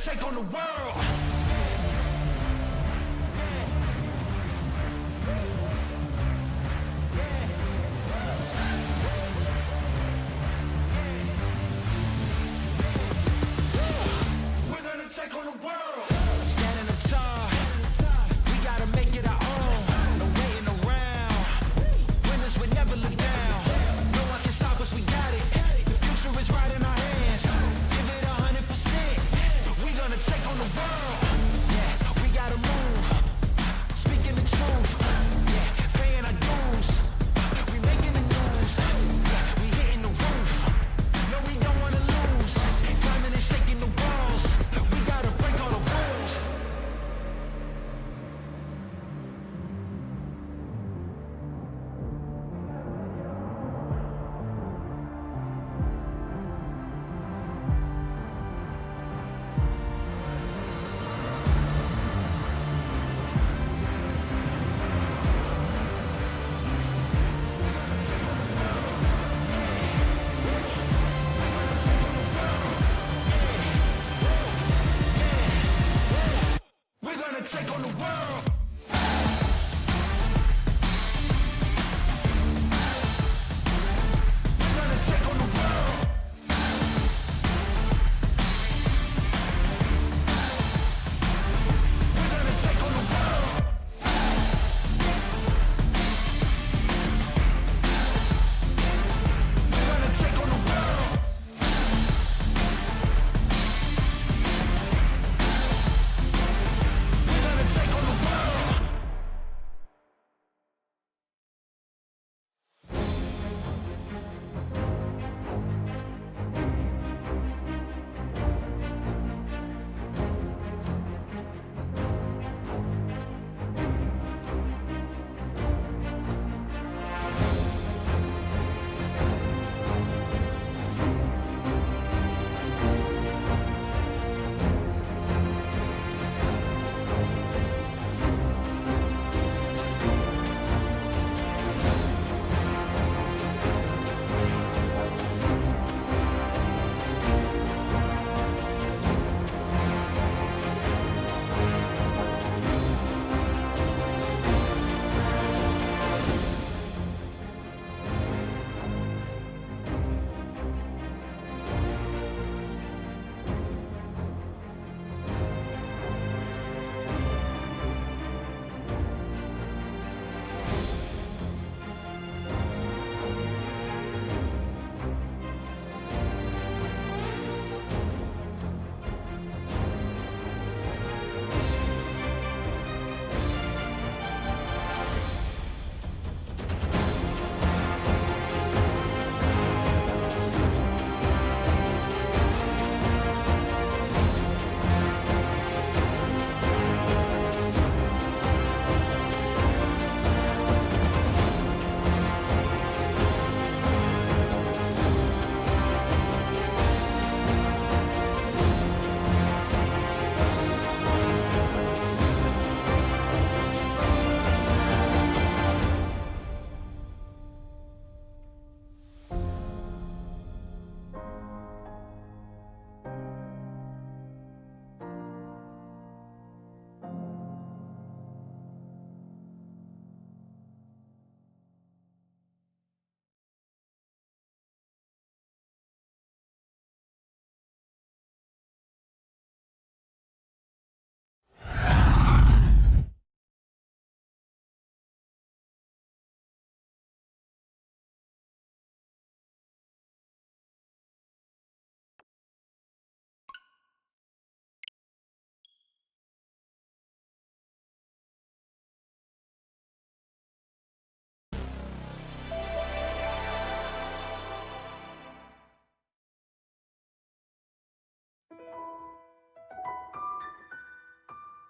take on the world. We're gonna take on the world. Standing up tall, we gotta make it our own. No waiting around. Winners will never look down. No one can stop us, we got it. The future is right in our hands. Give it 100%. We're gonna take on the world. Yeah, we gotta move. Speaking the truth. Yeah, paying our dues. We making the news. Yeah, we hitting the roof. No, we don't wanna lose. Climbing and shaking the walls. We gotta break all the rules. We're gonna take on the world. We're gonna take on the world. We're gonna take on the world. We're gonna take on the world. We're gonna take on the world.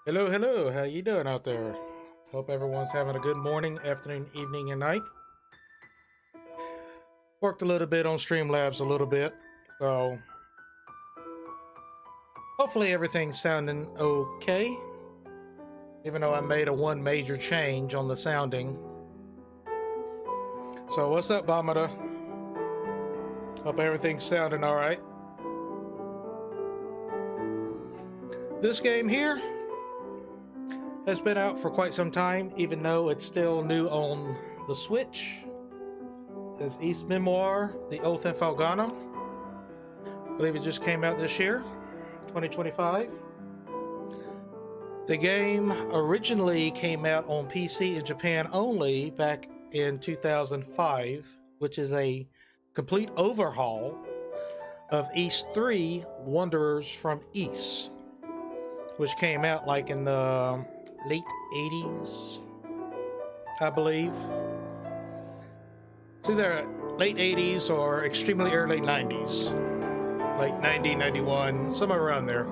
Hello, hello. How you doing out there? Hope everyone's having a good morning, afternoon, evening, and night. Worked a little bit on Streamlabs a little bit, so hopefully everything's sounding okay. Even though I made one major change on the sounding. So what's up, Bamada? Hope everything's sounding all right. This game here has been out for quite some time, even though it's still new on the Switch. It's Ys Memoire, The Oath in Felghana. I believe it just came out this year, 2025. The game originally came out on PC in Japan only back in 2005, which is a complete overhaul of Ys 3 Wanderers from Ys, which came out like in the late 80s, I believe. It's either late 80s or extremely early 90s, like 90, 91, somewhere around there.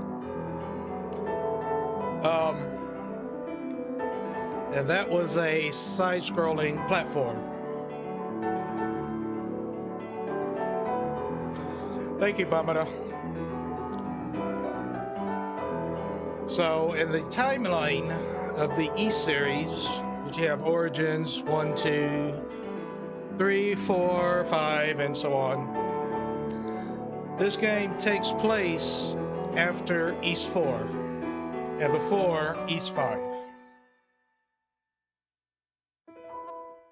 And that was a side-scrolling platform. Thank you, Bamada. So, in the timeline of the Ys series, which you have Origins 1, 2, 3, 4, 5, and so on, this game takes place after Ys 4 and before Ys 5.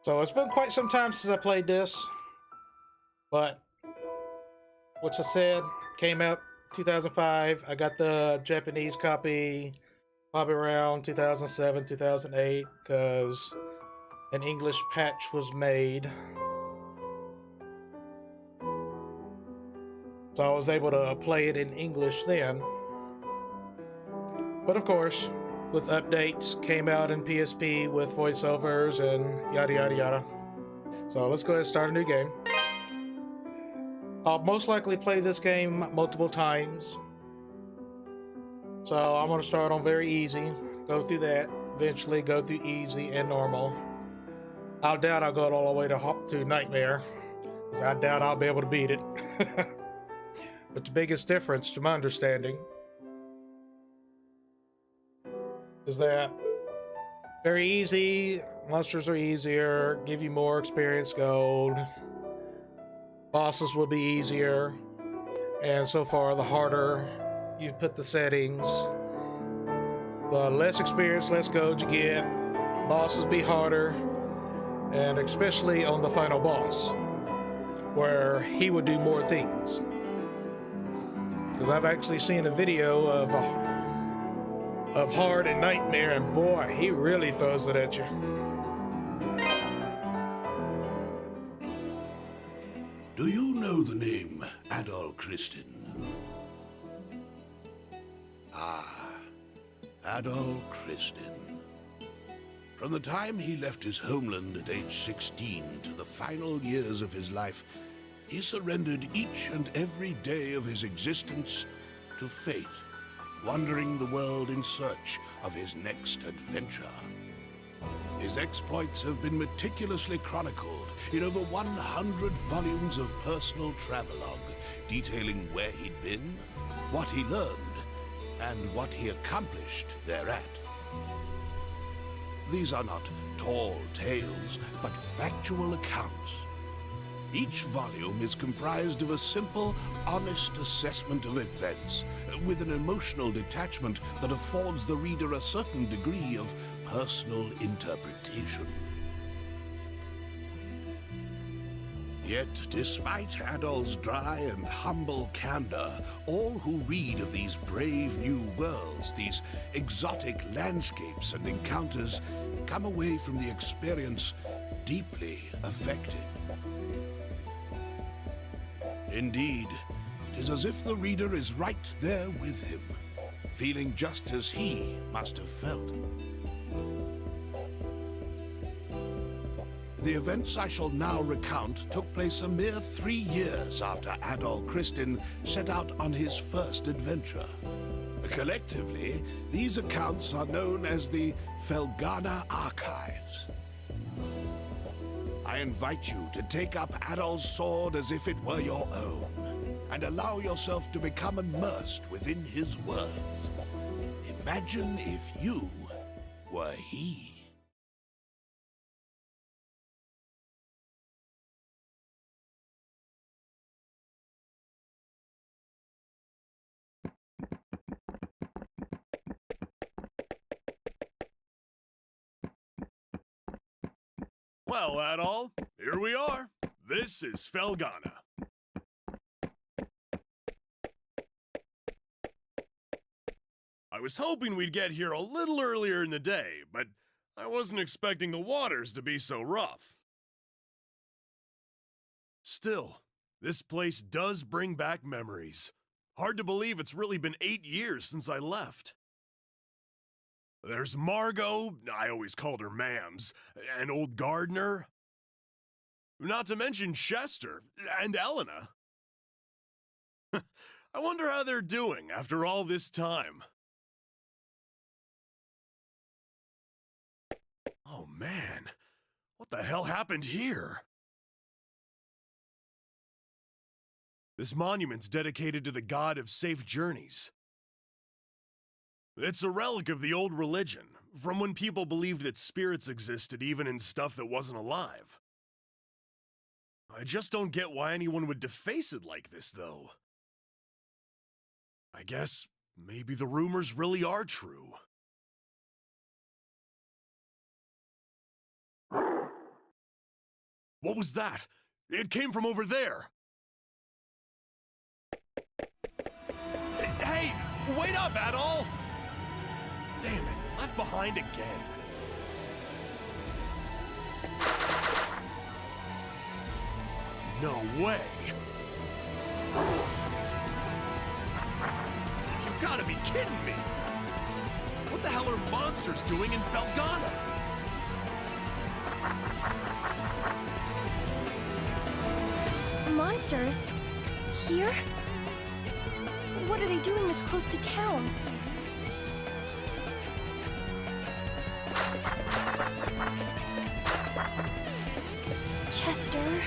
So it's been quite some time since I played this, but which I said came out 2005. I got the Japanese copy probably around 2007, 2008, because an English patch was made. So I was able to play it in English then. But of course, with updates, came out in PSP with voiceovers and yada yada yada. So let's go ahead and start a new game. I'll most likely play this game multiple times. So I'm going to start on very easy, go through that, eventually go through easy and normal. I doubt I'll go all the way to Nightmare, because I doubt I'll be able to beat it. But the biggest difference, to my understanding, is that very easy, monsters are easier, give you more experience gold, bosses will be easier, and so far the harder you put the settings, the less experience, less gold you get, bosses be harder, and especially on the final boss, where he would do more things. Because I've actually seen a video of Hard and Nightmare, and boy, he really throws it at you. Do you know the name Adol Christin? Ah, Adol Christin. From the time he left his homeland at age 16 to the final years of his life, he surrendered each and every day of his existence to fate, wandering the world in search of his next adventure. His exploits have been meticulously chronicled in over 100 volumes of personal travelogue, detailing where he'd been, what he learned, and what he accomplished thereat. These are not tall tales, but factual accounts. Each volume is comprised of a simple, honest assessment of events, with an emotional detachment that affords the reader a certain degree of personal interpretation. Yet, despite Adol's dry and humble candor, all who read of these brave new worlds, these exotic landscapes and encounters, come away from the experience deeply affected. Indeed, it is as if the reader is right there with him, feeling just as he must have felt. The events I shall now recount took place a mere 3 years after Adol Christin set out on his first adventure. Collectively, these accounts are known as the Felghana Archives. I invite you to take up Adol's sword as if it were your own, and allow yourself to become immersed within his words. Imagine if you were he. Well, Adol, here we are. This is Felghana. I was hoping we'd get here a little earlier in the day, but I wasn't expecting the waters to be so rough. Still, this place does bring back memories. Hard to believe it's really been 8 years since I left. There's Margot, I always called her Mams, and old Gardner. Not to mention Chester and Elena. I wonder how they're doing after all this time. Oh man, what the hell happened here? This monument's dedicated to the god of safe journeys. It's a relic of the old religion, from when people believed that spirits existed even in stuff that wasn't alive. I just don't get why anyone would deface it like this, though. I guess maybe the rumors really are true. What was that? It came from over there! Hey! Wait up, Adol! Damn it, left behind again. No way! You gotta be kidding me! What the hell are monsters doing in Felghana? Monsters? Here? What are they doing this close to town? Chester?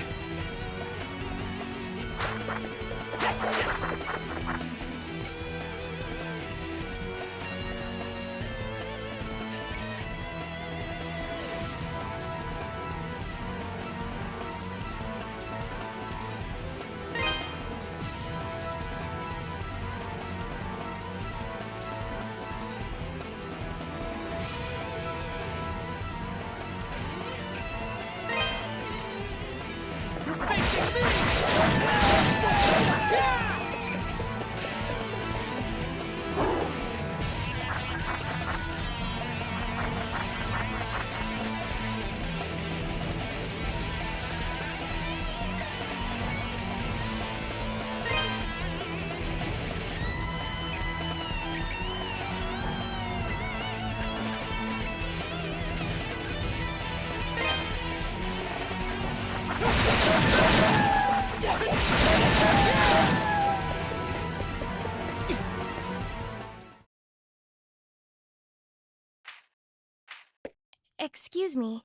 Excuse me.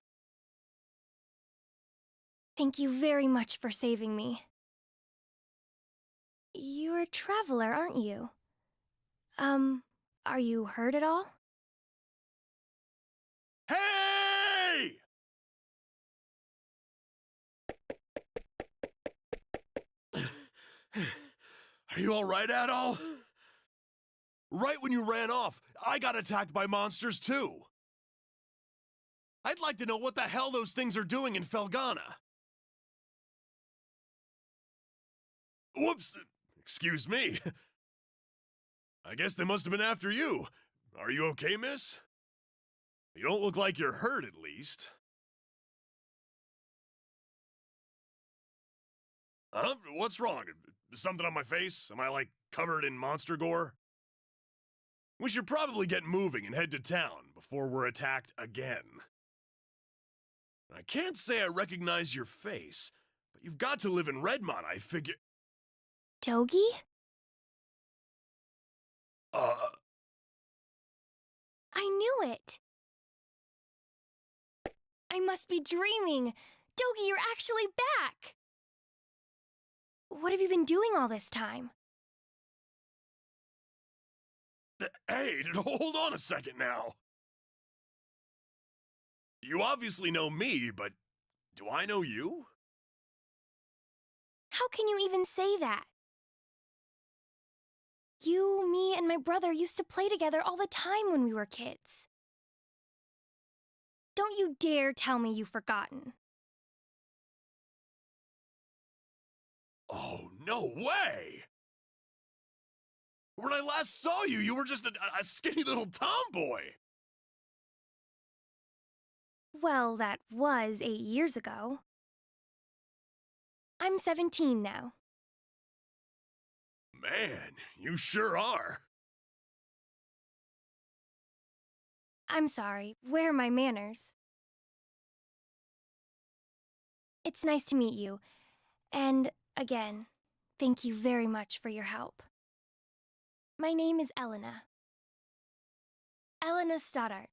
Thank you very much for saving me. You're a traveler, aren't you? Are you hurt at all? Hey! Are you all right, Adol? Right when you ran off, I got attacked by monsters too. I'd like to know what the hell those things are doing in Felghana. Whoops! Excuse me. I guess they must have been after you. Are you okay, miss? You don't look like you're hurt, at least. Huh? What's wrong? Something on my face? Am I, like, covered in monster gore? We should probably get moving and head to town before we're attacked again. I can't say I recognize your face, but you've got to live in Redmont, I figure— Dogi? I knew it! I must be dreaming! Dogi, you're actually back! What have you been doing all this time? Hey, hold on a second now. You obviously know me, but do I know you? How can you even say that? You, me, and my brother used to play together all the time when we were kids. Don't you dare tell me you've forgotten. Oh, no way! When I last saw you, you were just a skinny little tomboy. Well, that was 8 years ago. I'm 17 now. Man, you sure are. I'm sorry, where are my manners? It's nice to meet you. And, again, thank you very much for your help. My name is Elena. Elena Stoddart.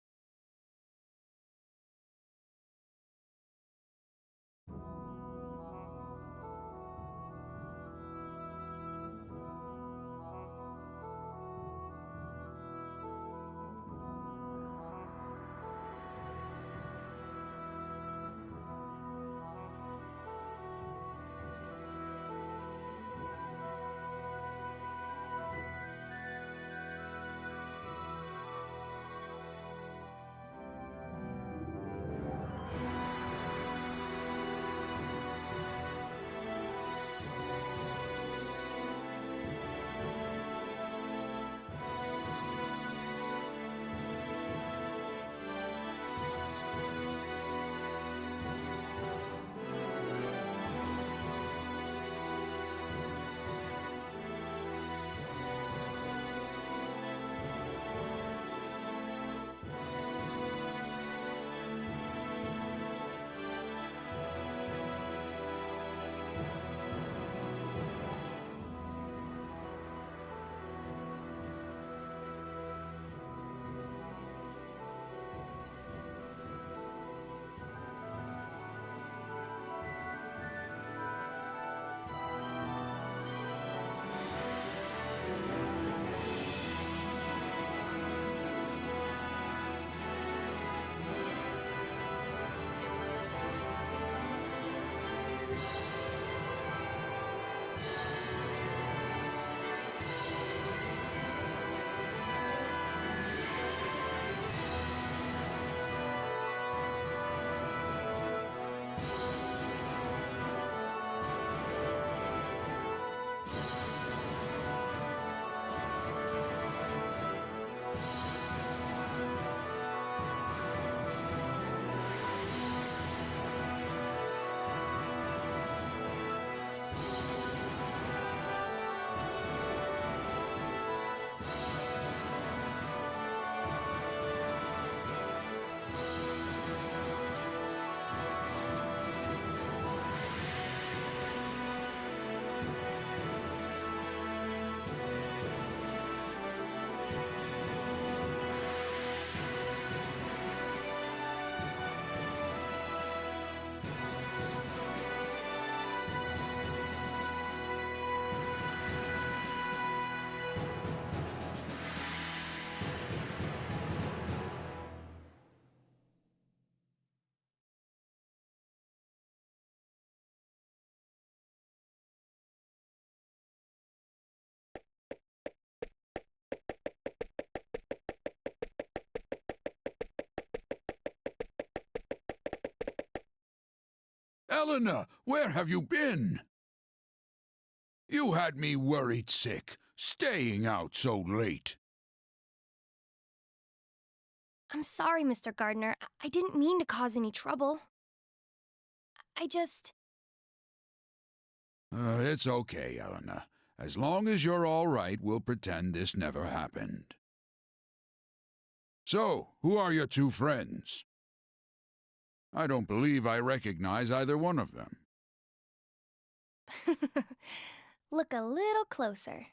Elena, where have you been? You had me worried sick, staying out so late. I'm sorry, Mr. Gardner. I didn't mean to cause any trouble. I just... It's okay, Elena. As long as you're all right, we'll pretend this never happened. So, who are your two friends? I don't believe I recognize either one of them. Look a little closer.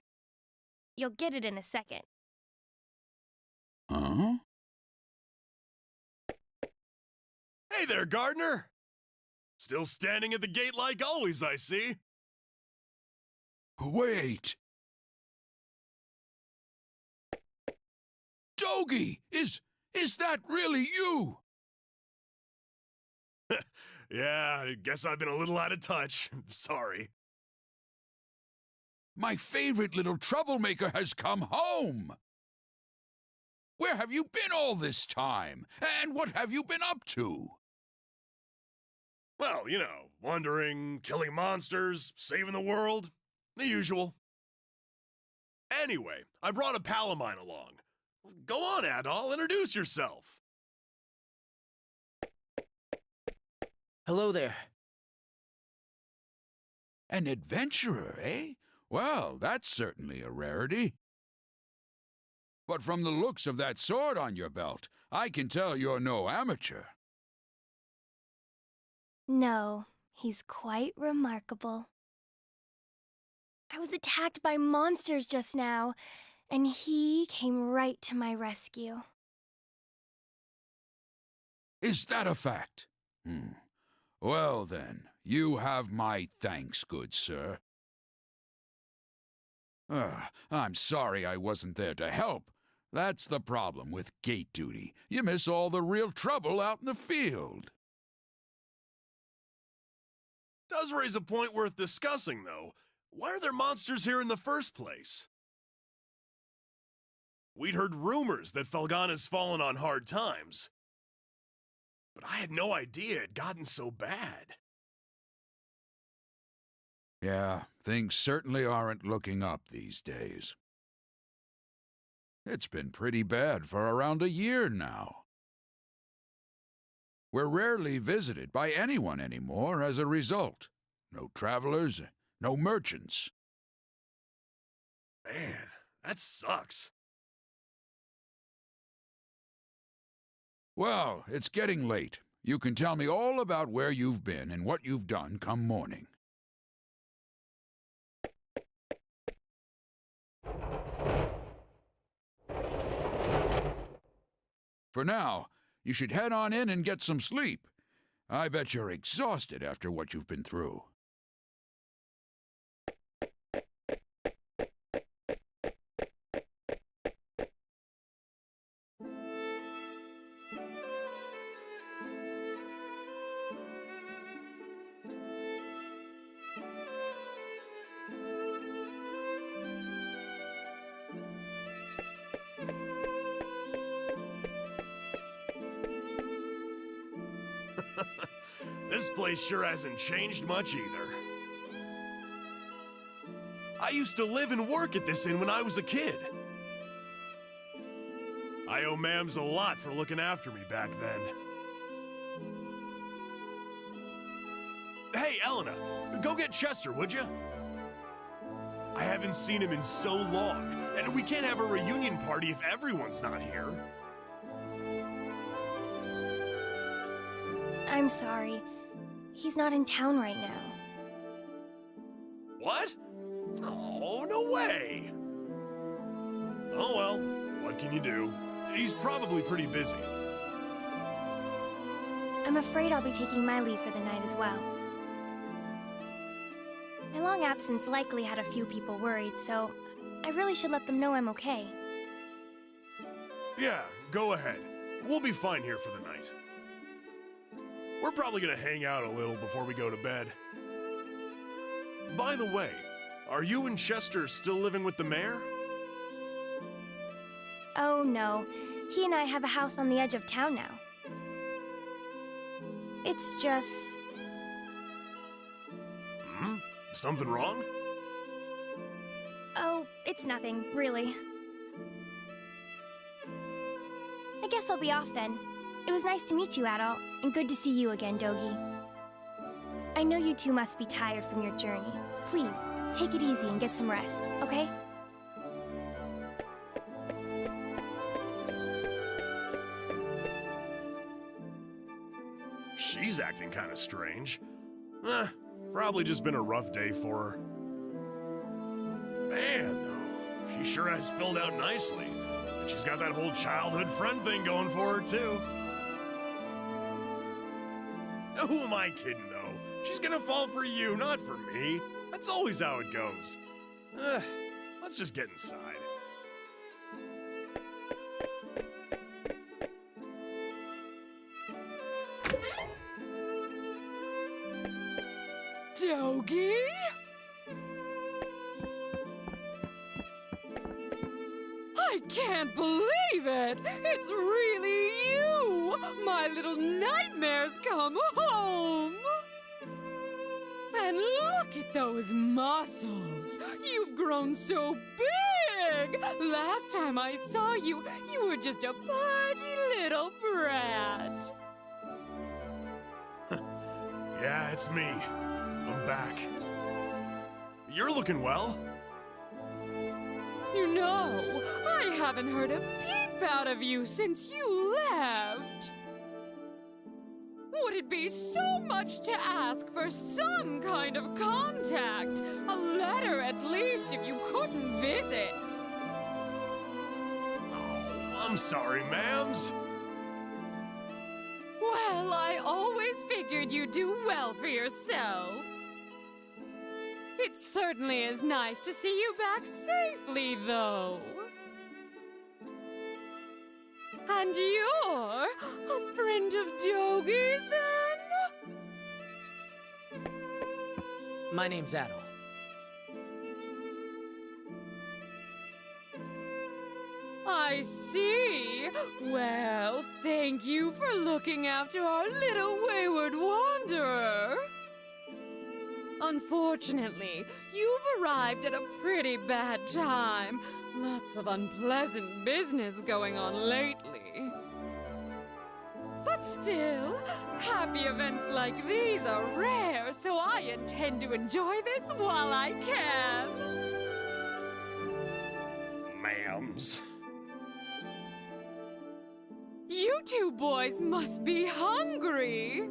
You'll get it in a second. Huh? Hey there, Gardner! Still standing at the gate like always, I see. Wait! Dogie! Is that really you? Yeah, I guess I've been a little out of touch. Sorry. My favorite little troublemaker has come home! Where have you been all this time? And what have you been up to? Well, you know, wandering, killing monsters, saving the world. The usual. Anyway, I brought a pal of mine along. Go on, Adol, introduce yourself. Hello there. An adventurer, eh? Well, that's certainly a rarity. But from the looks of that sword on your belt, I can tell you're no amateur. No, he's quite remarkable. I was attacked by monsters just now, and he came right to my rescue. Is that a fact? Well then, you have my thanks, good sir. I'm sorry I wasn't there to help. That's the problem with gate duty. You miss all the real trouble out in the field. Does raise a point worth discussing, though. Why are there monsters here in the first place? We'd heard rumors that Felghana's fallen on hard times. But I had no idea it'd gotten so bad. Yeah, things certainly aren't looking up these days. It's been pretty bad for around a year now. We're rarely visited by anyone anymore as a result. No travelers, no merchants. Man, that sucks. Well, it's getting late. You can tell me all about where you've been and what you've done come morning. For now, you should head on in and get some sleep. I bet you're exhausted after what you've been through. This place sure hasn't changed much either. I used to live and work at this inn when I was a kid. I owe Mams a lot for looking after me back then. Hey, Elena, go get Chester, would you? I haven't seen him in so long, and we can't have a reunion party if everyone's not here. I'm sorry. He's not in town right now. What? Oh, no way! Oh well, what can you do? He's probably pretty busy. I'm afraid I'll be taking my leave for the night as well. My long absence likely had a few people worried, so I really should let them know I'm okay. Yeah, go ahead. We'll be fine here for the night. We're probably gonna hang out a little before we go to bed. By the way, are you and Chester still living with the mayor? Oh no, he and I have a house on the edge of town now. It's just... Something wrong? Oh, it's nothing, really. I guess I'll be off then. It was nice to meet you, Adol, and good to see you again, Dogi. I know you two must be tired from your journey. Please, take it easy and get some rest, okay? She's acting kind of strange. Probably just been a rough day for her. Man, though, she sure has filled out nicely. And she's got that whole childhood friend thing going for her, too. Who am I kidding, though? She's gonna fall for you, not for me. That's always how it goes. Let's just get inside. Dogi? I can't believe it! It's really you! My little nightmare's come home! And look at those muscles! You've grown so big! Last time I saw you, you were just a pudgy little brat. Yeah, it's me. I'm back. You're looking well. You know, I haven't heard a peep out of you since you left. Would it be so much to ask for some kind of contact? A letter at least if you couldn't visit. Oh, I'm sorry, ma'ams. Well, I always figured you'd do well for yourself. It certainly is nice to see you back safely, though. And you're a friend of Dogi's, then? My name's Adol. I see. Well, thank you for looking after our little wayward wanderer. Unfortunately, you've arrived at a pretty bad time. Lots of unpleasant business going on lately. But still, happy events like these are rare, so I intend to enjoy this while I can. Ma'ams. You two boys must be hungry.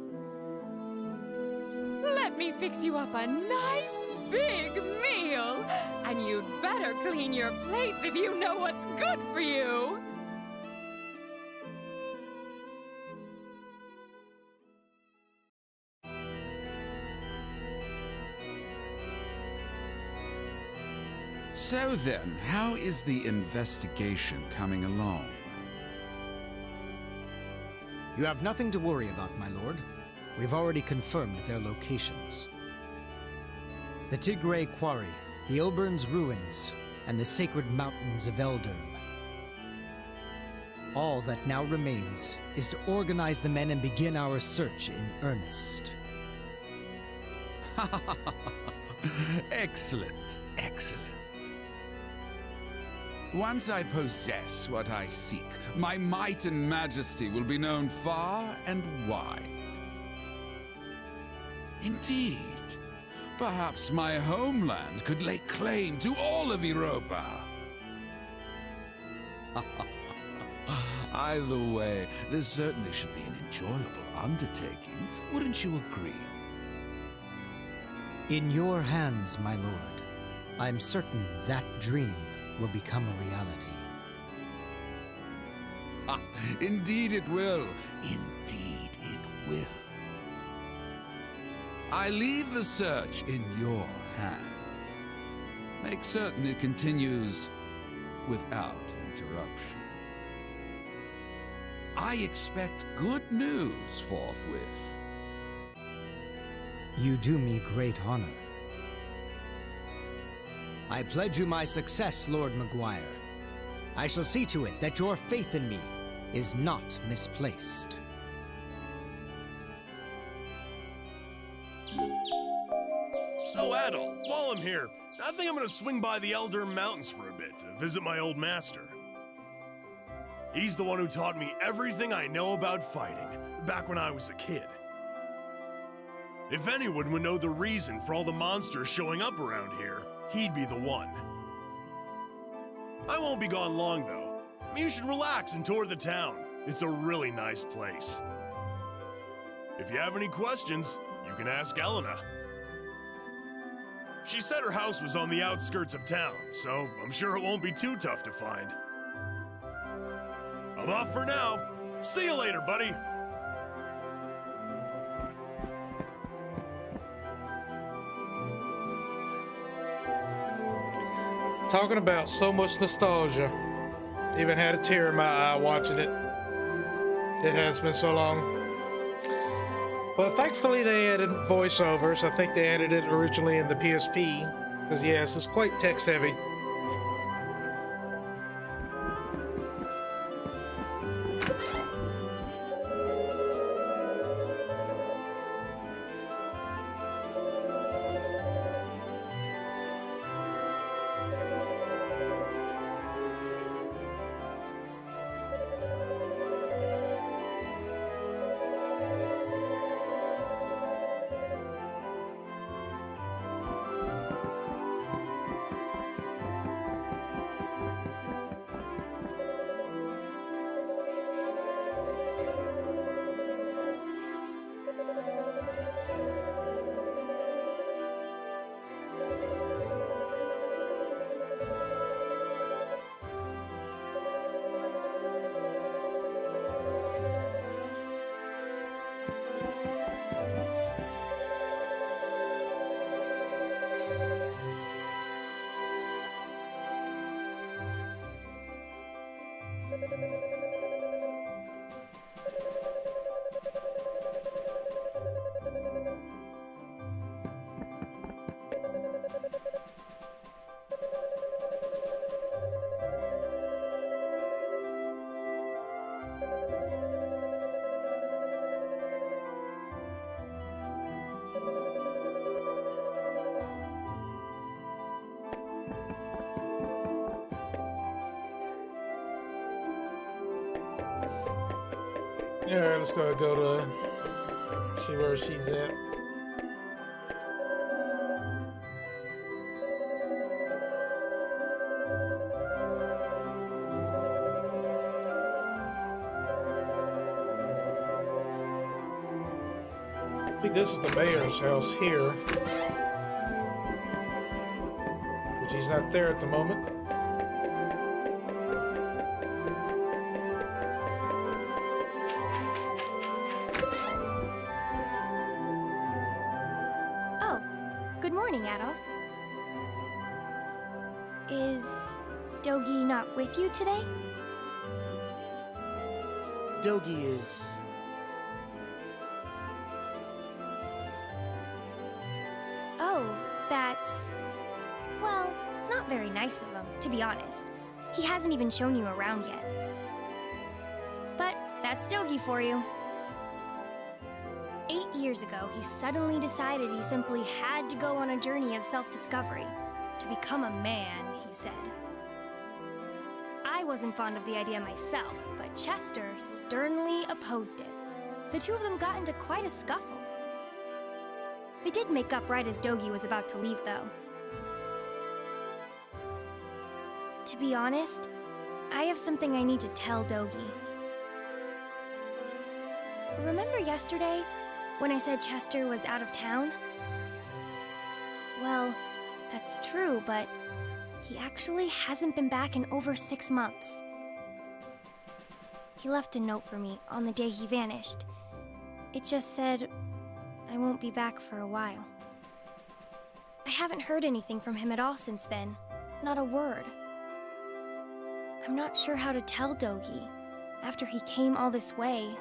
Let me fix you up a nice big meal. And you'd better clean your plates if you know what's good for you. So then, how is the investigation coming along? You have nothing to worry about, my lord. We've already confirmed their locations. The Tigray Quarry, the Obern's Ruins, and the Sacred Mountains of Eldurm. All that now remains is to organize the men and begin our search in earnest. Excellent, excellent. Once I possess what I seek, my might and majesty will be known far and wide. Indeed, perhaps my homeland could lay claim to all of Europa. Either way, this certainly should be an enjoyable undertaking, wouldn't you agree? In your hands, my lord, I'm certain that dream will become a reality. Indeed it will. Indeed it will. I leave the search in your hands. Make certain it continues without interruption. I expect good news forthwith. You do me great honor. I pledge you my success, Lord Maguire. I shall see to it that your faith in me is not misplaced. So, Adol, while I'm here, I think I'm gonna swing by the Eldurm Mountains for a bit to visit my old master. He's the one who taught me everything I know about fighting, back when I was a kid. If anyone would know the reason for all the monsters showing up around here, he'd be the one. I won't be gone long, though. You should relax and tour the town. It's a really nice place. If you have any questions, you can ask Elena. She said her house was on the outskirts of town, so I'm sure it won't be too tough to find. I'm off for now. See you later, buddy. Talking about so much nostalgia. Even had a tear in my eye watching it. It has been so long. Well, thankfully they added voiceovers. I think they added it originally in the PSP. Because yes, it's quite text heavy. Alright, let's go to see where she's at. I think this is the mayor's house here. But she's not there at the moment. Oh, good morning, Adol. Is Dogi not with you today? Dogi is... Oh, that's... Well, it's not very nice of him, to be honest. He hasn't even shown you around yet. But that's Dogi for you. 8 years ago, he suddenly decided he simply had to go on a journey of self-discovery. To become a man, he said. I wasn't fond of the idea myself, but Chester sternly opposed it. The two of them got into quite a scuffle. They did make up right as Dogi was about to leave, though. To be honest, I have something I need to tell Dogi. Remember yesterday, when I said Chester was out of town? Well, that's true, but he actually hasn't been back in over 6 months. He left a note for me on the day he vanished. It just said, I won't be back for a while. I haven't heard anything from him at all since then. Not a word. I'm not sure how to tell Dogi, after he came all this way.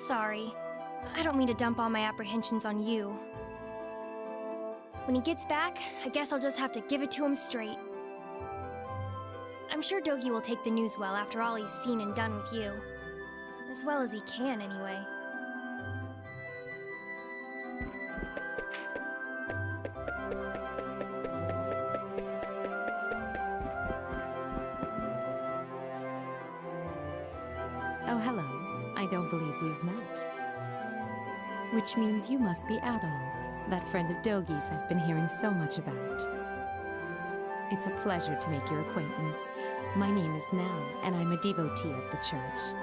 Sorry. I don't mean to dump all my apprehensions on you. When he gets back, I guess I'll just have to give it to him straight. I'm sure Dogi will take the news well after all he's seen and done with you. As well as he can, anyway. Oh, hello. I don't believe we've met. Which means you must be Adol, that friend of Dogi's I've been hearing so much about. It's a pleasure to make your acquaintance. My name is Nell, and I'm a devotee of the church.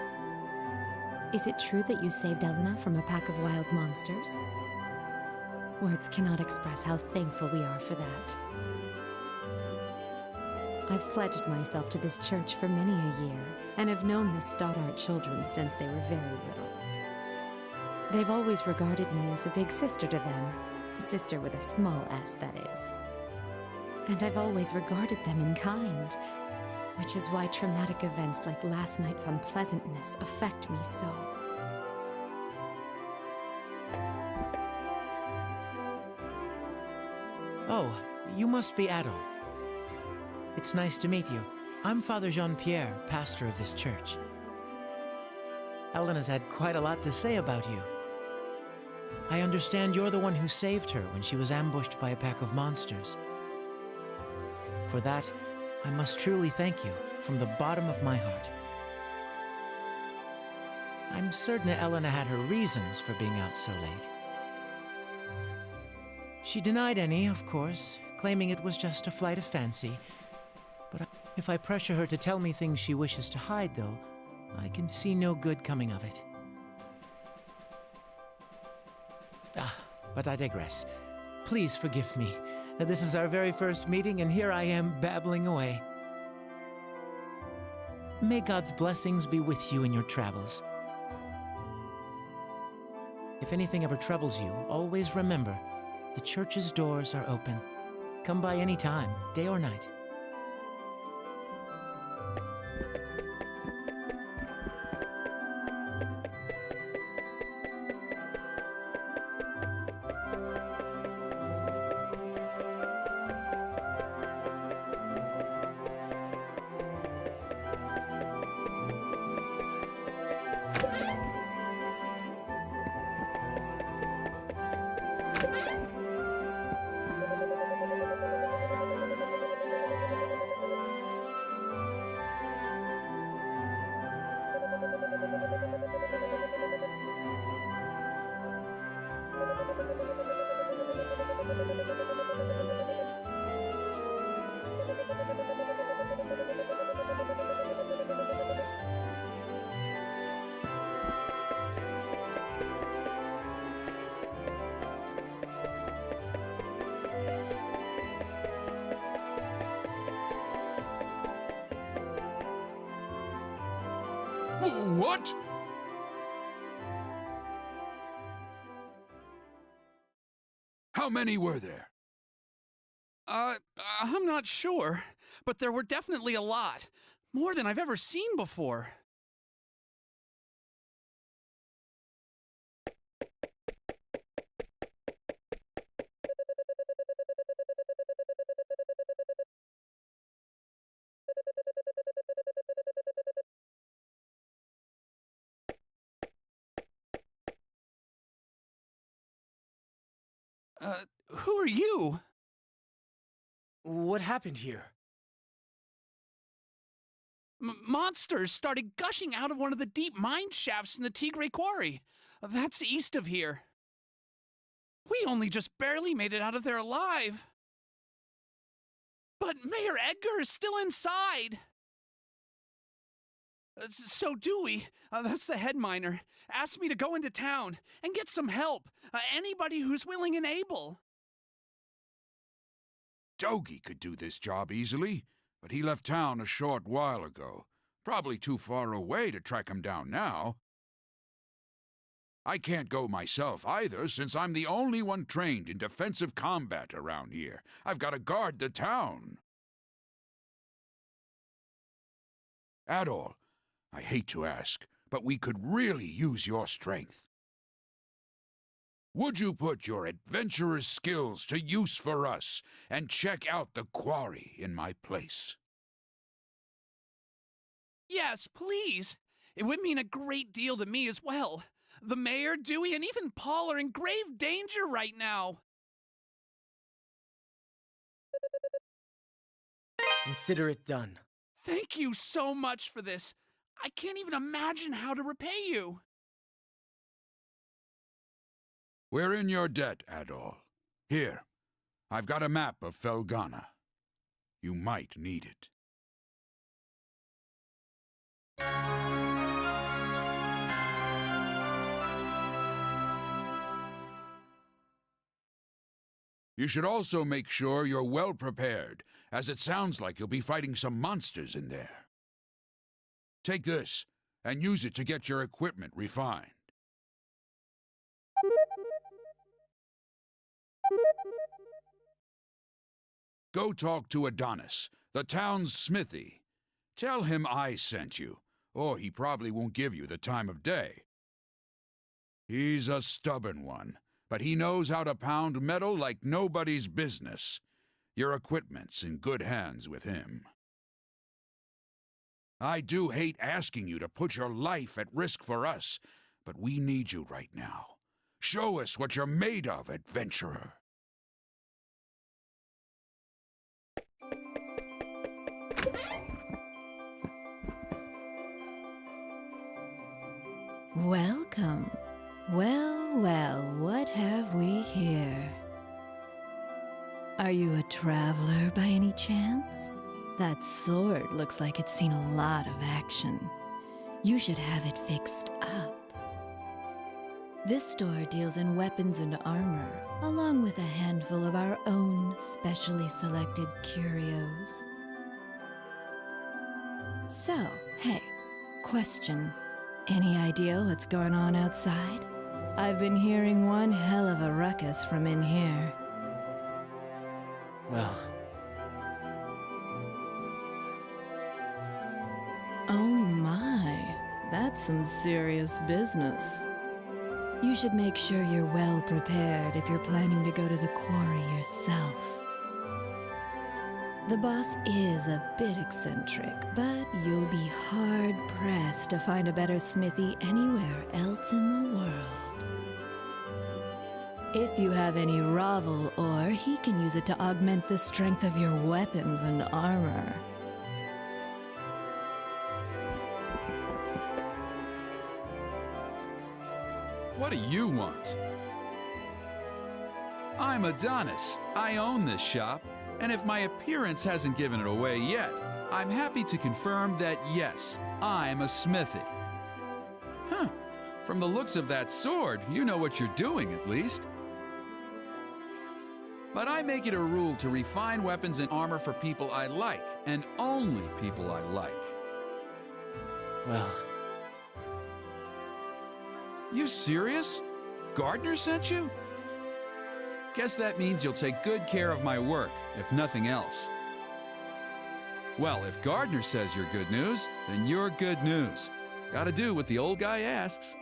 Is it true that you saved Elena from a pack of wild monsters? Words cannot express how thankful we are for that. I've pledged myself to this church for many a year, and have known the Stoddart children since they were very little. They've always regarded me as a big sister to them, sister with a small s, that is. And I've always regarded them in kind, which is why traumatic events like last night's unpleasantness affect me so. Oh, you must be Adol. It's nice to meet you. I'm Father Jean-Pierre, pastor of this church. Elena's had quite a lot to say about you. I understand you're the one who saved her when she was ambushed by a pack of monsters. For that, I must truly thank you from the bottom of my heart. I'm certain that Elena had her reasons for being out so late. She denied any, of course, claiming it was just a flight of fancy. But if I pressure her to tell me things she wishes to hide, though, I can see no good coming of it. But I digress. Please forgive me. This is our very first meeting, and here I am babbling away. May God's blessings be with you in your travels. If anything ever troubles you, always remember, the church's doors are open. Come by any time, day or night. What? How many were there? I'm not sure, but there were definitely a lot. More than I've ever seen before. Who are you? What happened here? Monsters started gushing out of one of the deep mine shafts in the Tigray Quarry. That's east of here. We only just barely made it out of there alive. But Mayor Edgar is still inside. So Dewey, that's the head miner, asked me to go into town and get some help. Anybody who's willing and able. Dogi could do this job easily, but he left town a short while ago. Probably too far away to track him down now. I can't go myself either, since I'm the only one trained in defensive combat around here. I've got to guard the town. Adol, I hate to ask, but we could really use your strength. Would you put your adventurer's skills to use for us and check out the quarry in my place? Yes, please. It would mean a great deal to me as well. The mayor, Dewey, and even Paul are in grave danger right now. Consider it done. Thank you so much for this. I can't even imagine how to repay you. We're in your debt, Adol. Here, I've got a map of Felghana. You might need it. You should also make sure you're well prepared, as it sounds like you'll be fighting some monsters in there. Take this, and use it to get your equipment refined. Go talk to Adonis, the town's smithy. Tell him I sent you, or he probably won't give you the time of day. He's a stubborn one, but he knows how to pound metal like nobody's business. Your equipment's in good hands with him. I do hate asking you to put your life at risk for us, but we need you right now. Show us what you're made of, adventurer. Welcome. Well, well, what have we here? Are you a traveler by any chance? That sword looks like it's seen a lot of action. You should have it fixed up. This store deals in weapons and armor, along with a handful of our own specially selected curios. So, hey, question. Any idea what's going on outside? I've been hearing one hell of a ruckus from in here. Well, oh my, that's some serious business. You should make sure you're well prepared if you're planning to go to the quarry yourself. The boss is a bit eccentric, but you'll be hard-pressed to find a better smithy anywhere else in the world. If you have any Ravel ore, he can use it to augment the strength of your weapons and armor. What do you want? I'm Adonis. I own this shop, and if my appearance hasn't given it away yet, I'm happy to confirm that yes, I'm a smithy. Huh. From the looks of that sword, you know what you're doing at least. But I make it a rule to refine weapons and armor for people I like, and only people I like. well, You serious? Gardner sent you? Guess that means you'll take good care of my work, if nothing else. Well, if Gardner says you're good news, then you're good news. Gotta do what the old guy asks.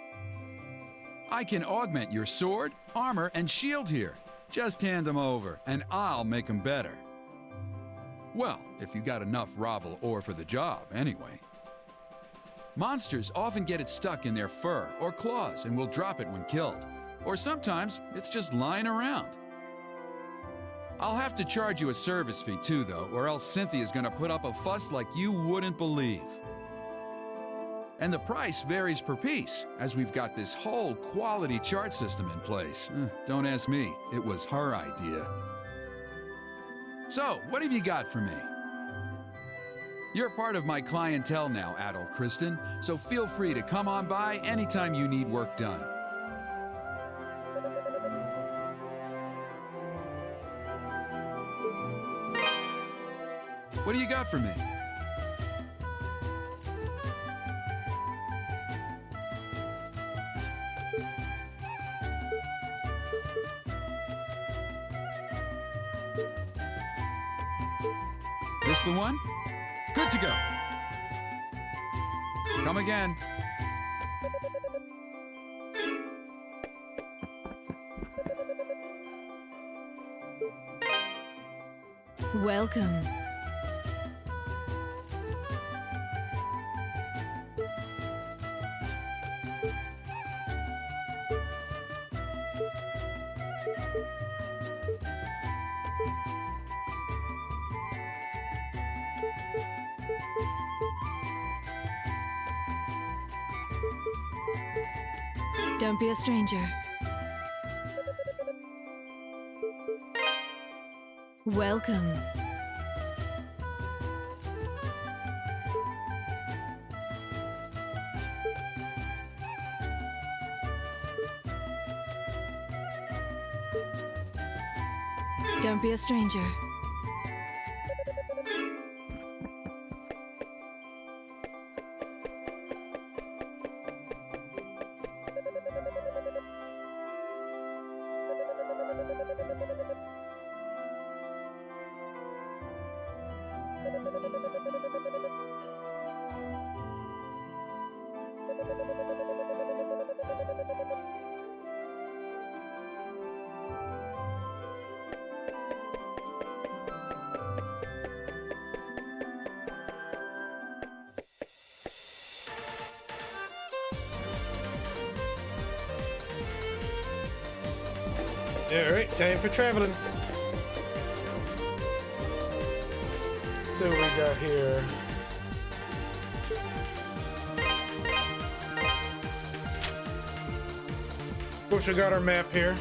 I can augment your sword, armor, and shield here. Just hand them over, and I'll make them better. Well, if you got enough Ravel ore for the job, anyway. Monsters often get it stuck in their fur or claws and will drop it when killed. Or sometimes it's just lying around. I'll have to charge you a service fee too, though, or else Cynthia's gonna put up a fuss like you wouldn't believe. And the price varies per piece, as we've got this whole quality chart system in place. Don't ask me, it was her idea. So, what have you got for me? You're part of my clientele now, Adol Christin, so feel free to come on by anytime you need work done. What do you got for me? This the one? Good to go. Come again. Welcome. Don't be a stranger. Welcome. Don't be a stranger. Alright, time for traveling. So we got here. Of course, we got our map here.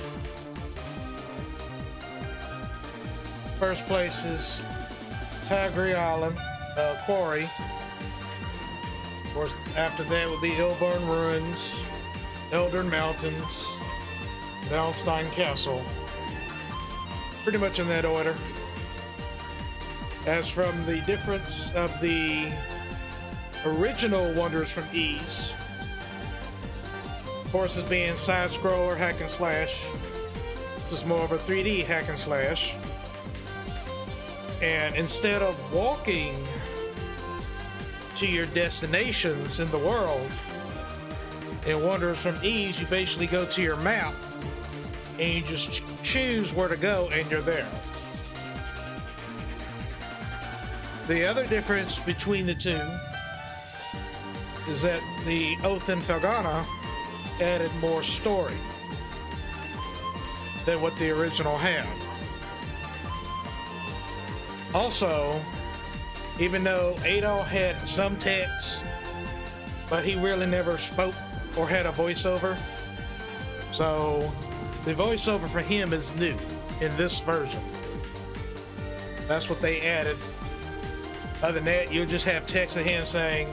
First place is Tigray Island, Quarry. Of course, after that would be Ilburn Ruins, Eldern Mountains, Valstein Castle. Pretty much in that order. As from the difference of the original Wanderers from Ys, of course, as being side-scroller hack and slash, this is more of a 3D hack and slash. And instead of walking to your destinations in the world, in Wanderers from Ys, you basically go to your map and you just choose where to go and you're there. The other difference between the two is that the Oath in Felghana added more story than what the original had. Also, even though Adol had some text, but he really never spoke or had a voiceover, so the voiceover for him is new in this version. That's what they added. Other than that, you'll just have text of him saying,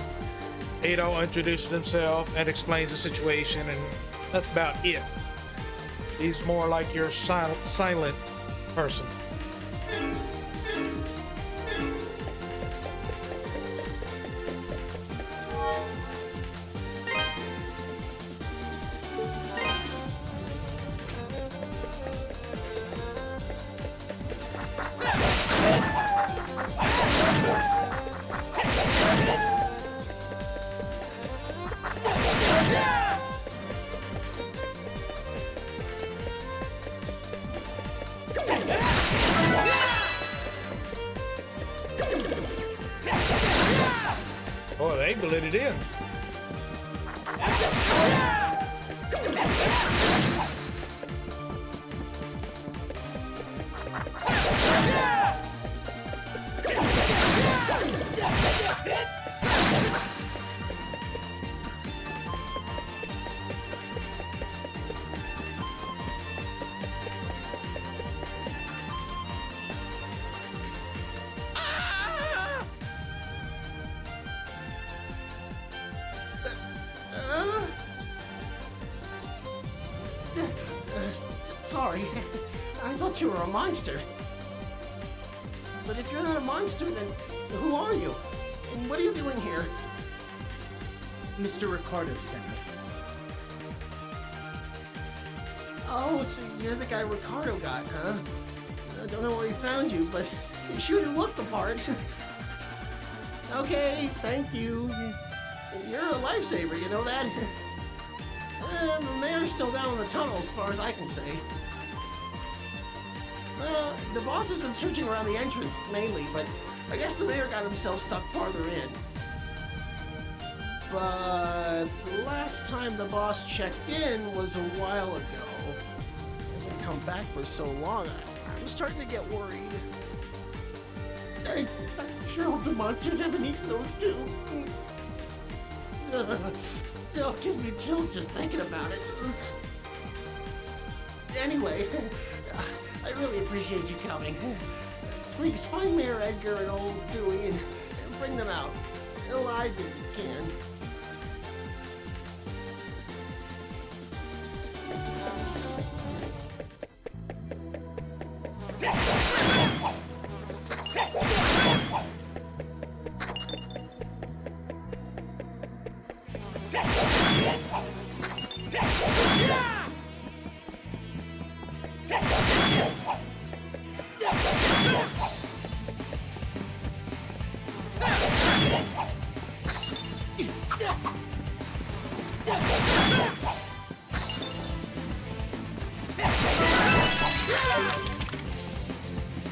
Adol introduces himself and explains the situation, and that's about it. He's more like your silent person. did, but let it in. Sorry, I thought you were a monster. But if you're not a monster, then who are you? And what are you doing here? Mr. Ricardo sent me. Oh, so you're the guy Ricardo got, huh? I don't know where he found you, but you sure do look the part. Okay, thank you. You're a lifesaver, you know that? The mayor's still down in the tunnel as far as I can see. Well, the boss has been searching around the entrance, mainly, but I guess the mayor got himself stuck farther in. But the last time the boss checked in was a while ago. He hasn't come back for so long, I'm starting to get worried. I sure hope the monsters haven't eaten those two. Still gives me chills just thinking about it. Anyway, I really appreciate you coming. Please find Mayor Edgar and old Dewey and bring them out. Alive if you can.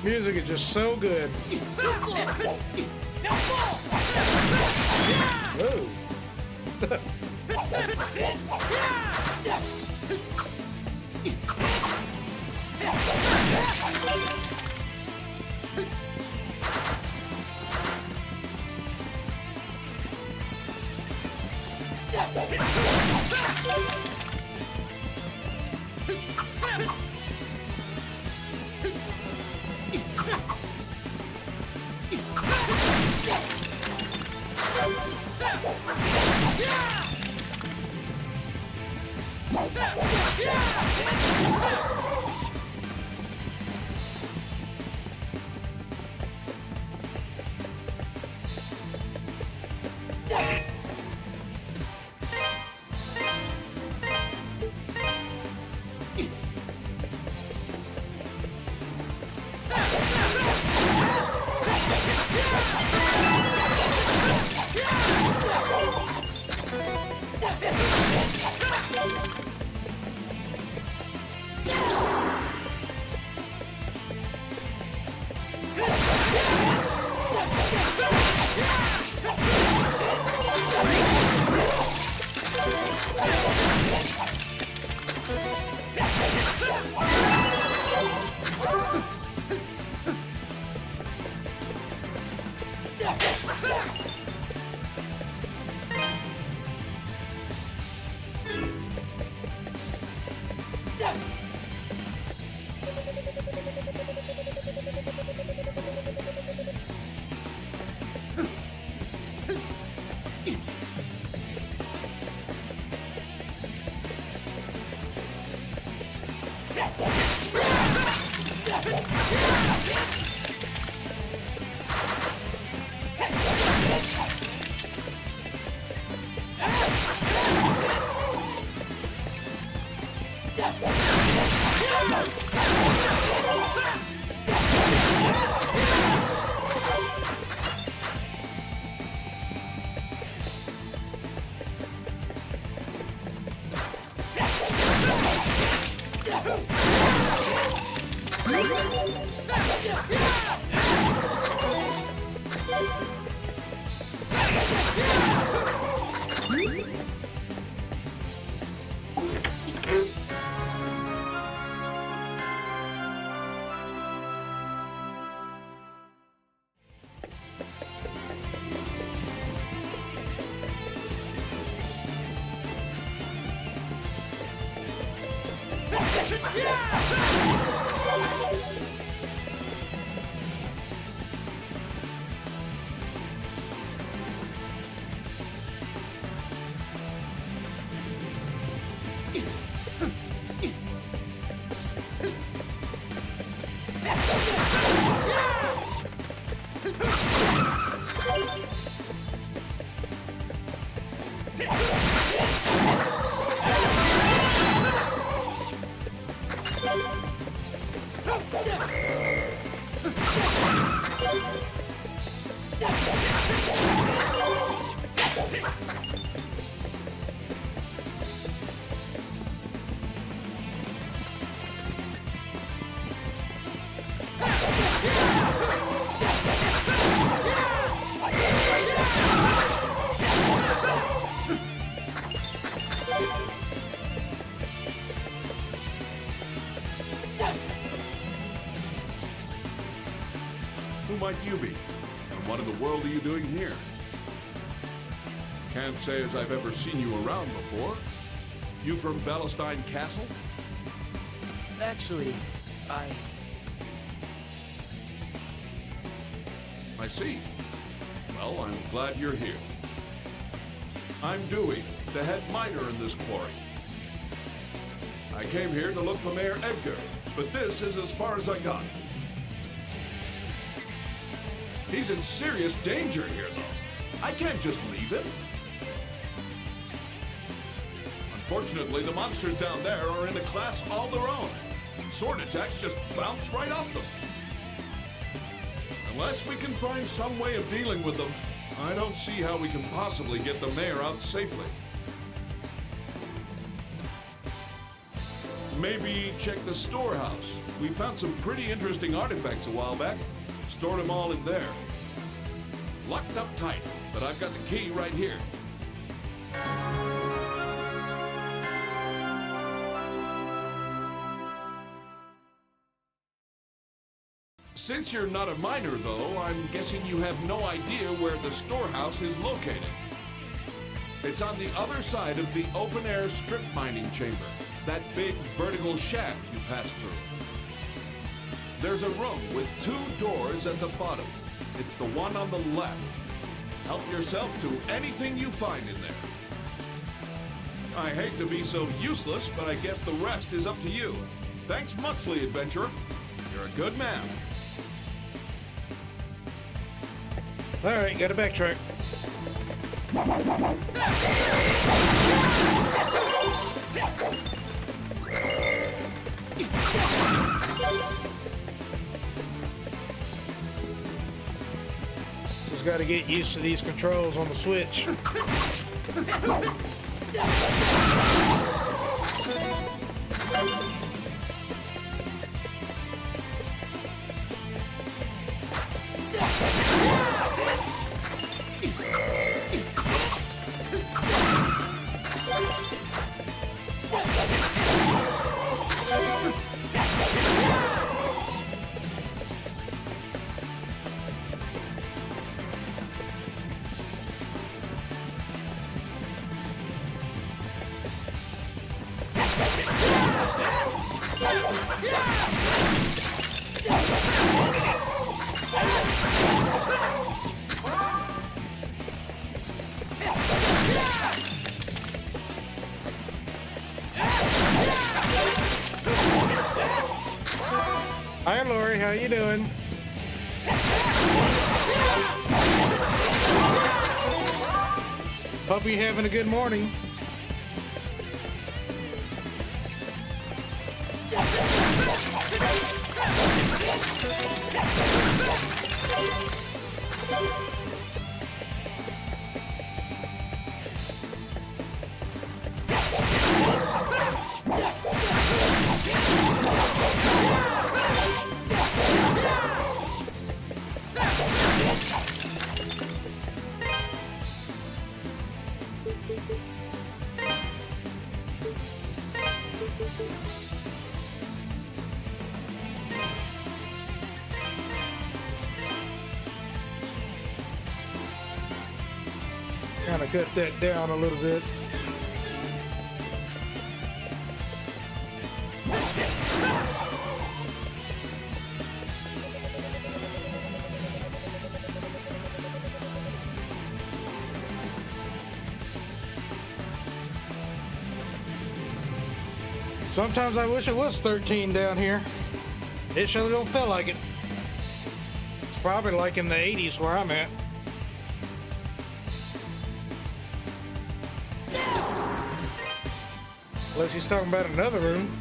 Music is just so good. Whoa. Who might you be? And what in the world are you doing here? Can't say as I've ever seen you around before. You from Valestein Castle? Actually, I see. Well, I'm glad you're here. I'm Dewey, the head miner in this quarry. I came here to look for Mayor Edgar, but this is as far as I got. He's in serious danger here, though. I can't just leave him. Unfortunately, the monsters down there are in a class all their own. Sword attacks just bounce right off them. Unless we can find some way of dealing with them, I don't see how we can possibly get the mayor out safely. Maybe check the storehouse. We found some pretty interesting artifacts a while back. Stored them all in there. Locked up tight, but I've got the key right here. Since you're not a miner, though, I'm guessing you have no idea where the storehouse is located. It's on the other side of the open-air strip mining chamber, that big vertical shaft you pass through. There's a room with 2 doors at the bottom. It's the one on the left. Help yourself to anything you find in there. I hate to be so useless, but I guess the rest is up to you. Thanks muchly, adventurer. You're a good man. All right, got to backtrack. Just got to get used to these controls on the Switch. Hi, Lori. How you doing? Hope you're having a good morning. Kind of cut that down a little bit. Sometimes I wish it was 13 down here. It sure don't feel like it. It's probably like in the 80s where I'm at. Unless he's talking about another room.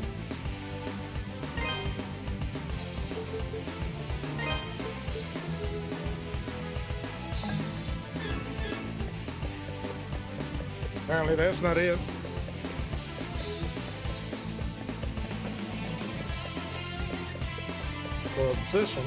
Apparently that's not it. Well, it's this one.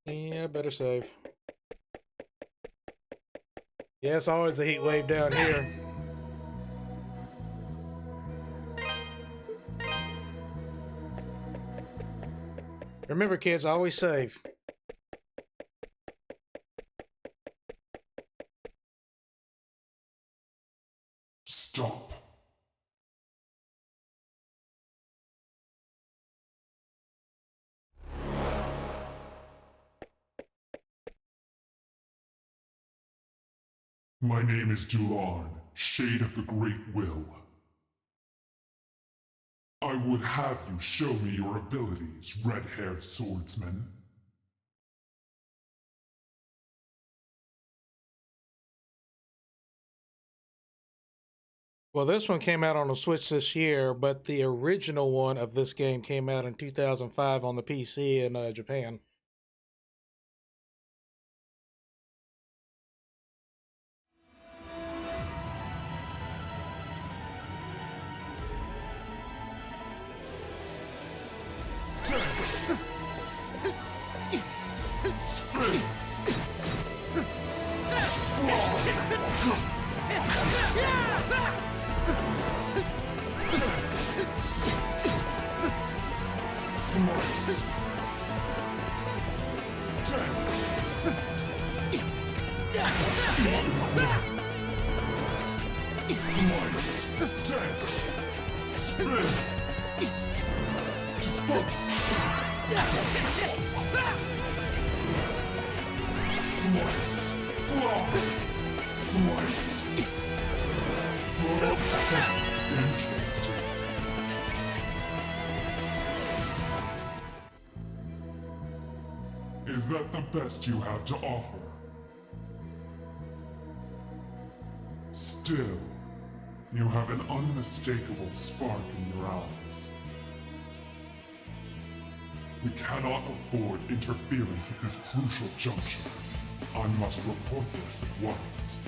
Yeah, better save. Yeah, it's always a heat wave down here. Remember, kids, always save. Stop. My name is Dulan, Shade of the Great Will. I would have you show me your abilities, red-haired swordsman. Well, this one came out on the Switch this year, but the original one of this game came out in 2005 on the PC in Japan. Is that the best you have to offer? Still, you have an unmistakable spark in your eyes. We cannot afford interference at this crucial juncture. I must report this at once.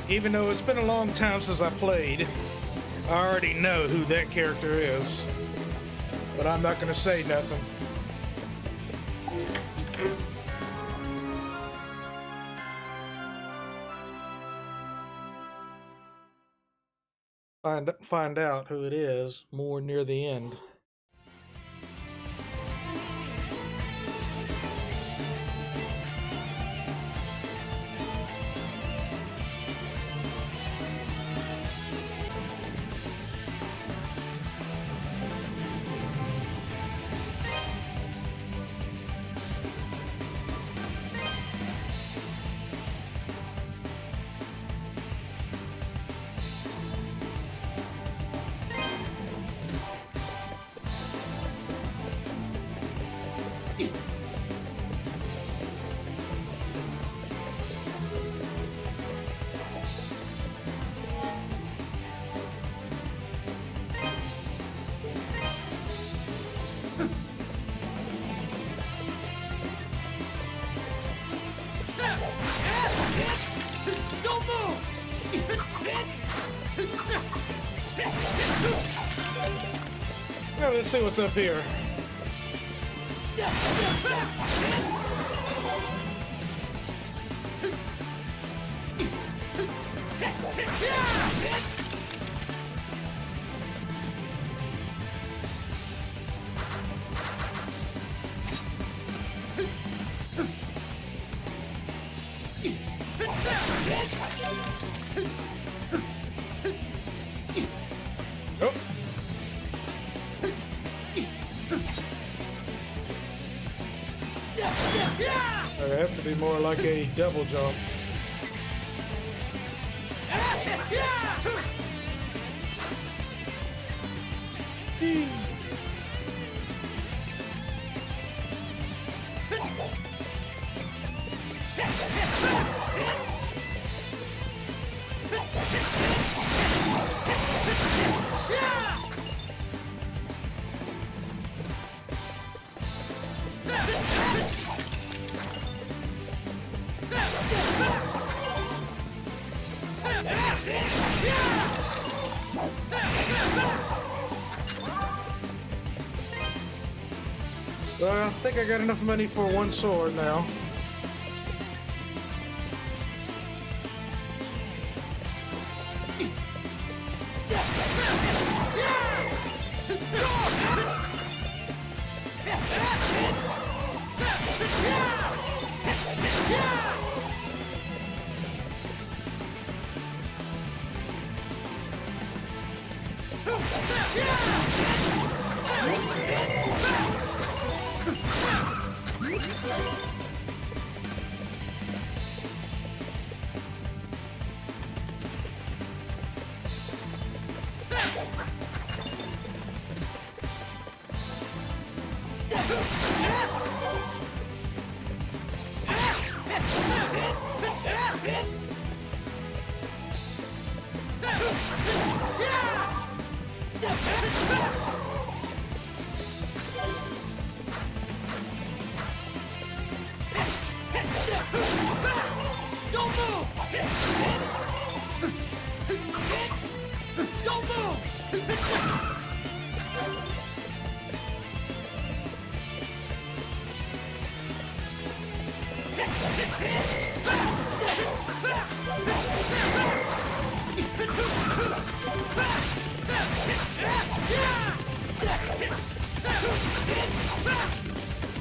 Even though it's been a long time since I played, I already know who that character is, but I'm not going to say nothing. Find out who it is more near the end. Alright, let's see what's up here. Oh. Okay, that's gonna be more like a double jump. Well, I think I got enough money for one sword now.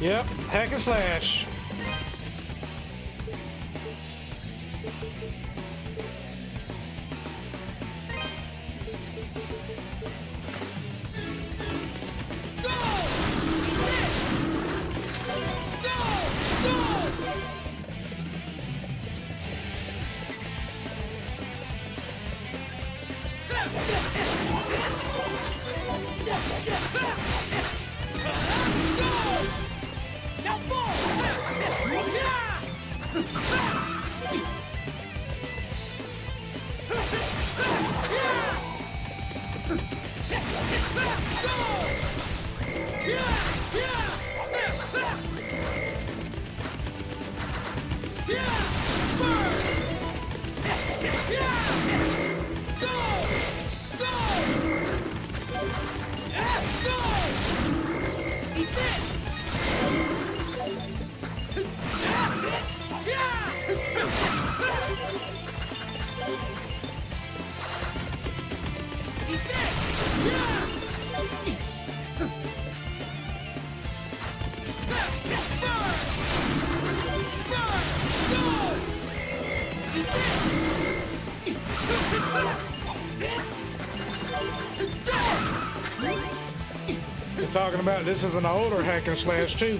Yep, hack and slash. We're talking about this is an older hack and slash too.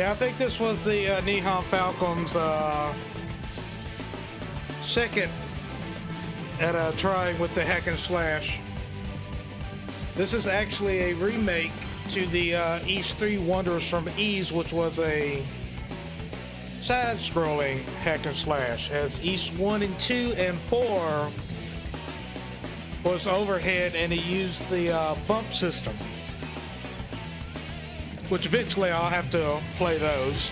Yeah, I think this was the Nihon Falcom's second at trying with the hack and slash. This is actually a remake to the Ys 3 Wonders from Ys, which was a side-scrolling hack and slash, as Ys 1 and 2 and 4 was overhead and it used the bump system, which eventually I'll have to play those.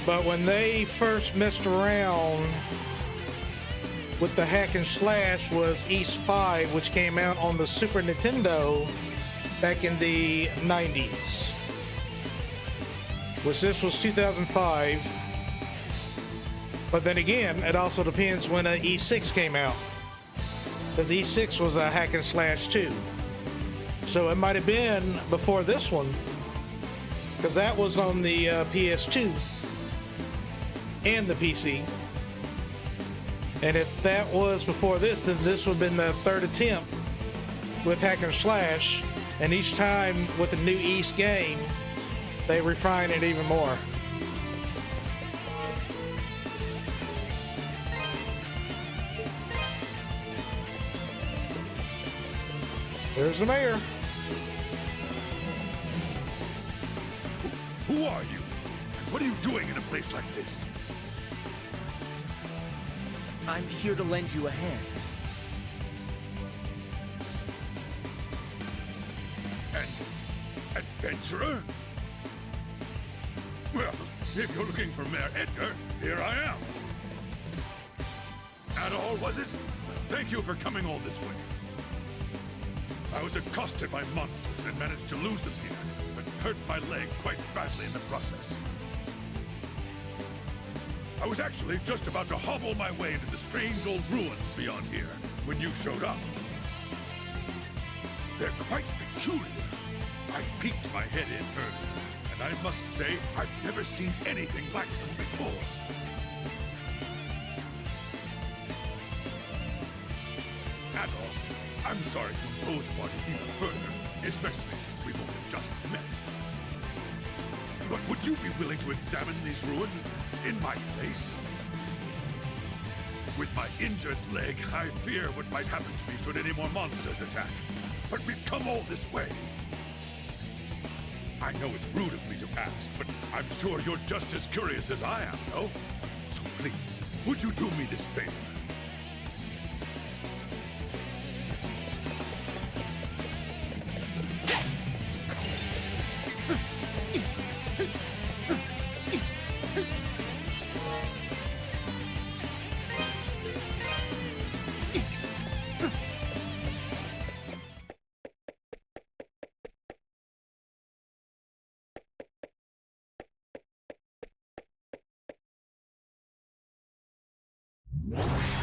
But when they first messed around with the hack and slash was Ys 5, which came out on the Super Nintendo back in the 90s. Which this was 2005. But then again, it also depends when Ys 6 came out, because Ys 6 was a hack and slash too. So it might have been before this one, because that was on the PS2 and the PC. And if that was before this, then this would have been the third attempt with hack and slash. And each time with a new Ys game, they refine it even more. There's the mayor. Who are you? And what are you doing in a place like this? I'm here to lend you a hand. An adventurer? Well, if you're looking for Mayor Edgar, here I am. Adol, was it? Thank you for coming all this way. I was accosted by monsters and managed to lose them here, but hurt my leg quite badly in the process. I was actually just about to hobble my way into the strange old ruins beyond here when you showed up. They're quite peculiar. I peeked my head in earlier, and I must say I've never seen anything like them before. Adol, I'm sorry to impose upon you even further, especially since we've only just met. But would you be willing to examine these ruins in my place? With my injured leg, I fear what might happen to me should any more monsters attack. But we've come all this way. I know it's rude of me to ask, but I'm sure you're just as curious as I am, no? So please, would you do me this favor? You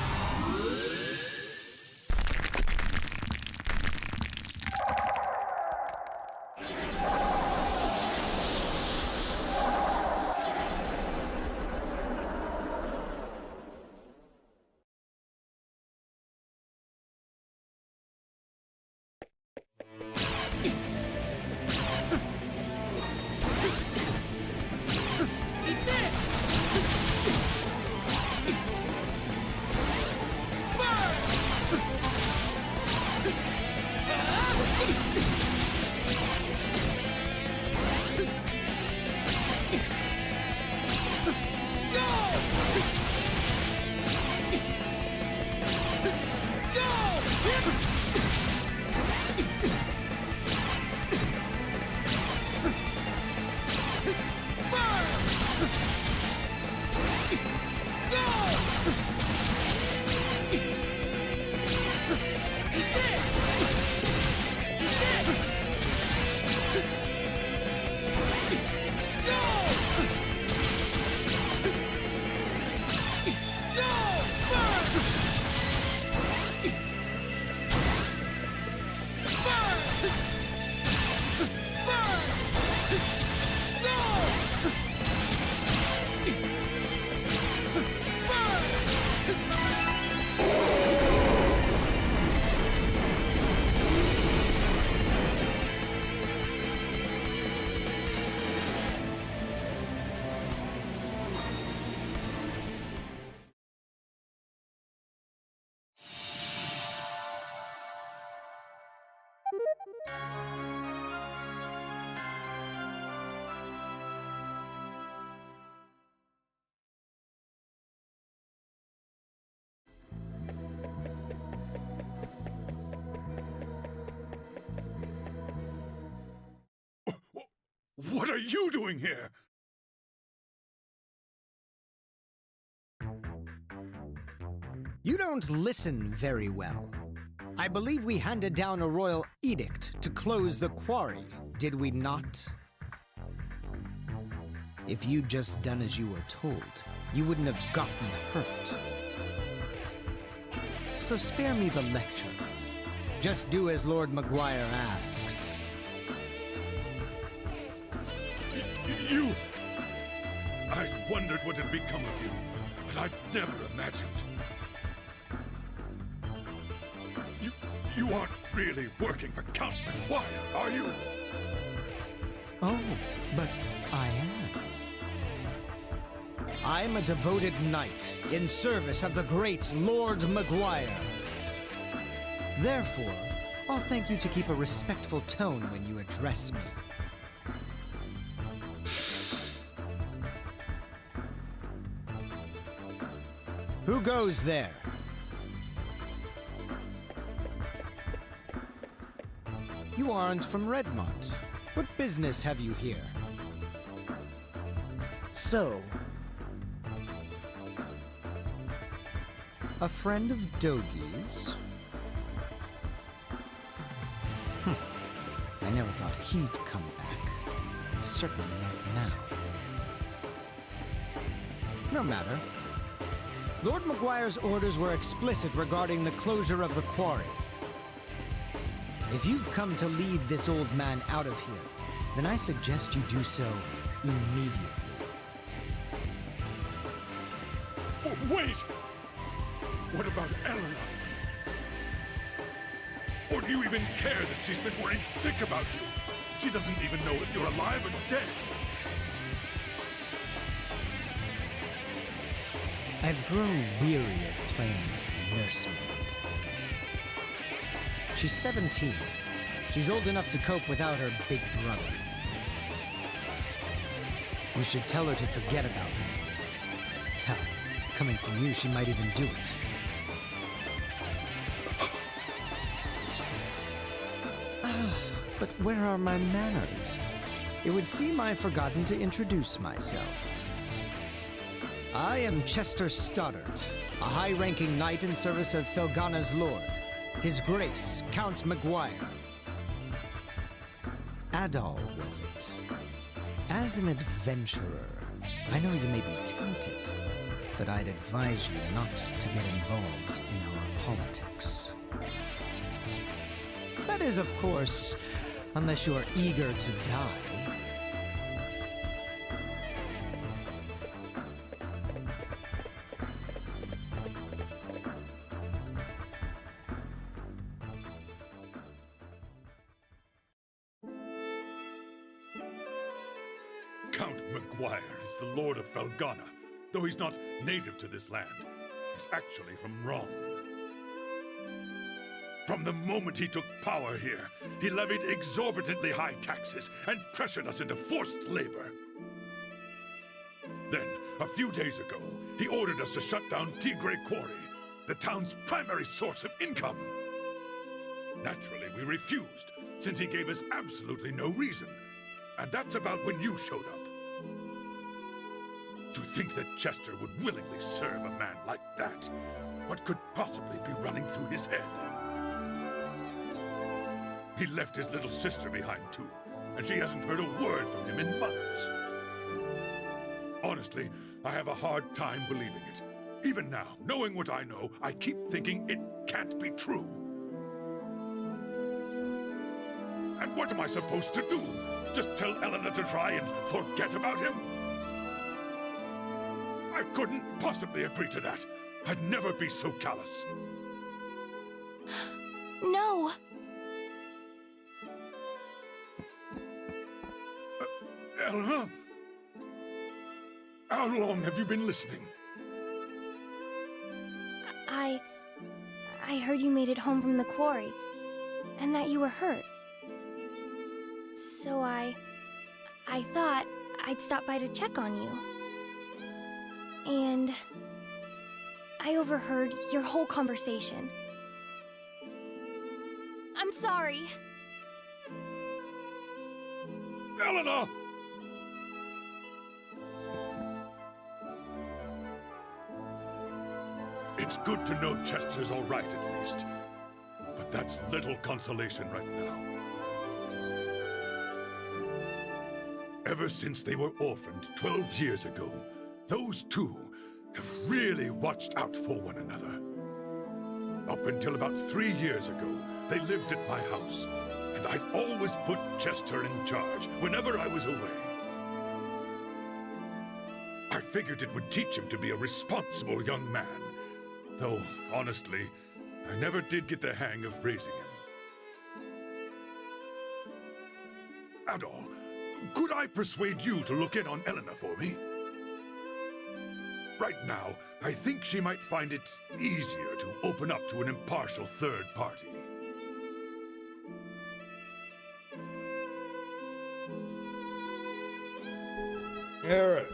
What are you doing here? You don't listen very well. I believe we handed down a royal edict to close the quarry, did we not? If you'd just done as you were told, you wouldn't have gotten hurt. So spare me the lecture. Just do as Lord Maguire asks. You... I'd wondered what had become of you, but I'd never imagined. You aren't really working for Count Maguire, are you? Oh, but I am. I'm a devoted knight in service of the great Lord Maguire. Therefore, I'll thank you to keep a respectful tone when you address me. Who goes there? You aren't from Redmont. What business have you here? So, a friend of Dogi's? I never thought he'd come back. And certainly not now. No matter. Lord Maguire's orders were explicit regarding the closure of the quarry. If you've come to lead this old man out of here, then I suggest you do so immediately. Oh, wait! What about Eleanor? Or do you even care that she's been worried sick about you? She doesn't even know if you're alive or dead. I've grown weary of playing nursemaid. She's 17. She's old enough to cope without her big brother. You should tell her to forget about me. Hell, coming from you, she might even do it. But where are my manners? It would seem I've forgotten to introduce myself. I am Chester Stoddart, a high-ranking knight in service of Felghana's lord, His Grace, Count Maguire. Adol, was it? As an adventurer, I know you may be tempted, but I'd advise you not to get involved in our politics. That is, of course, unless you're eager to die. Count Maguire is the Lord of Felghana, though he's not native to this land. He's actually from Rome. From the moment he took power here, he levied exorbitantly high taxes and pressured us into forced labor. Then, a few days ago, he ordered us to shut down Tigray Quarry, the town's primary source of income. Naturally, we refused, since he gave us absolutely no reason. And that's about when you showed up. To think that Chester would willingly serve a man like that, what could possibly be running through his head? He left his little sister behind too, and she hasn't heard a word from him in months. Honestly, I have a hard time believing it. Even now, knowing what I know, I keep thinking it can't be true. And what am I supposed to do? Just tell Eleanor to try and forget about him? I couldn't possibly agree to that. I'd never be so callous. No! Eleanor? How long have you been listening? I heard you made it home from the quarry, and that you were hurt. So I thought I'd stop by to check on you. And I overheard your whole conversation. I'm sorry. Eleanor! It's good to know Chester's all right, at least. But that's little consolation right now. Ever since they were orphaned 12 years ago, those two have really watched out for one another. Up until about 3 years ago, they lived at my house, and I'd always put Chester in charge whenever I was away. I figured it would teach him to be a responsible young man, though, honestly, I never did get the hang of raising him. Adol, could I persuade you to look in on Elena for me? Right now, I think she might find it easier to open up to an impartial third party. All right.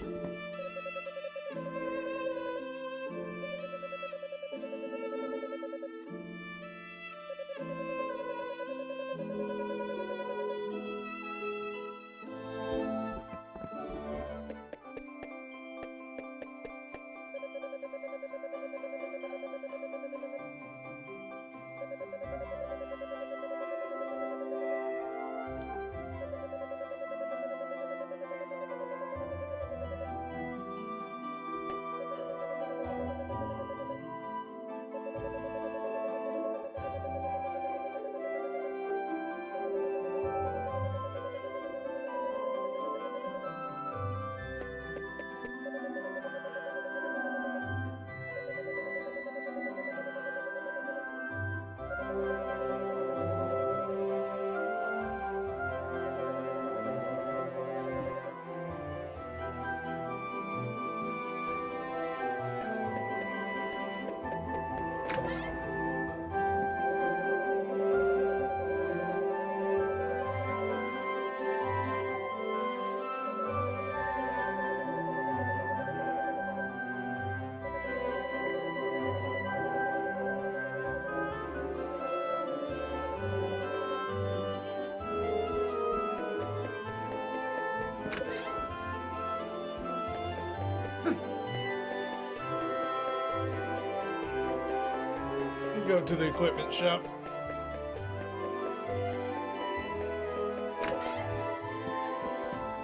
Go to the equipment shop.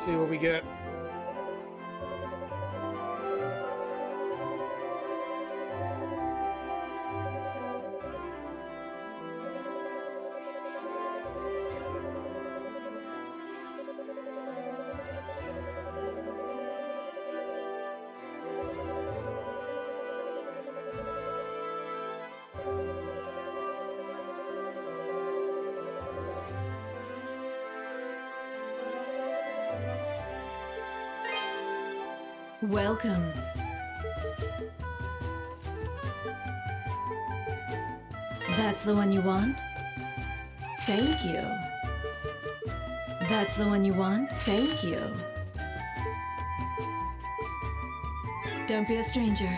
See what we get. Welcome. That's the one you want? Thank you. That's the one you want? Thank you. Don't be a stranger.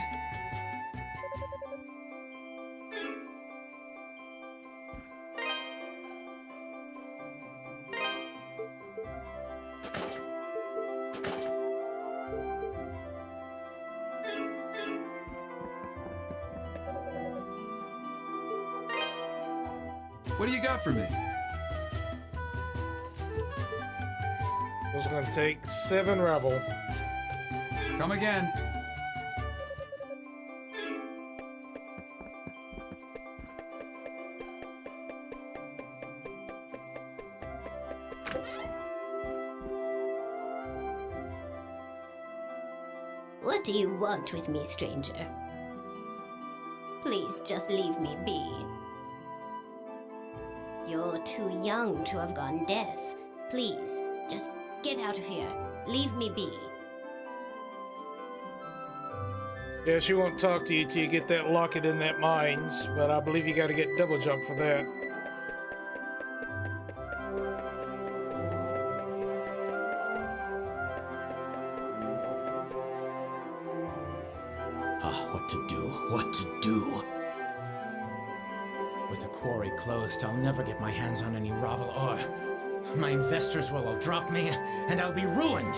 What do you got for me? It was going to take 7 Revel. Come again. What do you want with me, stranger? Please just leave me be. You're too young to have gone deaf. Please, just get out of here. Leave me be. Yeah, she won't talk to you till you get that locket in that mines, but I believe you got to get double jump for that. What to do? What to do? With the quarry closed, I'll never get my hands on any Ravel ore. My investors will all drop me, and I'll be ruined.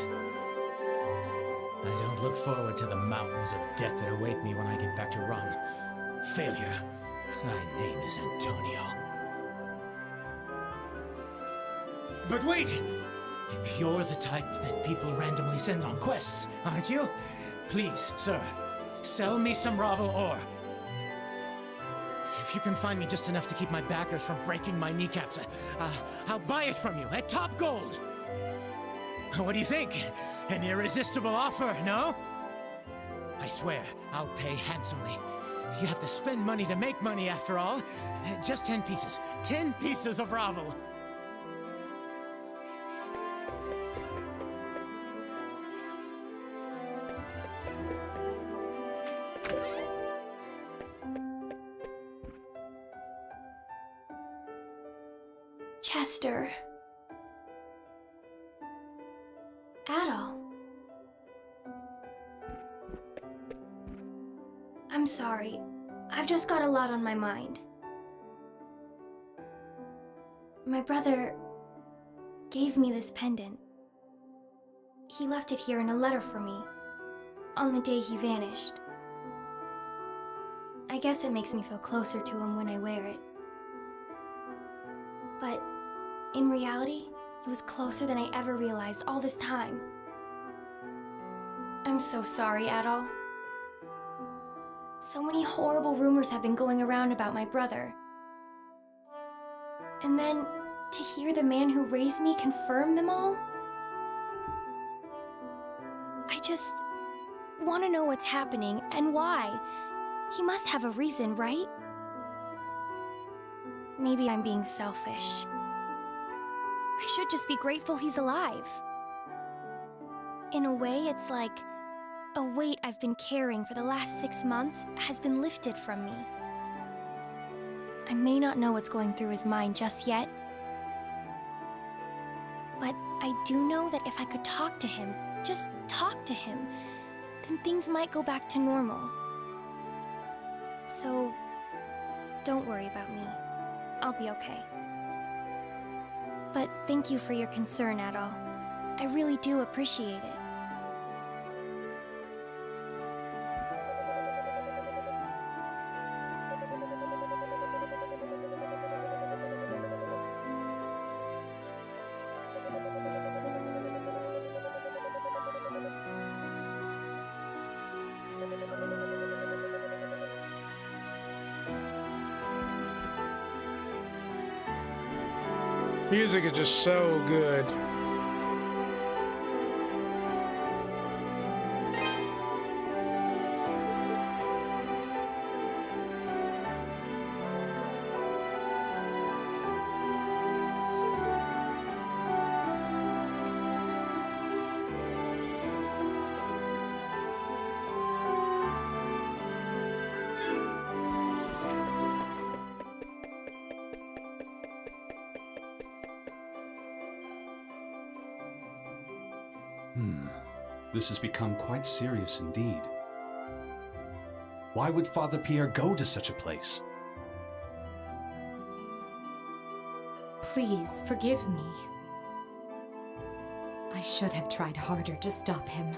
I don't look forward to the mountains of debt that await me when I get back to Rung. Failure. My name is Antonio. But wait! You're the type that people randomly send on quests, aren't you? Please, sir, sell me some Ravel ore. If you can find me just enough to keep my backers from breaking my kneecaps, I'll buy it from you at top gold. What do you think? An irresistible offer, no? I swear, I'll pay handsomely. You have to spend money to make money, after all. Just 10 pieces. 10 pieces of Ravel. Chester. Adol. I'm sorry. I've just got a lot on my mind. My brother gave me this pendant. He left it here in a letter for me, on the day he vanished. I guess it makes me feel closer to him when I wear it. But in reality, it was closer than I ever realized all this time. I'm so sorry, Adol. So many horrible rumors have been going around about my brother. And then, to hear the man who raised me confirm them all? I just want to know what's happening and why. He must have a reason, right? Maybe I'm being selfish. I should just be grateful he's alive. In a way, it's like a weight I've been carrying for the last 6 months has been lifted from me. I may not know what's going through his mind just yet, but I do know that if I could talk to him, just talk to him, then things might go back to normal. So, don't worry about me. I'll be okay. But thank you for your concern, Adol. I really do appreciate it. Music is just so good. This has become quite serious indeed. Why would Father Pierre go to such a place? Please forgive me. I should have tried harder to stop him.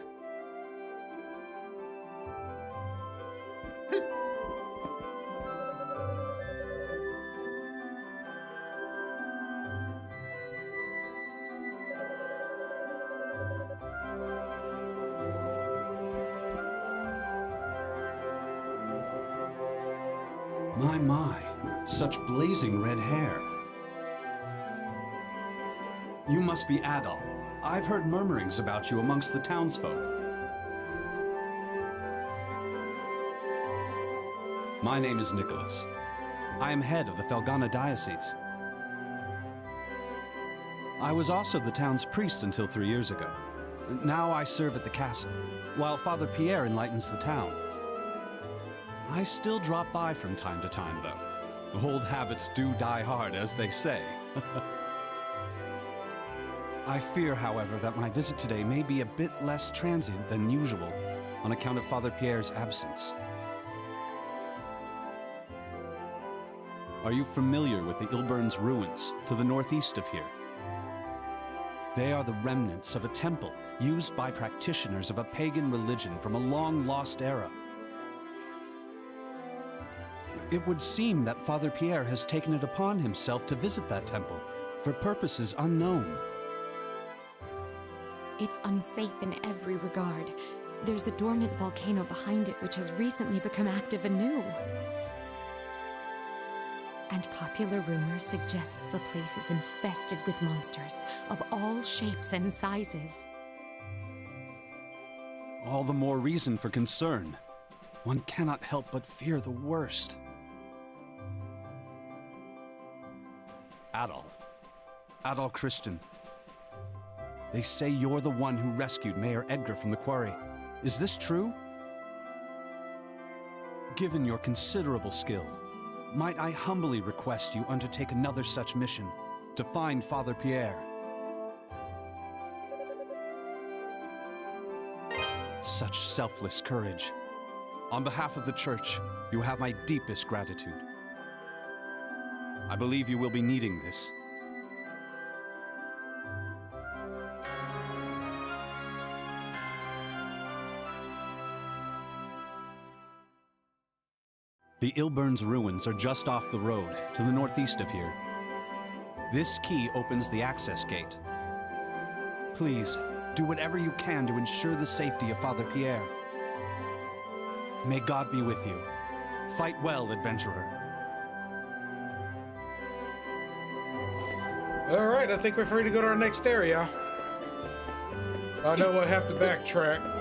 My, such blazing red hair. You must be Adol. I've heard murmurings about you amongst the townsfolk. My name is Nicholas. I am head of the Felghana diocese. I was also the town's priest until 3 years ago. Now I serve at the castle, while Father Pierre enlightens the town. I still drop by from time to time, though. Old habits do die hard, as they say. I fear, however, that my visit today may be a bit less transient than usual on account of Father Pierre's absence. Are you familiar with the Ilburn's ruins to the northeast of here? They are the remnants of a temple used by practitioners of a pagan religion from a long-lost era. It would seem that Father Pierre has taken it upon himself to visit that temple for purposes unknown. It's unsafe in every regard. There's a dormant volcano behind it which has recently become active anew. And popular rumor suggests the place is infested with monsters of all shapes and sizes. All the more reason for concern. One cannot help but fear the worst. Adol Christin. They say you're the one who rescued Mayor Edgar from the quarry. Is this true? Given your considerable skill, might I humbly request you undertake another such mission to find Father Pierre? Such selfless courage. On behalf of the Church, you have my deepest gratitude. I believe you will be needing this. The Ilburn's ruins are just off the road, to the northeast of here. This key opens the access gate. Please, do whatever you can to ensure the safety of Father Pierre. May God be with you. Fight well, adventurer. All right, I think we're free to go to our next area. I know we'll have to backtrack.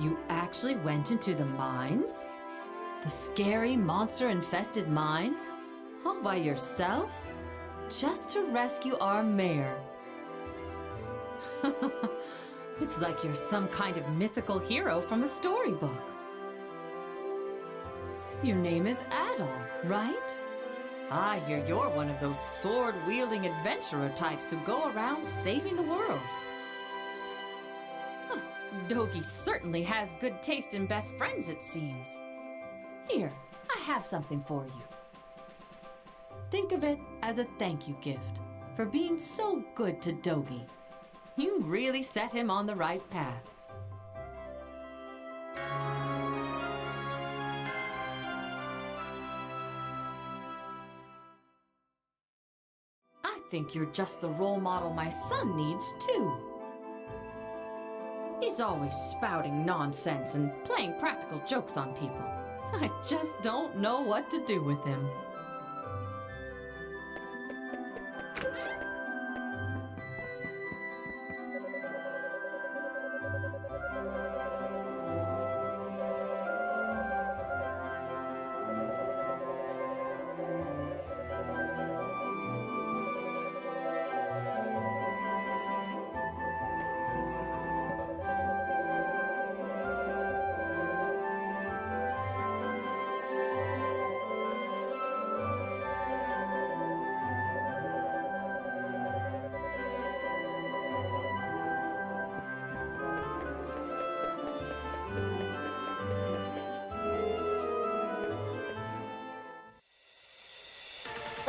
You actually went into the mines? The scary monster-infested mines? All by yourself? Just to rescue our mayor? It's like you're some kind of mythical hero from a storybook. Your name is Adol, right? I hear you're one of those sword-wielding adventurer types who go around saving the world. Dogi certainly has good taste in best friends, it seems. Here, I have something for you. Think of it as a thank you gift for being so good to Dogi. You really set him on the right path. I think you're just the role model my son needs, too. He's always spouting nonsense and playing practical jokes on people. I just don't know what to do with him.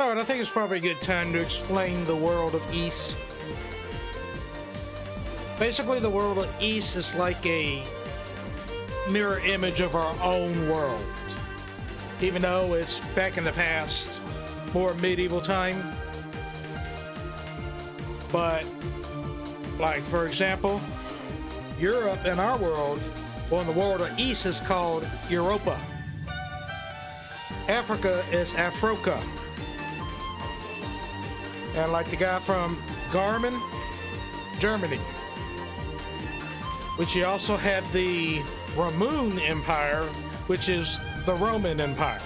Alright, I think it's probably a good time to explain the world of Ys. Basically, the world of Ys is like a mirror image of our own world. Even though it's back in the past, more medieval time. But, like, for example, Europe in our world, well, in the world of Ys is called Europa. Africa is Afroka. And like the guy from Garmin, Germany, which he also had the Ramun Empire, which is the Roman Empire.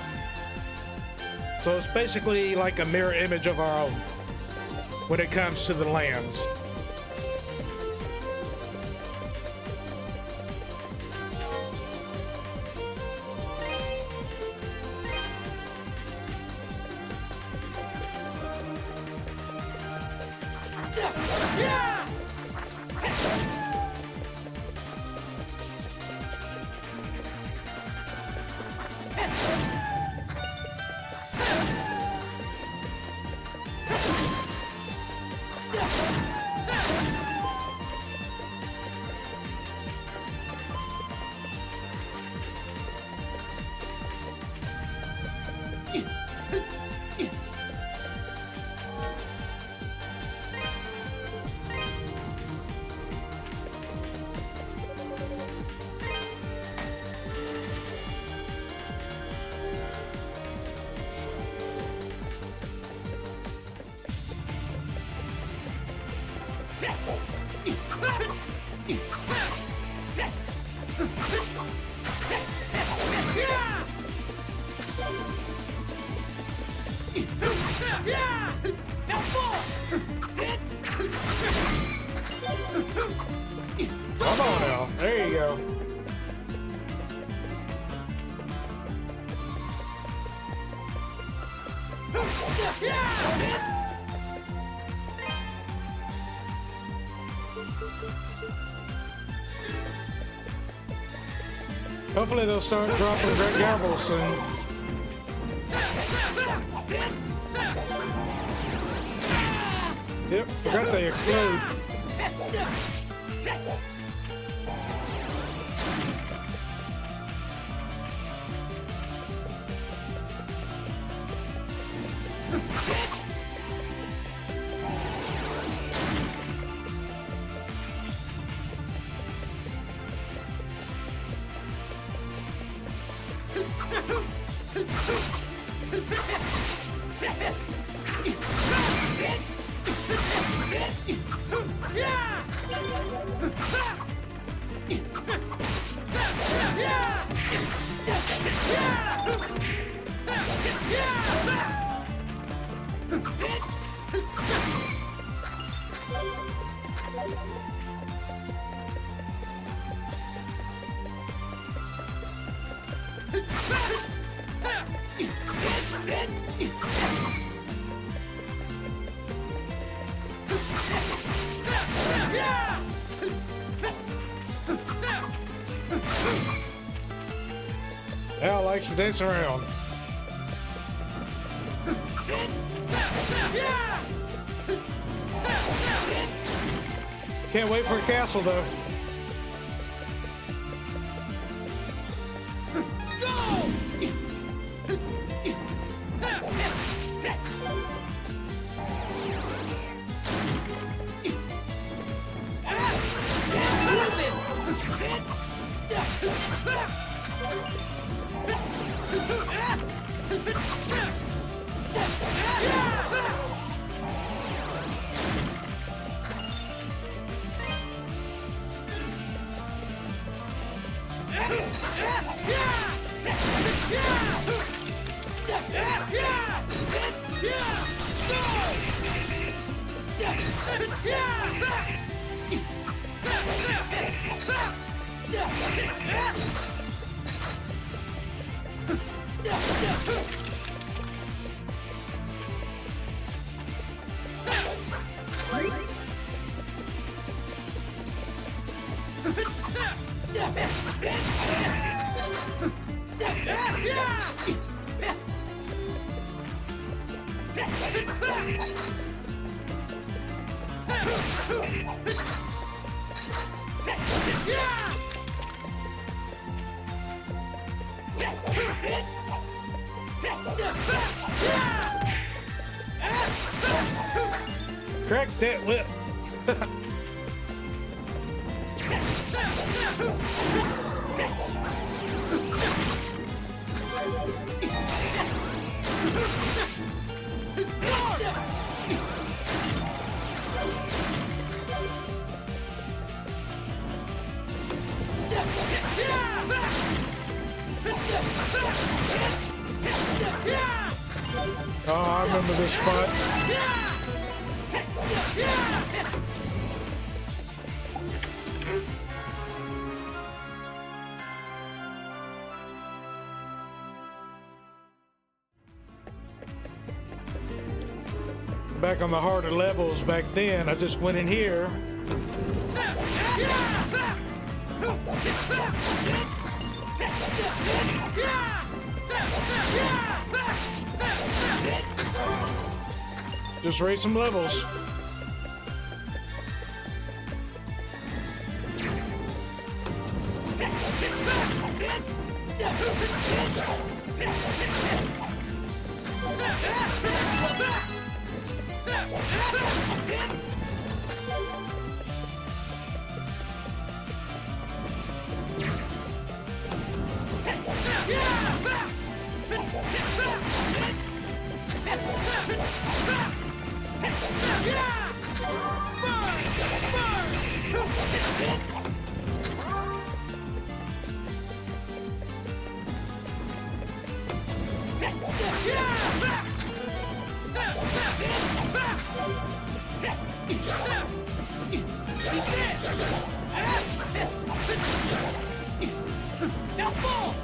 So it's basically like a mirror image of our own when it comes to the lands. Come on now. There you go. Hopefully they'll start dropping Greg Gamble soon. Yep, forgot they explode. Al likes to dance around. Can't wait for a castle though. Crack that whip. Oh, I remember this spot. back on the harder levels back then. I just went in here. Just raise some levels. Now fall!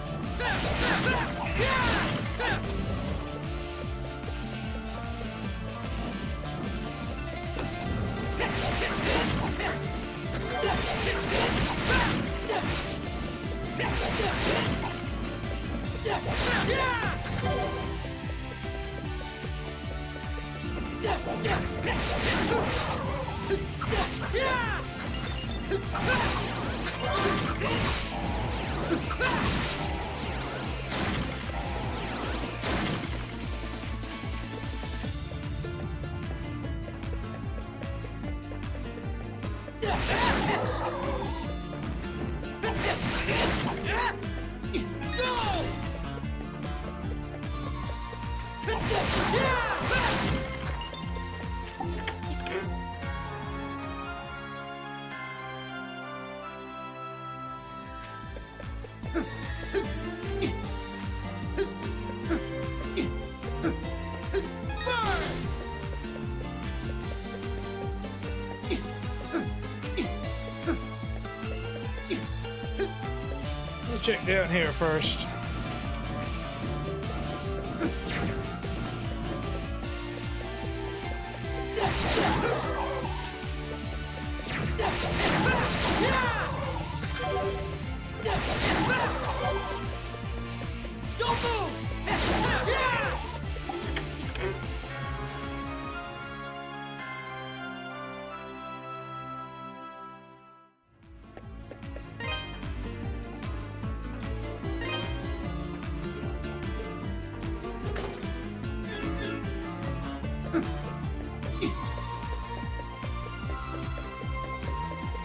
Check down here first. Don't move!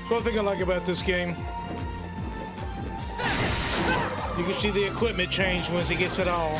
One thing I like about this game, you can see the equipment change once he gets it all.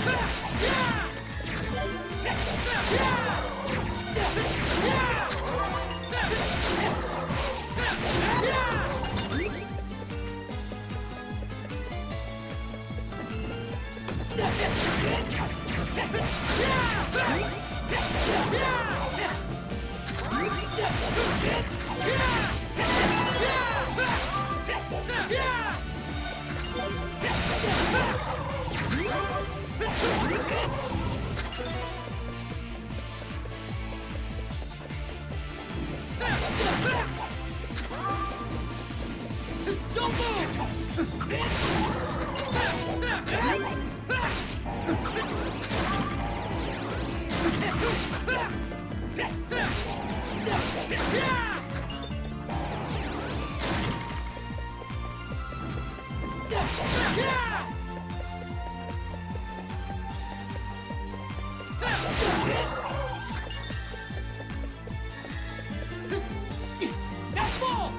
Yeah! Don't move! Now fall!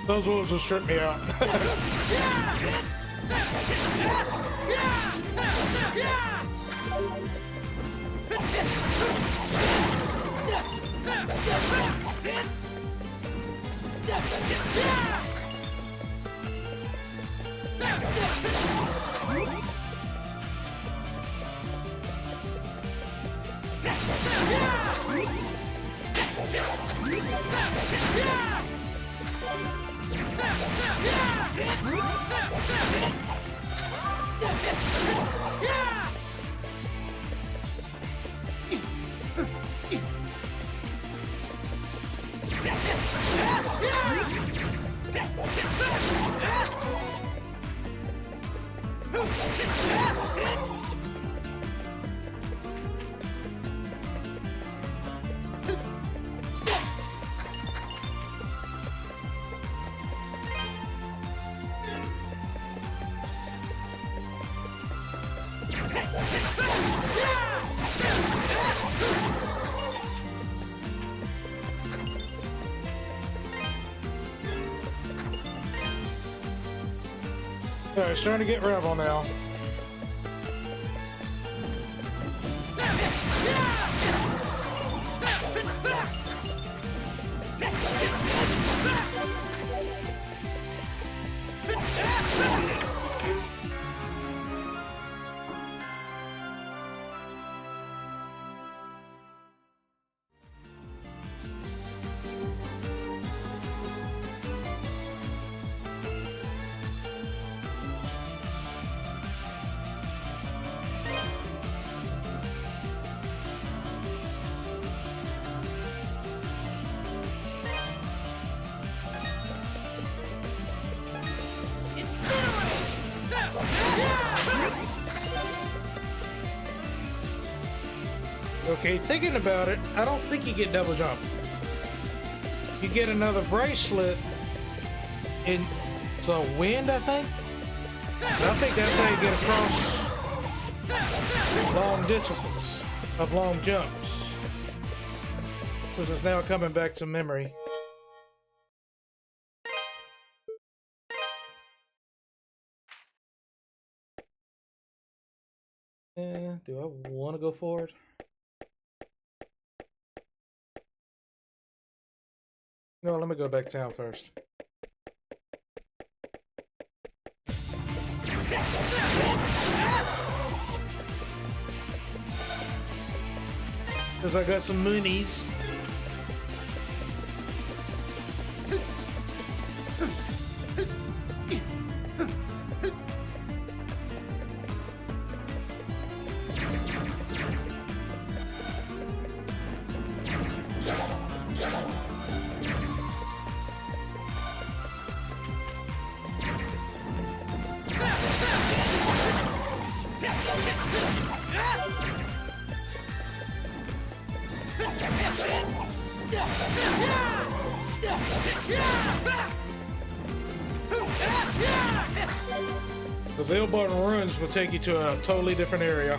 Those wolves will strip me out. Alright, it's starting to get Rebel now. Okay, thinking about it, I don't think you get double jump. You get another bracelet in so wind, I think. I think that's how you get across long distances of long jumps. This is now coming back to memory. Do I want to go forward? No, let me go back town first. Because I got some moonies. Because the Ilbarton Ruins will take you to a totally different area.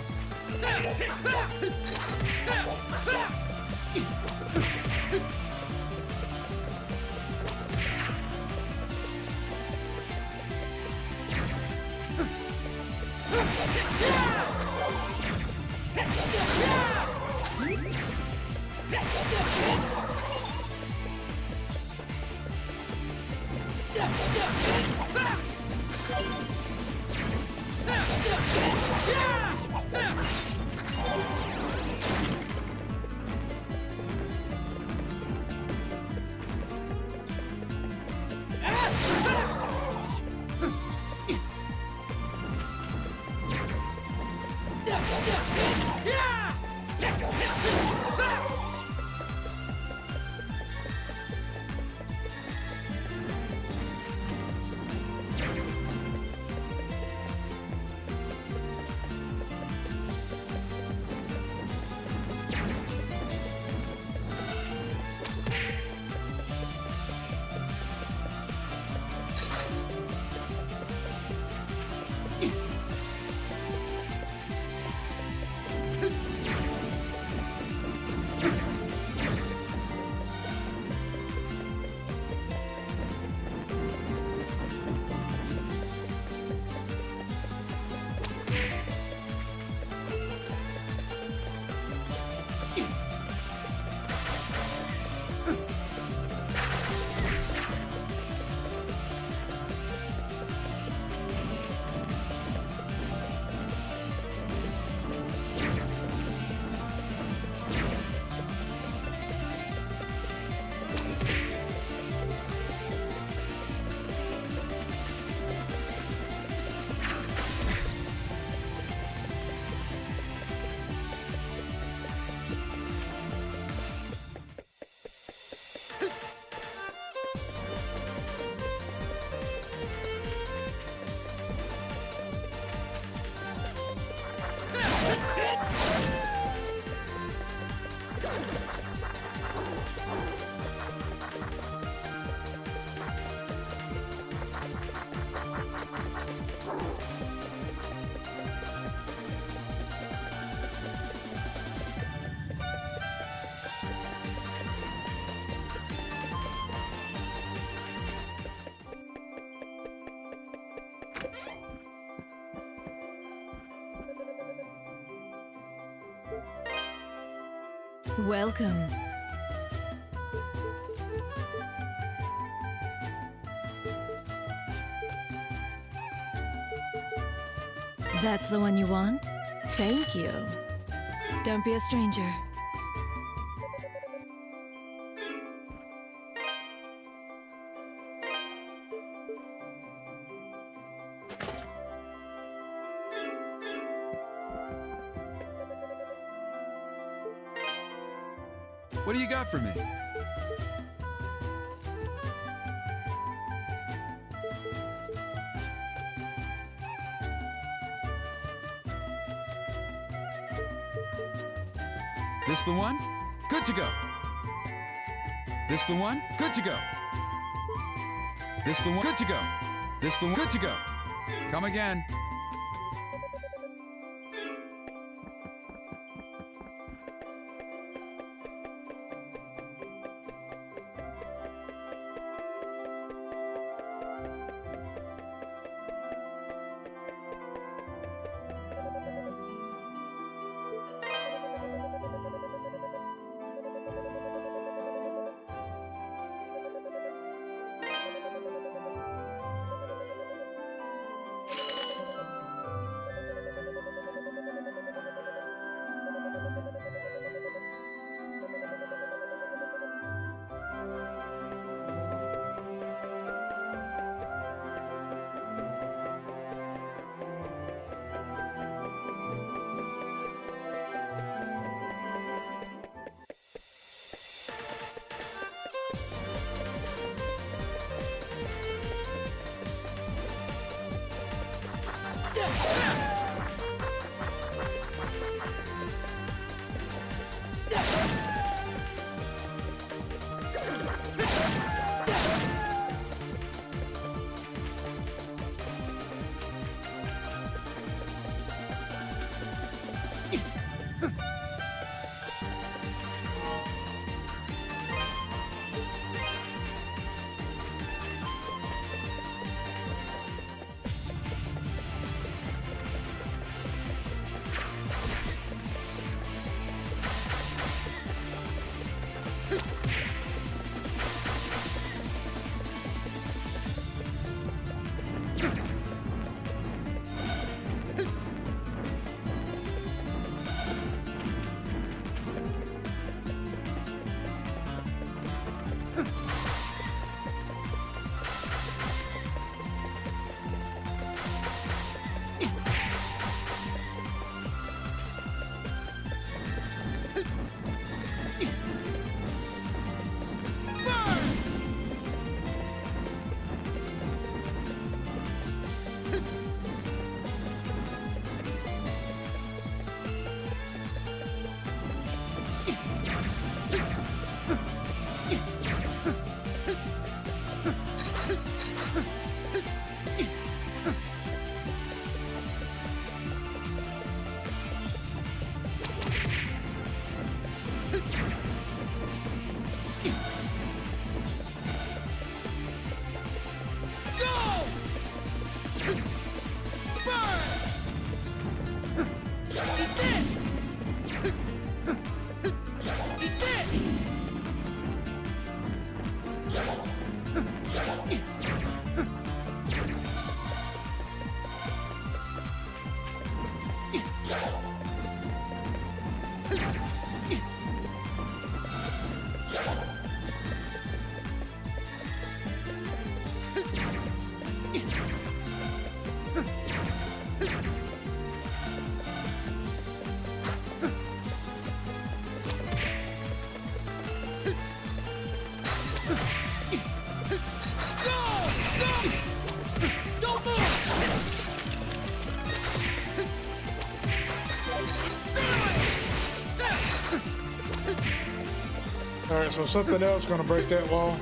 Welcome. That's the one you want? Thank you. Don't be a stranger. What do you got for me? This the one? Good to go. This the one? Good to go. This the one? Good to go. This the one? Good to go. Come again. Alright, so something else gonna break that wall.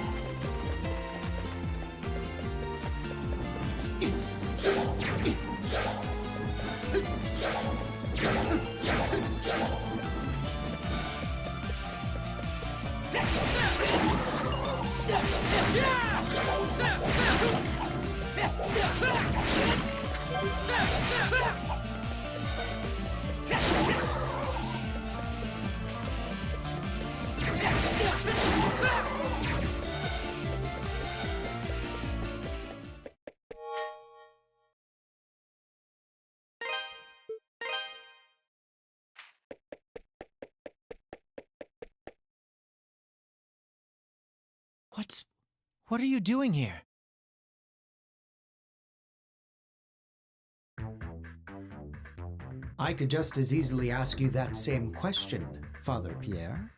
What are you doing here? I could just as easily ask you that same question, Father Pierre.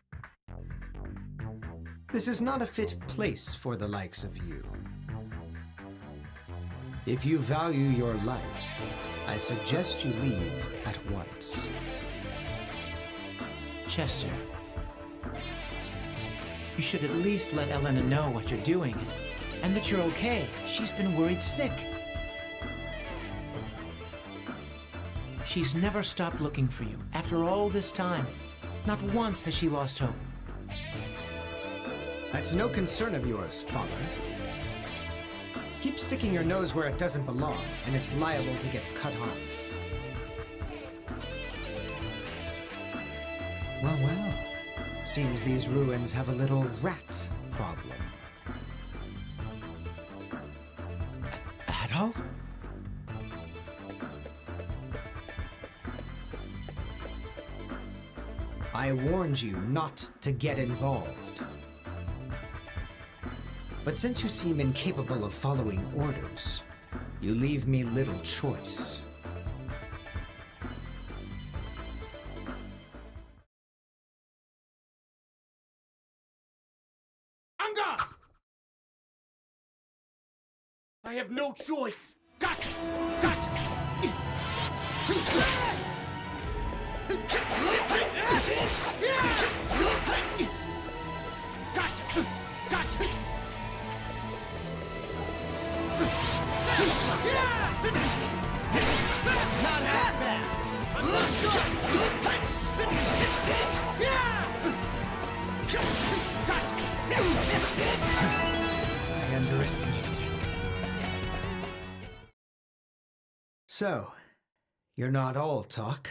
This is not a fit place for the likes of you. If you value your life, I suggest you leave at once. Chester, you should at least let Elena know what you're doing, and that you're okay. She's been worried sick. She's never stopped looking for you, after all this time. Not once has she lost hope. That's no concern of yours, Father. Keep sticking your nose where it doesn't belong, and it's liable to get cut off. Well, well. Seems these ruins have a little rat problem. Adol? I warned you not to get involved. But since you seem incapable of following orders, you leave me little choice. I have no choice. Got Gotcha! Gotcha! Not half bad. I underestimated you. So, you're not all talk.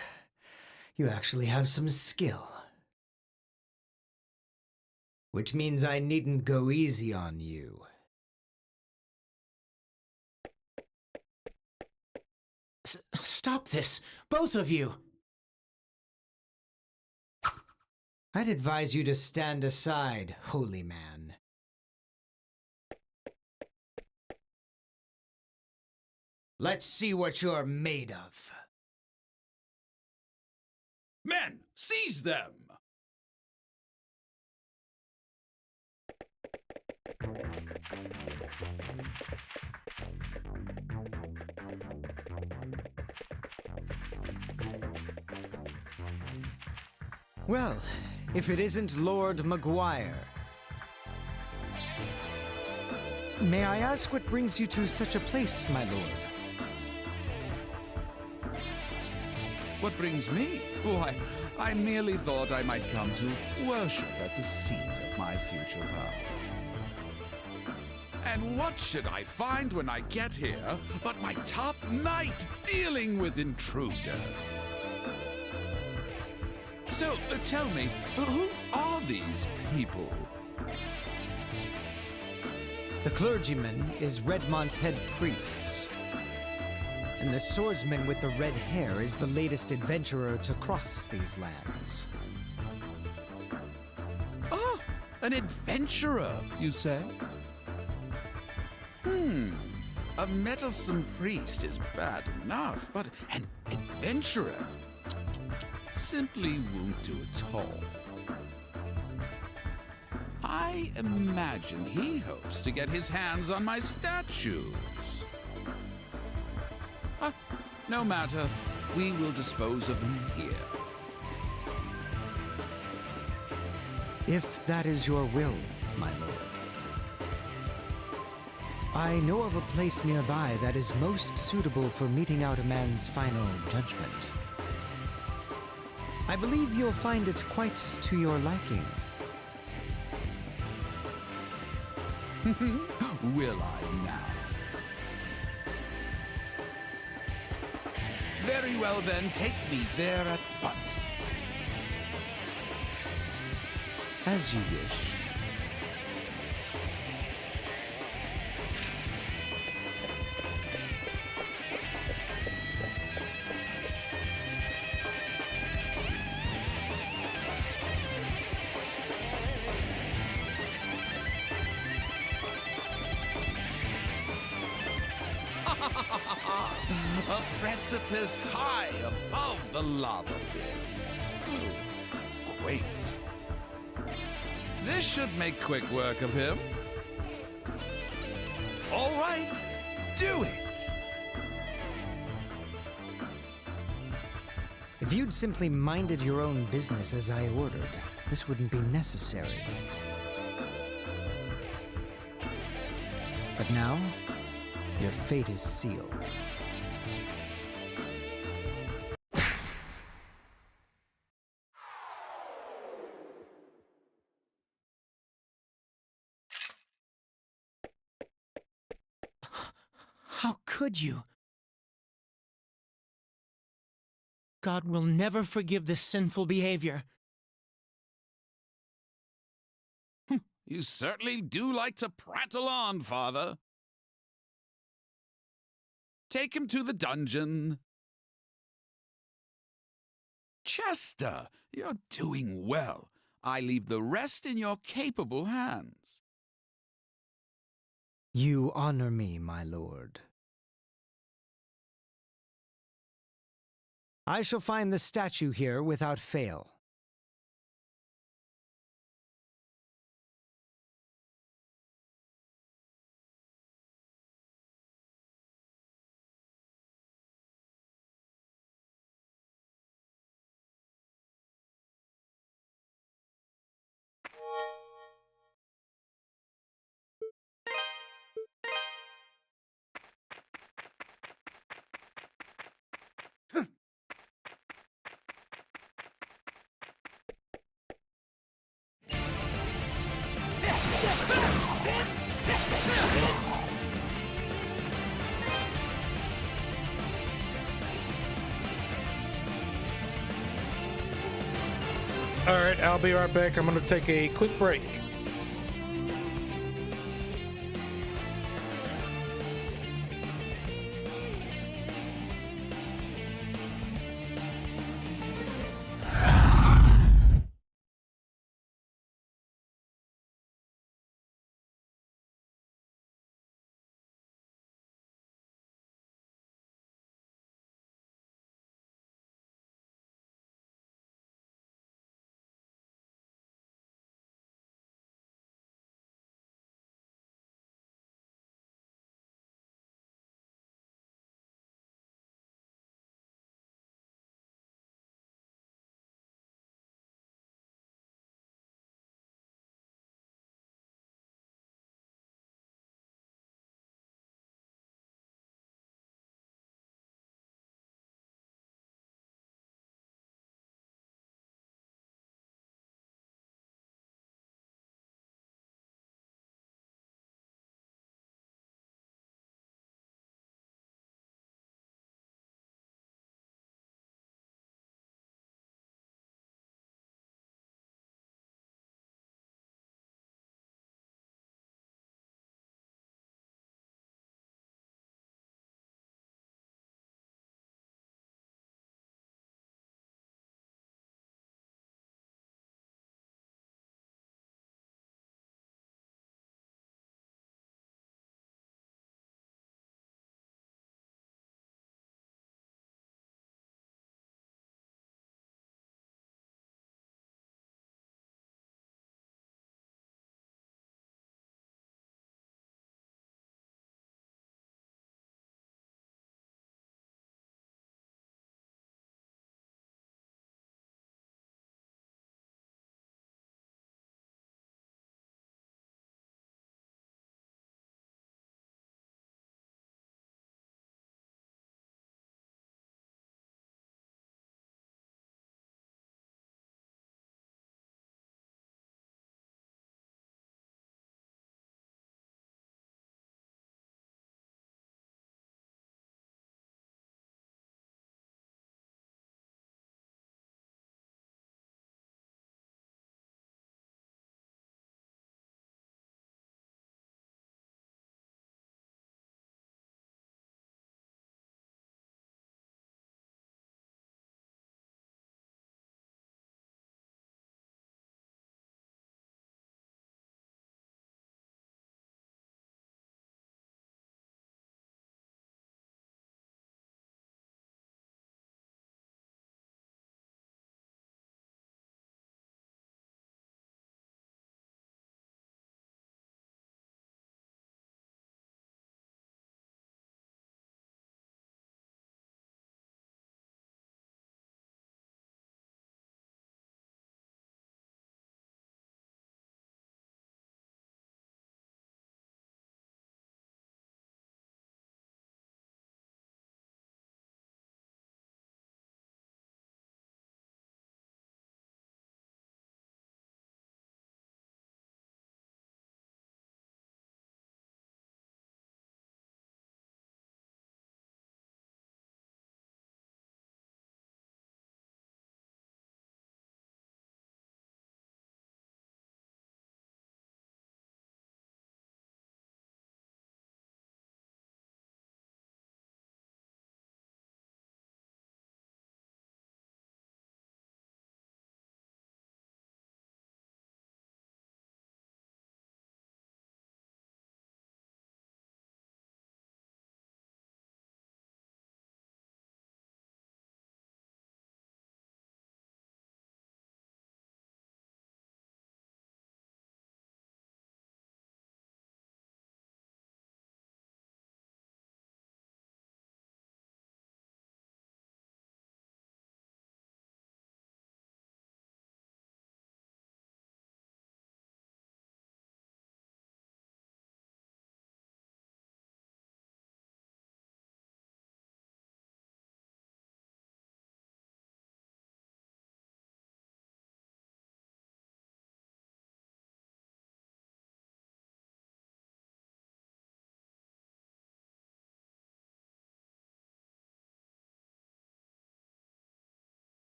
You actually have some skill. Which means I needn't go easy on you. Stop this, both of you! I'd advise you to stand aside, holy man. Let's see what you're made of. Men, seize them! Well, if it isn't Lord Maguire. May I ask what brings you to such a place, my lord? What brings me? Why, I merely thought I might come to worship at the seat of my future power. And what should I find when I get here but my top knight dealing with intruders? So, tell me, who are these people? The clergyman is Redmont's head priest. And the swordsman with the red hair is the latest adventurer to cross these lands. Oh, an adventurer, you say? A meddlesome priest is bad enough, but an adventurer simply won't do at all. I imagine he hopes to get his hands on my statues. No matter, we will dispose of them here. If that is your will, my lord. I know of a place nearby that is most suitable for meting out a man's final judgment. I believe you'll find it quite to your liking. Will I now? Very well then, take me there at once. As you wish. A precipice high above the lava pits. Oh, quaint. This should make quick work of him. All right, do it. If you'd simply minded your own business as I ordered, this wouldn't be necessary. But now, your fate is sealed. How could you? God will never forgive this sinful behavior. You certainly do like to prattle on, Father. Take him to the dungeon. Chester, you're doing well. I leave the rest in your capable hands. You honor me, my lord. I shall find the statue here without fail. All right, I'll be right back. I'm going to take a quick break.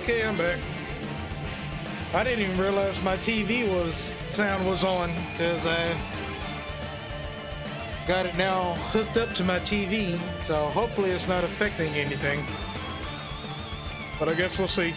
Okay, I'm back. I didn't even realize my TV sound was on because I got it now hooked up to my TV, so hopefully it's not affecting anything. But I guess we'll see.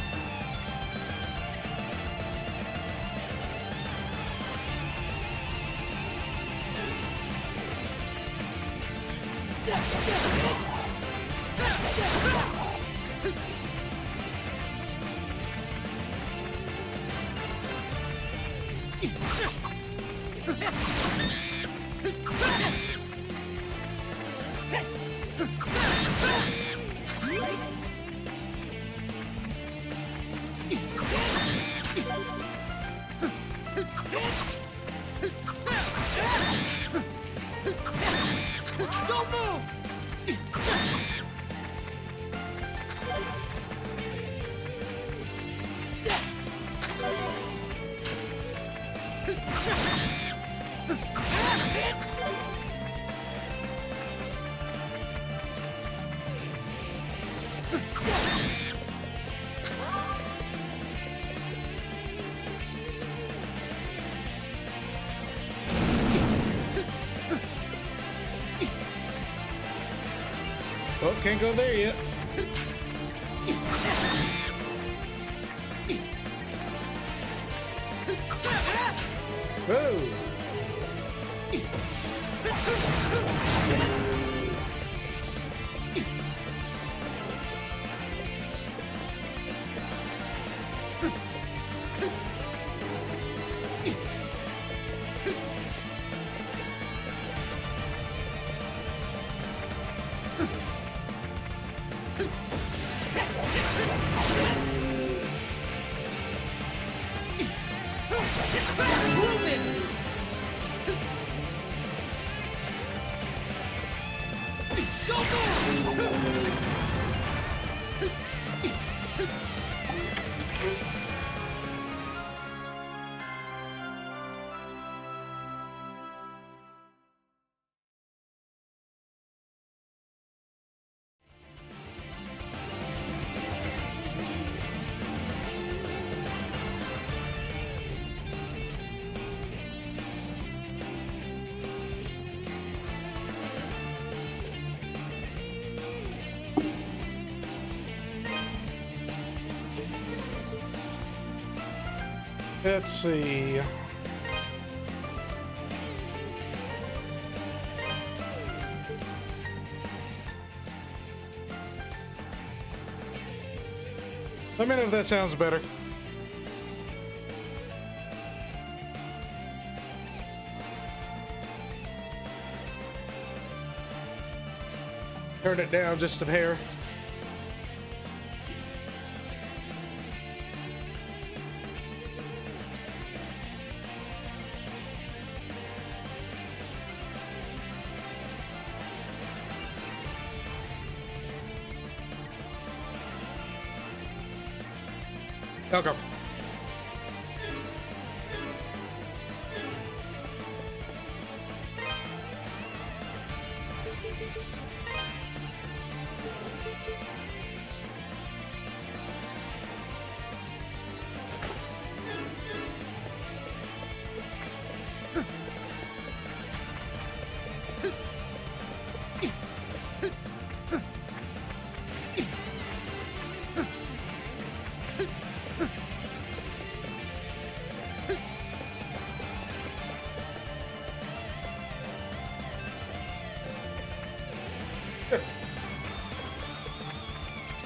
Don't move! Oh, can't go there yet. Whoa! Let's see. Let me know if that sounds better. Turn it down just a hair. Okay.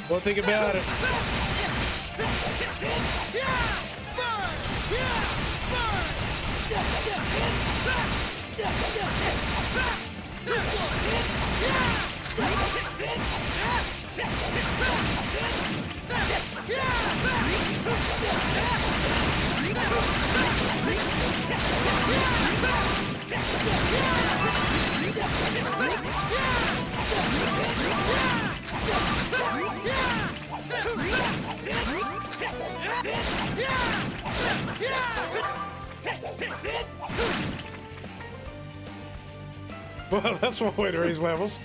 Well, think about it. Well, that's one way to raise levels.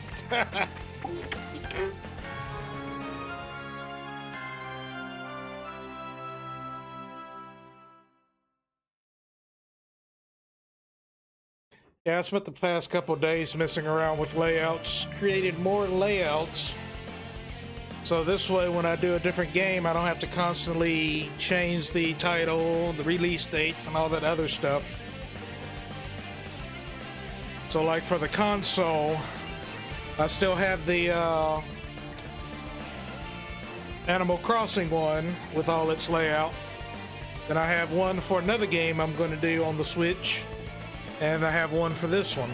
Yeah, I spent the past couple days messing around with layouts, created more layouts. So this way, when I do a different game, I don't have to constantly change the title, the release dates, and all that other stuff. So like for the console, I still have the Animal Crossing one with all its layout. Then I have one for another game I'm going to do on the Switch. And I have one for this one.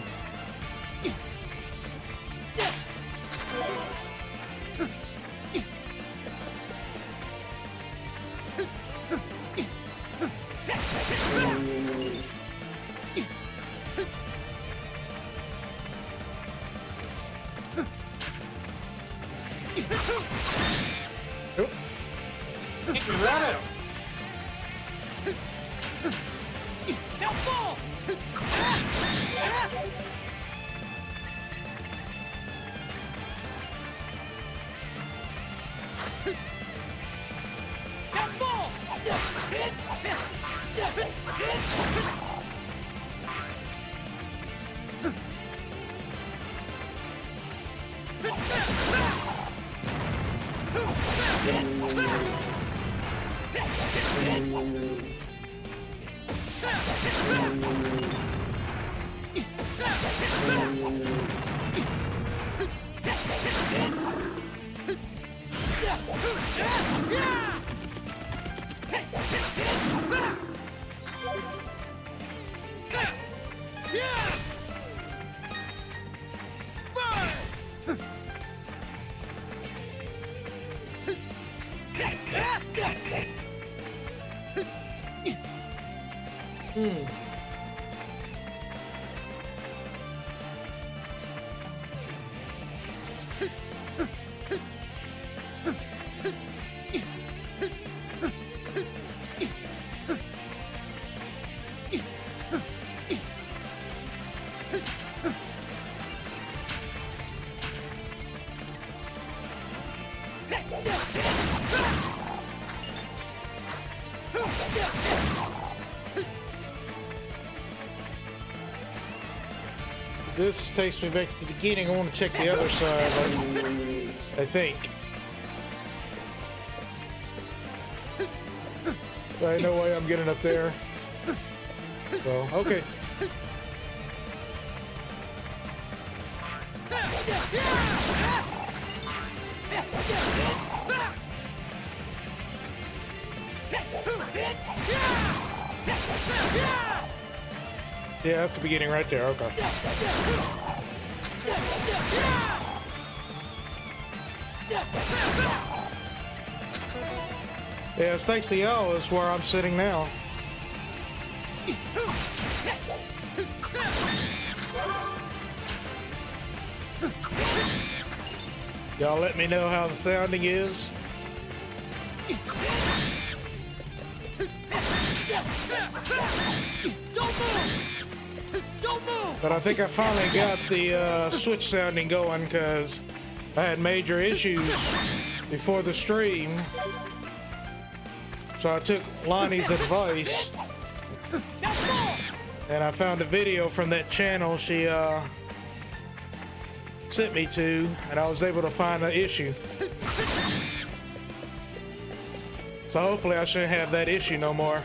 This takes me back to the beginning. I want to check the other side, I think. There ain't no way I'm getting up there. So, okay. Yeah, that's the beginning right there. Okay. Yeah, it's thanks to y'all is where I'm sitting now. Y'all let me know how the sounding is. But I think I finally got the Switch sounding going because I had major issues before the stream. So I took Lonnie's advice and I found a video from that channel she sent me to, and I was able to find the issue. So hopefully I shouldn't have that issue no more.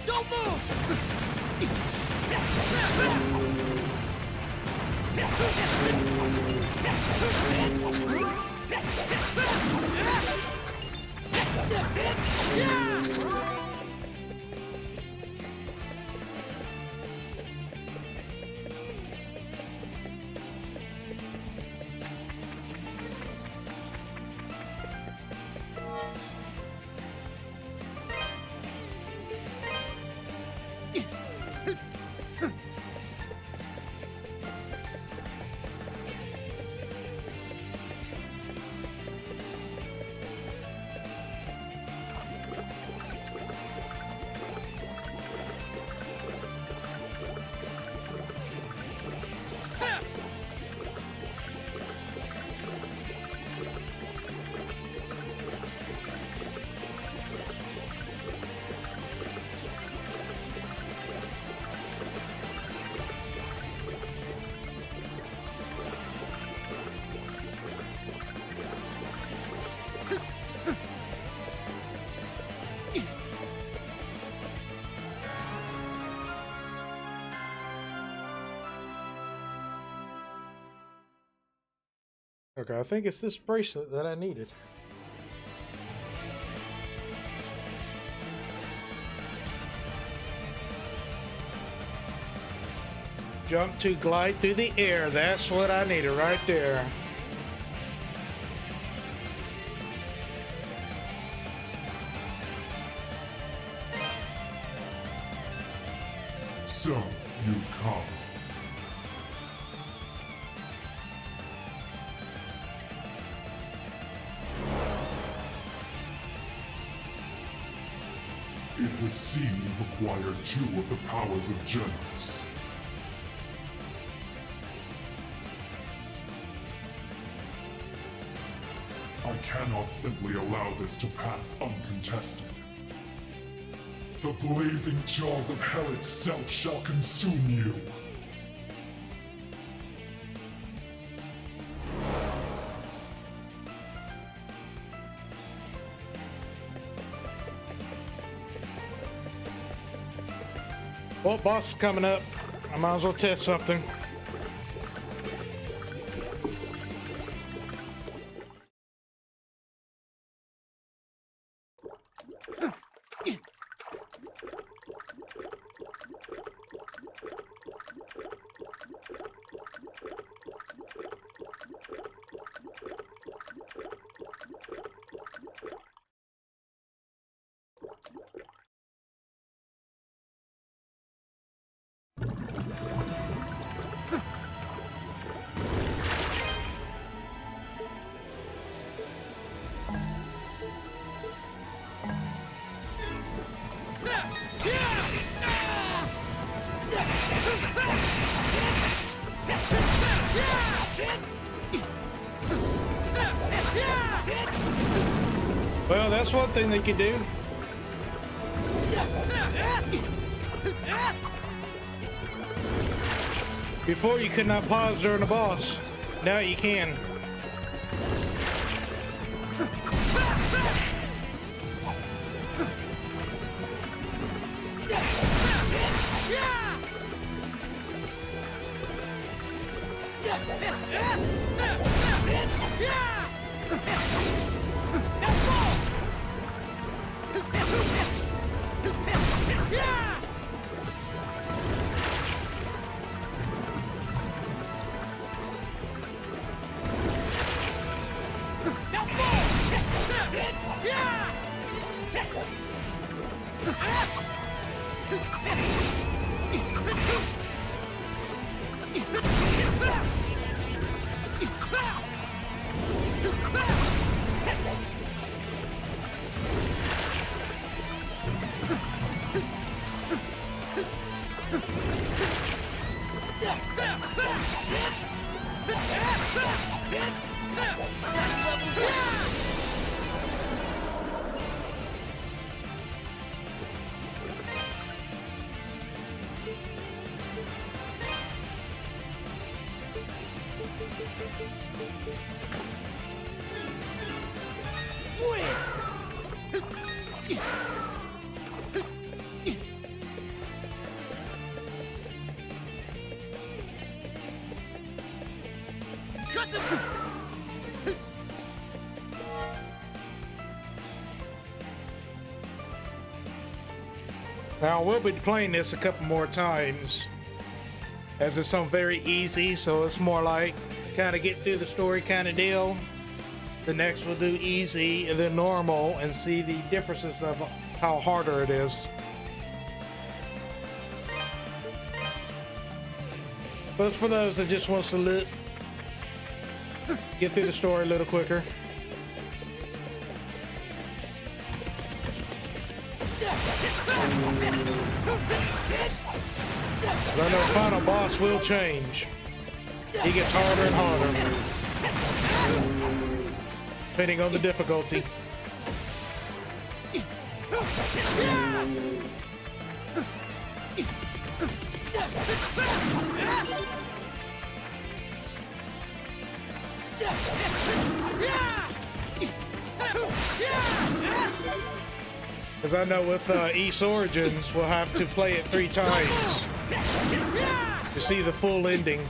Don't move! Okay, I think it's this bracelet that I needed. Jump to glide through the air. That's what I needed right there. So, you've come. It would seem you've acquired 2 of the powers of Genos. I cannot simply allow this to pass uncontested. The blazing jaws of hell itself shall consume you. Well, boss is coming up. I might as well test something. Well, that's one thing they can do. Before you could not pause during the boss. Now you can. Now, we'll be playing this a couple more times, as it's something very easy, so it's more like kind of get through the story kind of deal. The next we'll do easy and then normal and see the differences of how harder it is. But it's for those that just wants to get through the story a little quicker. I know final boss will change. He gets harder and harder, depending on the difficulty. Because I know with Ys Origins, we'll have to play it 3 times to see the full ending.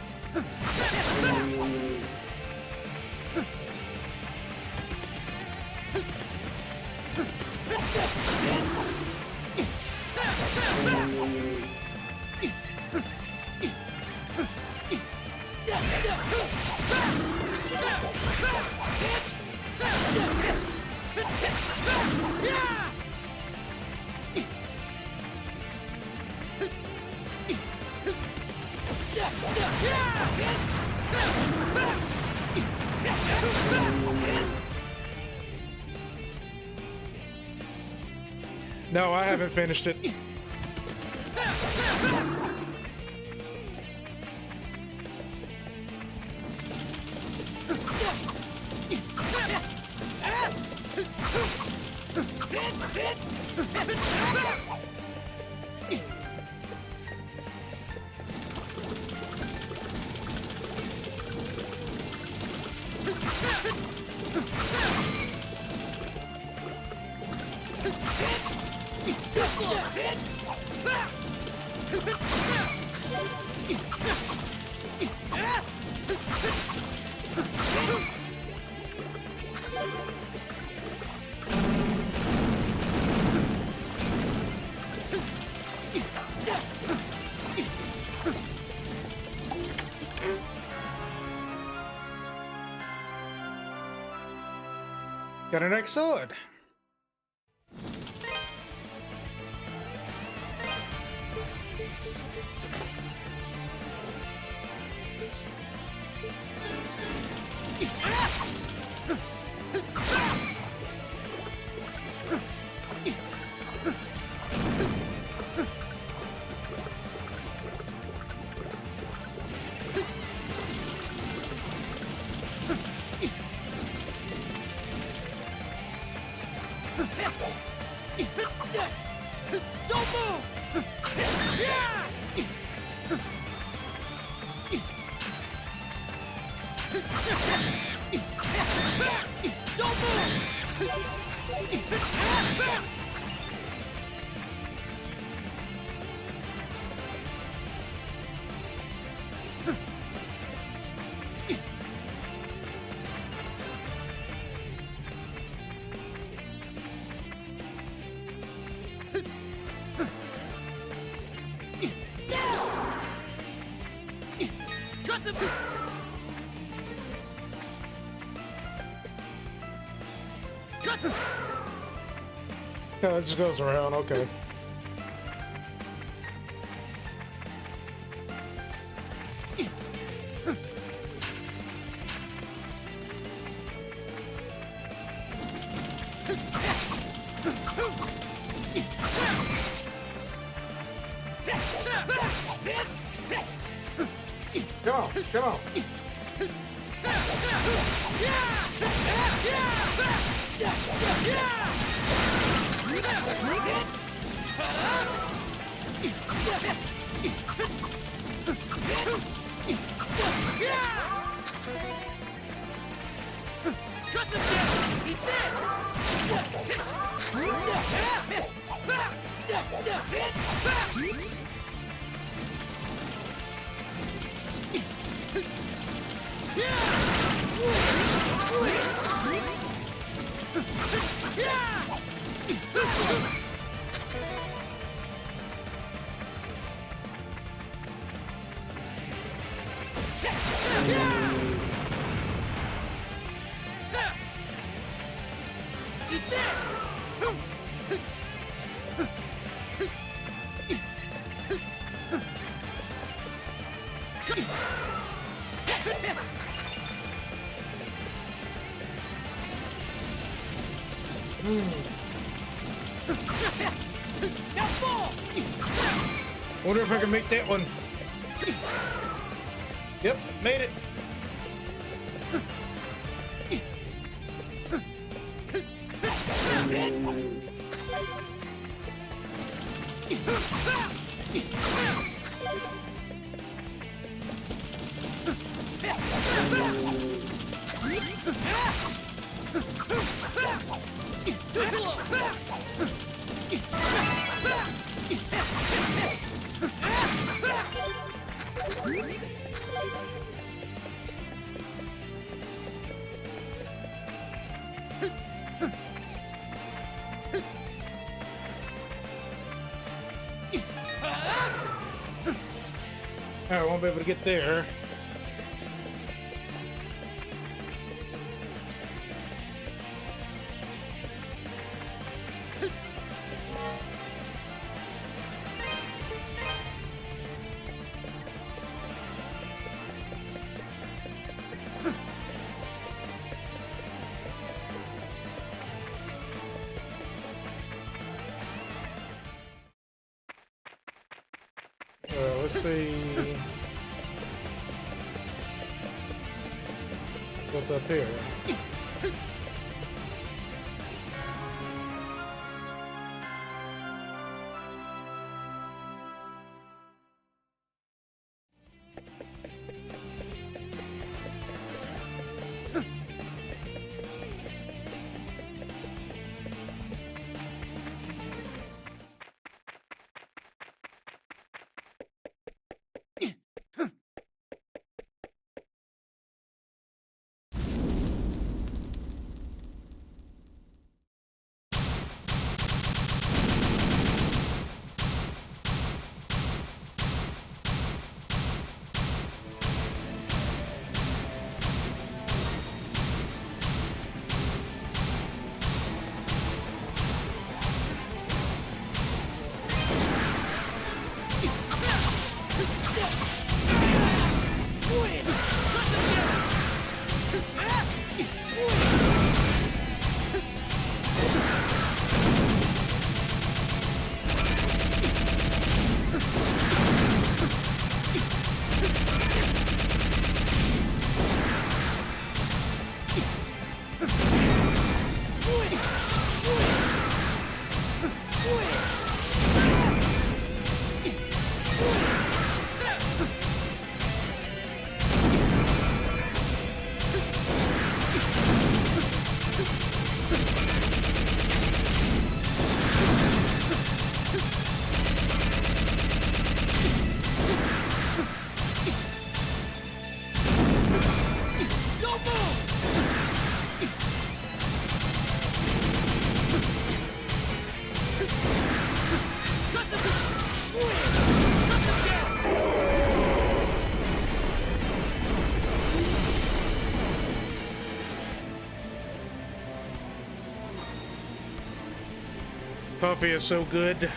No, I haven't finished it. Got an next sword. Yeah, it just goes around, okay. Come on, come on. Wonder if I can make that one. Yep, made it. I won't be able to get there. Let's see. What's up here? Coffee is so good.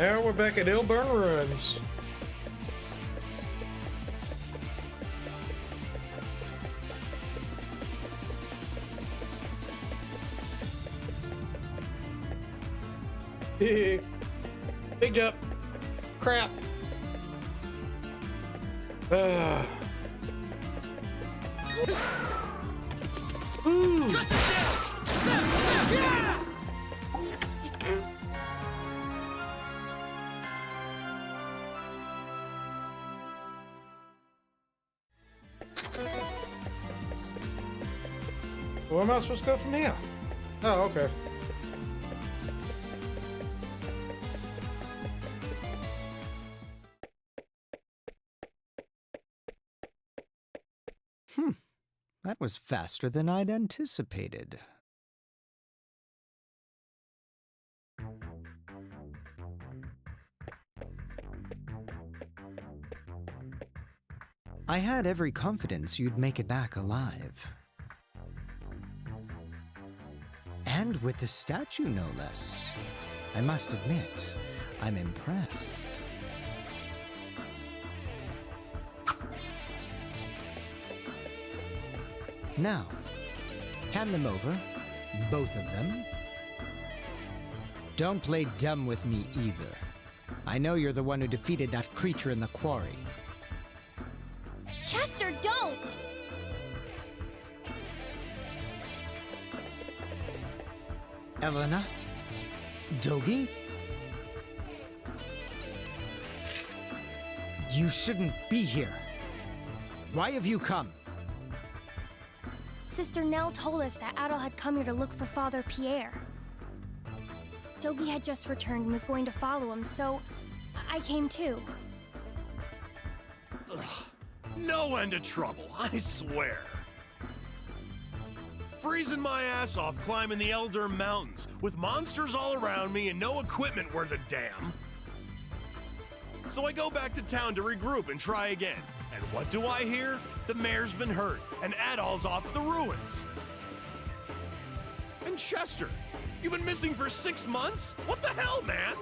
Now we're back at Ilburn Ruins. Big jump. Crap. Ooh. Where am I supposed to go from here? Oh, okay. That was faster than I'd anticipated. I had every confidence you'd make it back alive. And with the statue, no less. I must admit, I'm impressed. Now, hand them over, both of them. Don't play dumb with me either. I know you're the one who defeated that creature in the quarry. Chester, don't! Elena? Dogi? You shouldn't be here. Why have you come? Sister Nell told us that Adol had come here to look for Father Pierre. Dogi had just returned and was going to follow him, so I came too. Ugh, no end of trouble, I swear. Freezing my ass off climbing the Elder Mountains, with monsters all around me and no equipment worth a damn. So I go back to town to regroup and try again. And what do I hear? The mayor's been hurt, and Adol's off at the ruins. And Chester, you've been missing for 6 months? What the hell, man?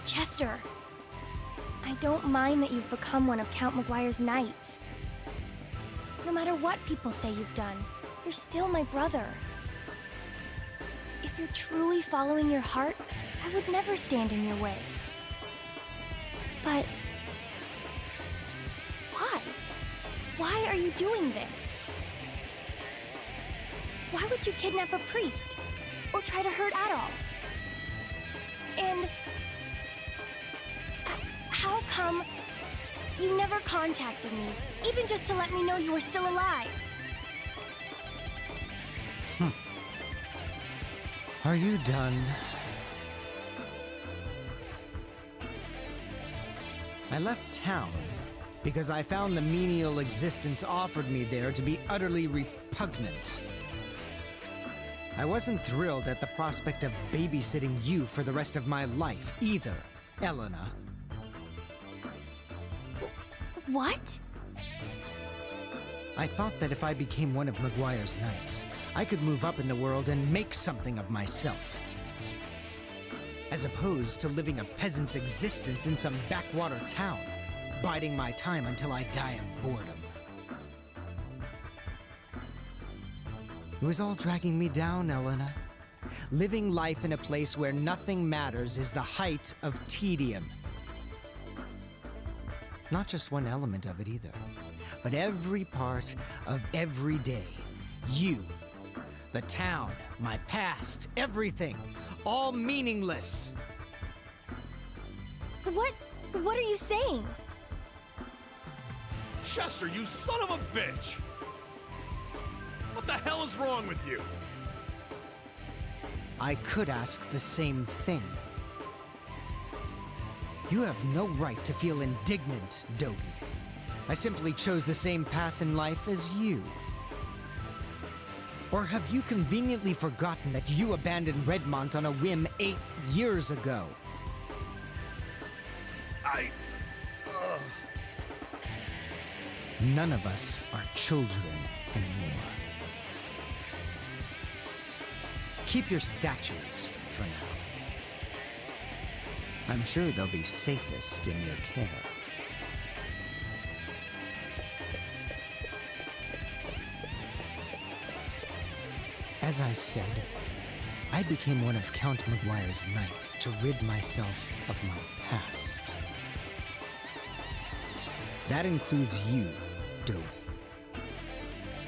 Chester, I don't mind that you've become one of Count Maguire's knights. No matter what people say you've done, you're still my brother. If you're truly following your heart, I would never stand in your way. But why? Why are you doing this? Why would you kidnap a priest? Or try to hurt Adol? And how come you never contacted me, even just to let me know you were still alive? Are you done? I left town because I found the menial existence offered me there to be utterly repugnant. I wasn't thrilled at the prospect of babysitting you for the rest of my life either, Elena. What? I thought that if I became one of Maguire's knights, I could move up in the world and make something of myself. As opposed to living a peasant's existence in some backwater town, biding my time until I die of boredom. It was all dragging me down, Elena. Living life in a place where nothing matters is the height of tedium. Not just one element of it either, but every part of every day. You, the town, my past, everything, all meaningless. What are you saying? Chester, you son of a bitch! What the hell is wrong with you? I could ask the same thing. You have no right to feel indignant, Dogi. I simply chose the same path in life as you. Or have you conveniently forgotten that you abandoned Redmont on a whim 8 years ago? None of us are children anymore. Keep your statues for now. I'm sure they'll be safest in your care. As I said, I became one of Count Memoire's knights to rid myself of my past. That includes you, Dogi.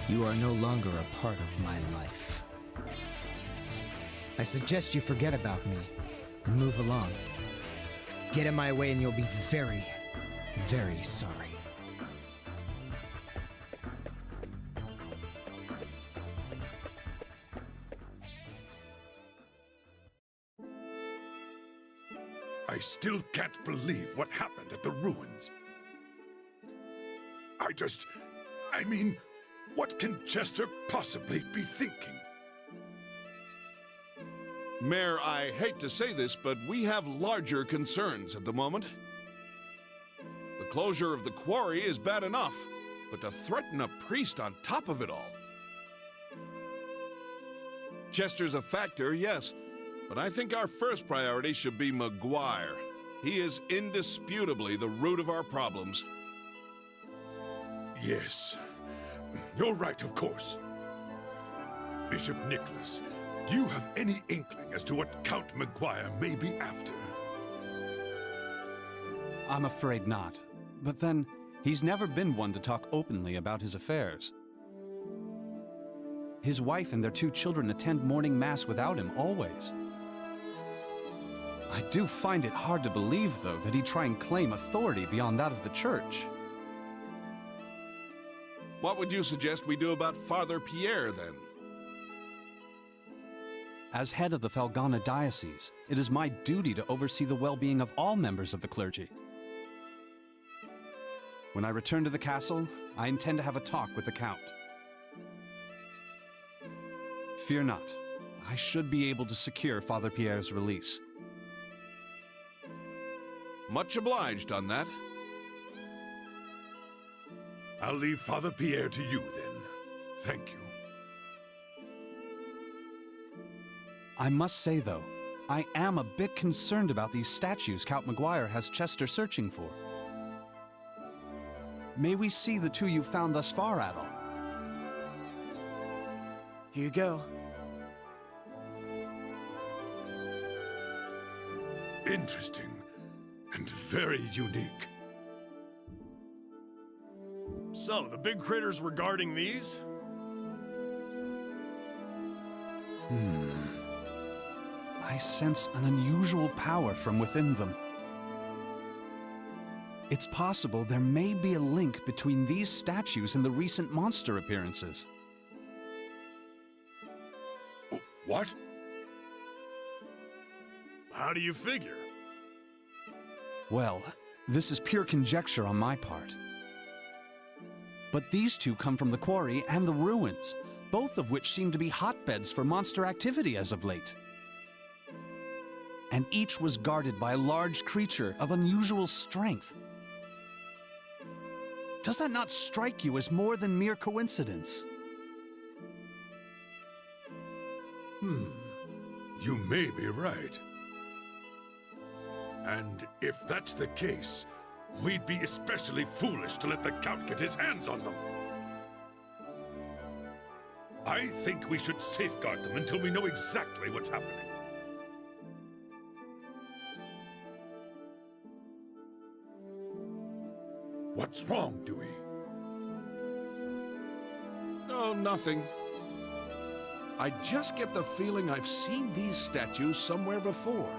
You are no longer a part of my life. I suggest you forget about me and move along. Get in my way and you'll be very, very sorry. I still can't believe what happened at the ruins. I mean, what can Chester possibly be thinking? Mayor, I hate to say this, but we have larger concerns at the moment. The closure of the quarry is bad enough, but to threaten a priest on top of it all. Chester's a factor, yes, but I think our first priority should be Memoire. He is indisputably the root of our problems. Yes, you're right, of course. Bishop Nicholas, do you have any inkling as to what Count Memoire may be after? I'm afraid not. But then, he's never been one to talk openly about his affairs. His wife and their 2 children attend morning mass without him, always. I do find it hard to believe, though, that he'd try and claim authority beyond that of the church. What would you suggest we do about Father Pierre, then? As head of the Felghana diocese, it is my duty to oversee the well-being of all members of the clergy. When I return to the castle, I intend to have a talk with the Count. Fear not, I should be able to secure Father Pierre's release. Much obliged on that. I'll leave Father Pierre to you, then. Thank you. I must say, though, I am a bit concerned about these statues Count Memoire has Chester searching for. May we see the 2 you found thus far, Adol? Here you go. Interesting and very unique. So, the big critters were guarding these? I sense an unusual power from within them. It's possible there may be a link between these statues and the recent monster appearances. What? How do you figure? Well, this is pure conjecture on my part. But these 2 come from the quarry and the ruins, both of which seem to be hotbeds for monster activity as of late. And each was guarded by a large creature of unusual strength. Does that not strike you as more than mere coincidence? You may be right. And if that's the case, we'd be especially foolish to let the Count get his hands on them. I think we should safeguard them until we know exactly what's happening. What's wrong, Dewey? Oh, nothing. I just get the feeling I've seen these statues somewhere before.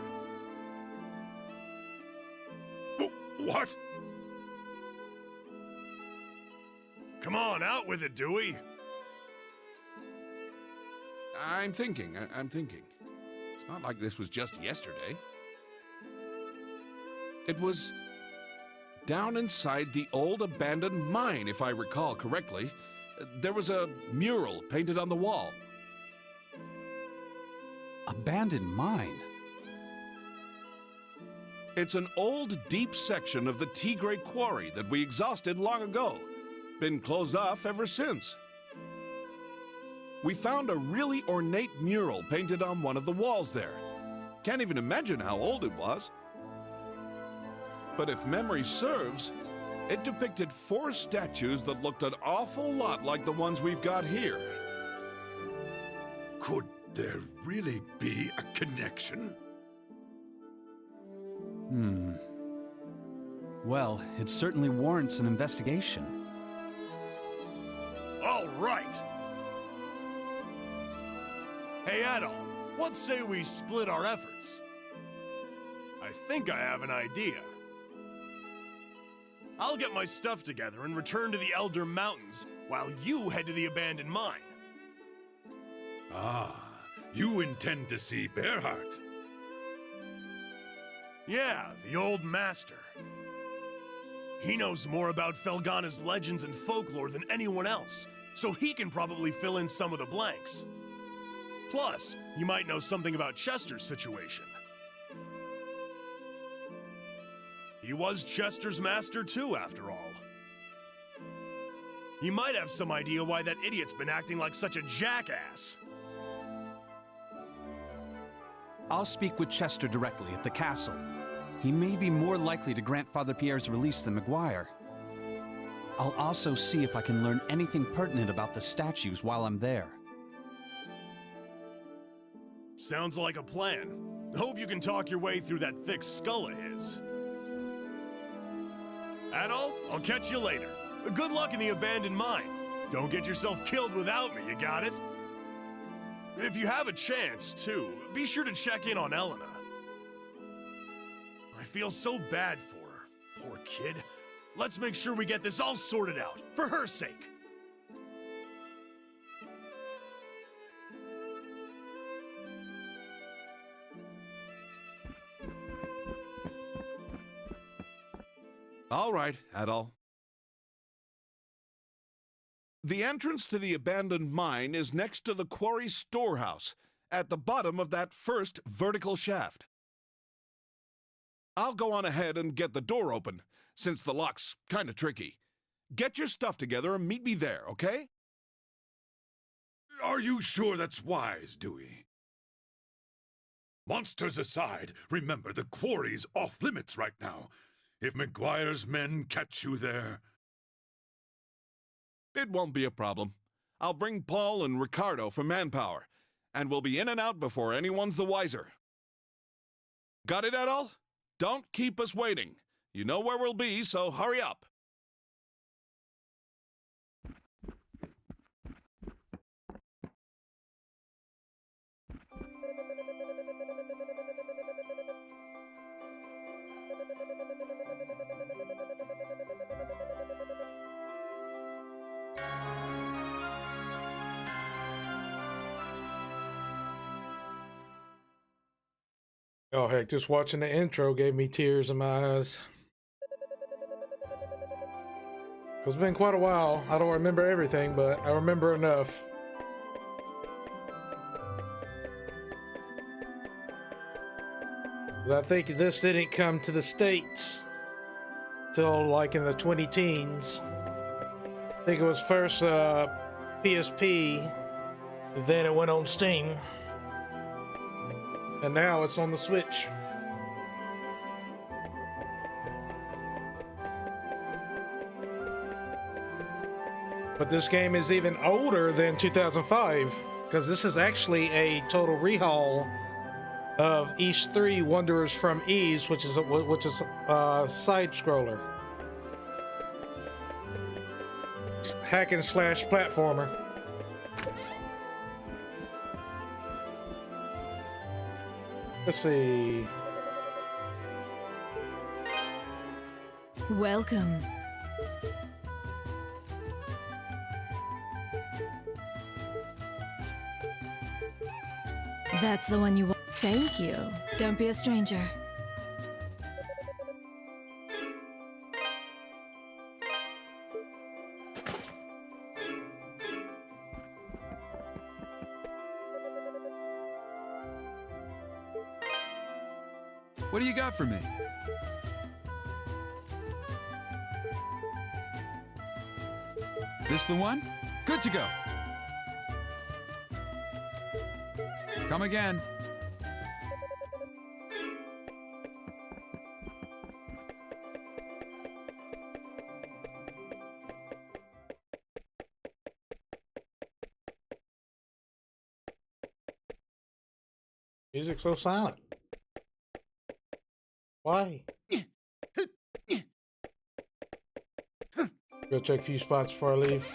What? Come on, out with it, Dewey! I'm thinking. It's not like this was just yesterday. It was down inside the old abandoned mine, if I recall correctly. There was a mural painted on the wall. Abandoned mine? It's an old, deep section of the Tigre quarry that we exhausted long ago. Been closed off ever since. We found a really ornate mural painted on one of the walls there. Can't even imagine how old it was. But if memory serves, it depicted 4 statues that looked an awful lot like the ones we've got here. Could there really be a connection? Well, it certainly warrants an investigation. All right! Hey, Adol, let's say we split our efforts. I think I have an idea. I'll get my stuff together and return to the Elder Mountains while you head to the abandoned mine. Ah, you intend to see Bearheart? Yeah, the old master. He knows more about Felghana's legends and folklore than anyone else, so he can probably fill in some of the blanks. Plus, he might know something about Chester's situation. He was Chester's master too, after all. He might have some idea why that idiot's been acting like such a jackass. I'll speak with Chester directly at the castle. He may be more likely to grant Father Pierre's release than Memoire. I'll also see if I can learn anything pertinent about the statues while I'm there. Sounds like a plan. Hope you can talk your way through that thick skull of his. Adol, I'll catch you later. Good luck in the abandoned mine. Don't get yourself killed without me, you got it? If you have a chance, too, be sure to check in on Elena. I feel so bad for her. Poor kid. Let's make sure we get this all sorted out, for her sake. All right, Adol. The entrance to the abandoned mine is next to the quarry storehouse, at the bottom of that first vertical shaft. I'll go on ahead and get the door open, since the lock's kinda tricky. Get your stuff together and meet me there, okay? Are you sure that's wise, Dewey? Monsters aside, remember the quarry's off limits right now. If Memoire's men catch you there... It won't be a problem. I'll bring Paul and Ricardo for manpower, and we'll be in and out before anyone's the wiser. Got it, Adol? Don't keep us waiting. You know where we'll be, so hurry up. Oh heck, just watching the intro gave me tears in my eyes. It's been quite a while. I don't remember everything, but I remember enough. I think this didn't come to the States till like in the 20-teens. I think it was first PSP, then it went on Steam. And now it's on the Switch. But this game is even older than 2005, because this is actually a total rehaul of Ys 3: Wanderers from Ys, which is a side scroller, hack and slash platformer. Let's see. Welcome. That's the one you want. Thank you. Don't be a stranger. What do you got for me? This the one? Good to go. Come again. Music's so silent. Why? Go check a few spots before I leave.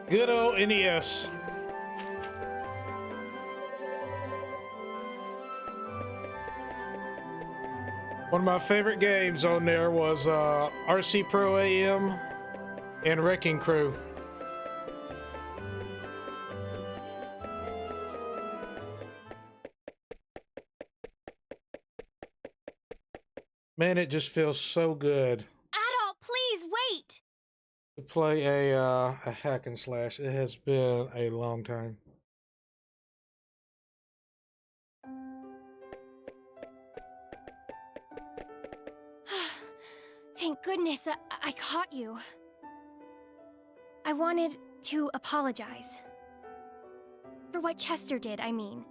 Good old NES. One of my favorite games on there was RC Pro AM and Wrecking Crew. Man, it just feels so good Adol, please wait! to play a hack and slash. It has been a long time. Thank goodness I caught you. I wanted to apologize. For what Chester did, I mean.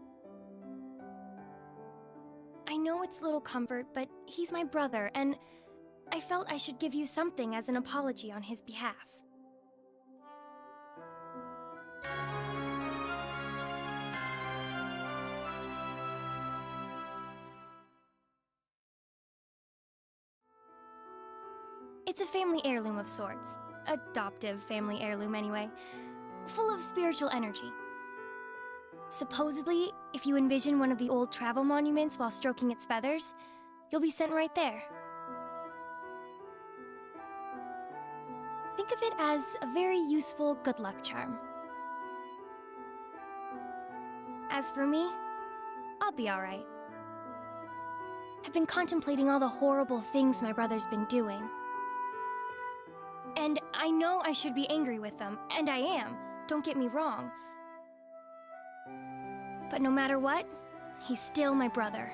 I know it's little comfort, but he's my brother, and I felt I should give you something as an apology on his behalf. It's a family heirloom of sorts. Adoptive family heirloom, anyway. Full of spiritual energy. Supposedly, if you envision one of the old travel monuments while stroking its feathers, you'll be sent right there. Think of it as a very useful good luck charm. As for me, I'll be alright. I've been contemplating all the horrible things my brother's been doing. And I know I should be angry with them, and I am, don't get me wrong. But no matter what, he's still my brother.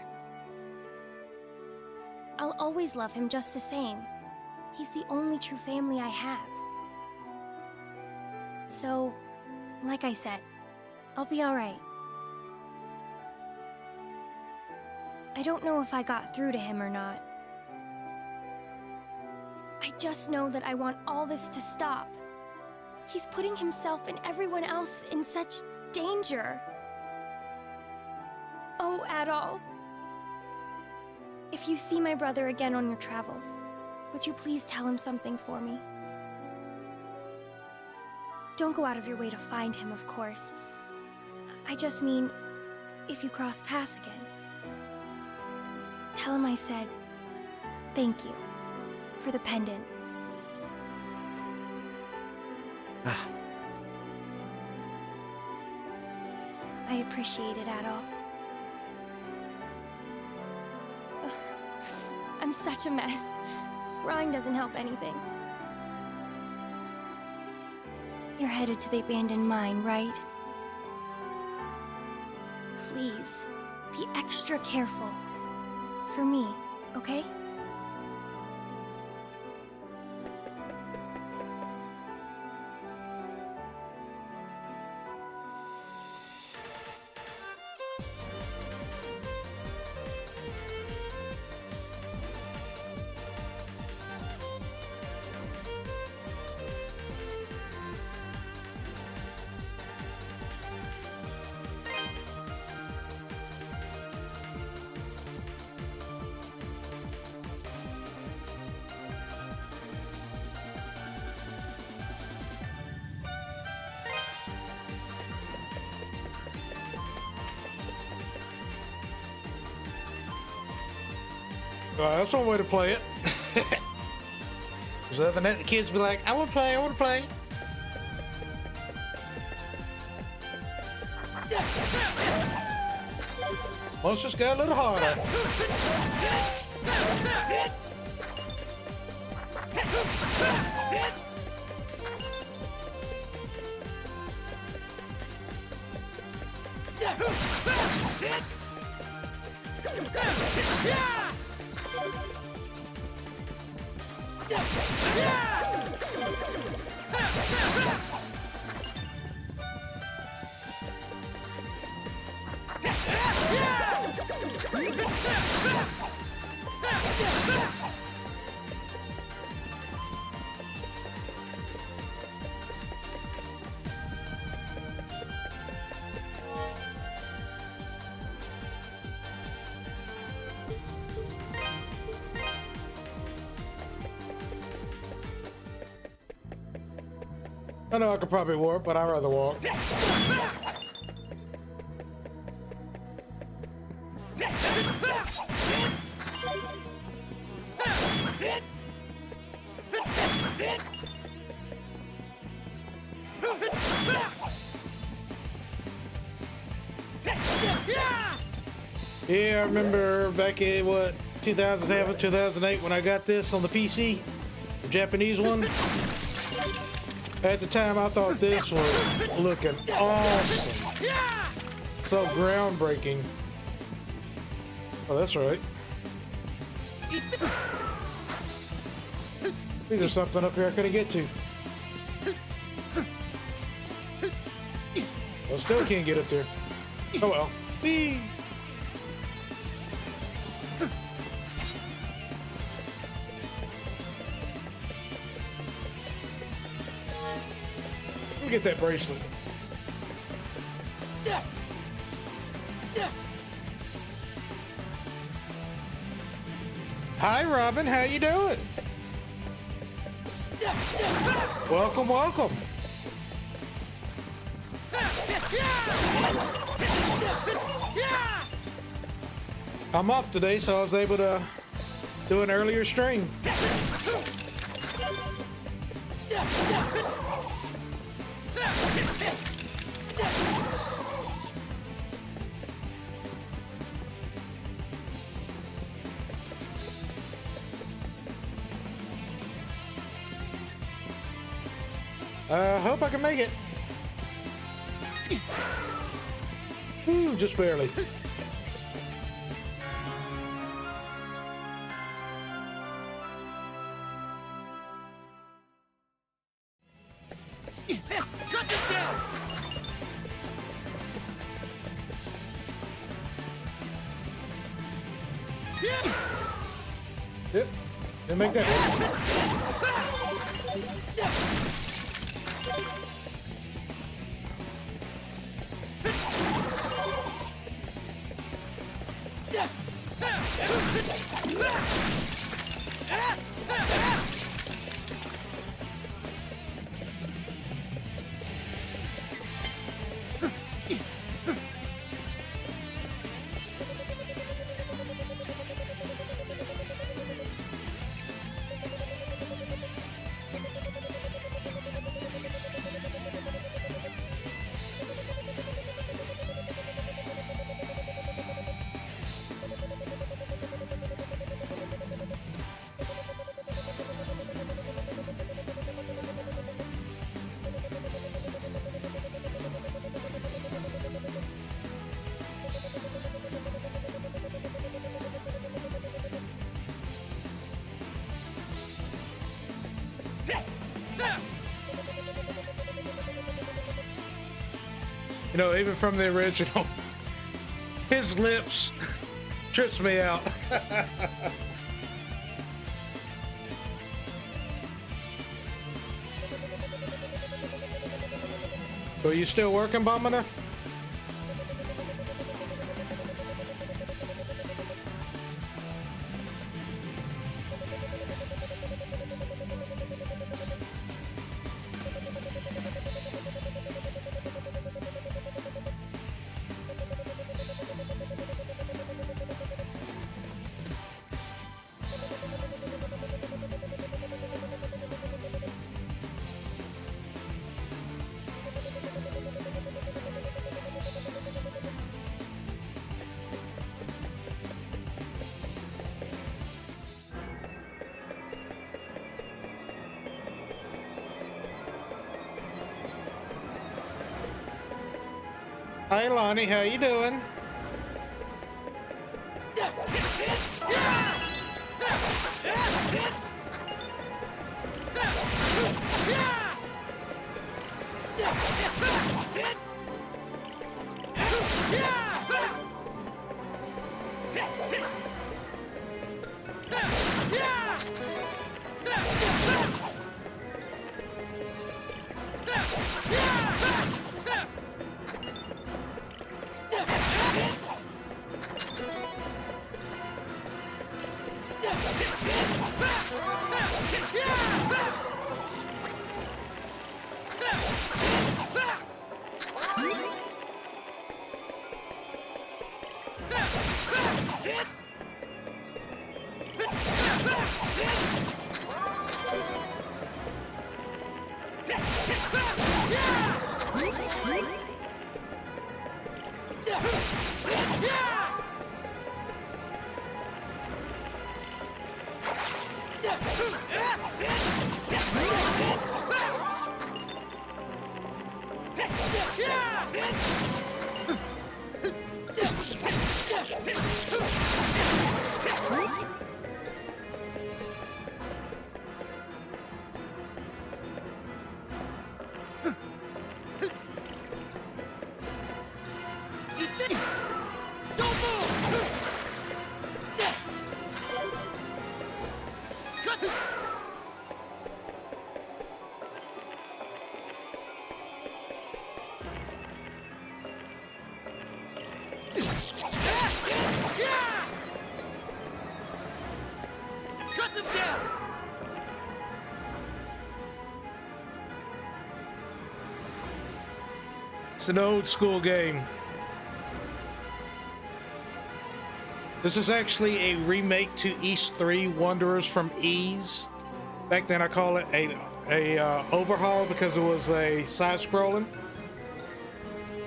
I'll always love him just the same. He's the only true family I have. So, like I said, I'll be alright. I don't know if I got through to him or not. I just know that I want all this to stop. He's putting himself and everyone else in such danger. Oh, Adol. If you see my brother again on your travels, would you please tell him something for me? Don't go out of your way to find him, of course. I just mean, if you cross paths again. Tell him I said, thank you, for the pendant. I appreciate it, Adol. I'm such a mess. Crying doesn't help anything. You're headed to the abandoned mine, right? Please, be extra careful. For me, okay? That's one way to play it. Because other than that, the kids be like, I want to play, I want to play. Monsters got a little harder. I know I could probably warp, but I'd rather walk. Yeah, I remember back in, what, 2007, 2008 when I got this on the PC, the Japanese one. At the time, I thought this was looking awesome. So groundbreaking. Oh, that's right. There's something up here I couldn't get to. Well, still can't get up there. Oh well. Whee! Let me get that bracelet. Hi, Robin. How you doing? Welcome, welcome. I'm off today, so I was able to do an earlier stream. Hope I can make it. Ooh, just barely. Yep, didn't make that. You know, even from the original, his lips trips me out. So you still working, Bomina? Hey, Lonnie, how you doing? It's an old school game. This is actually a remake to Ys 3 Wanderers from Ys. Back then I call it a overhaul because it was a side-scrolling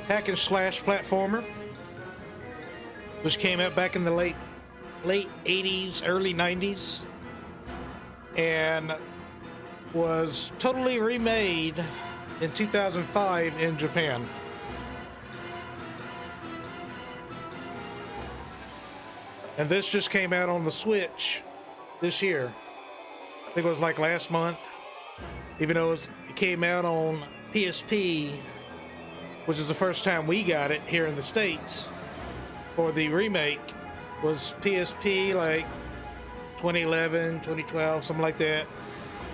hack and slash platformer, which came out back in the late 80s, early 90s, and was totally remade in 2005 in Japan. And this just came out on the Switch this year. I think it was like last month. Even though it came out on PSP, which is the first time we got it here in the States for the remake, was PSP like 2011, 2012, something like that.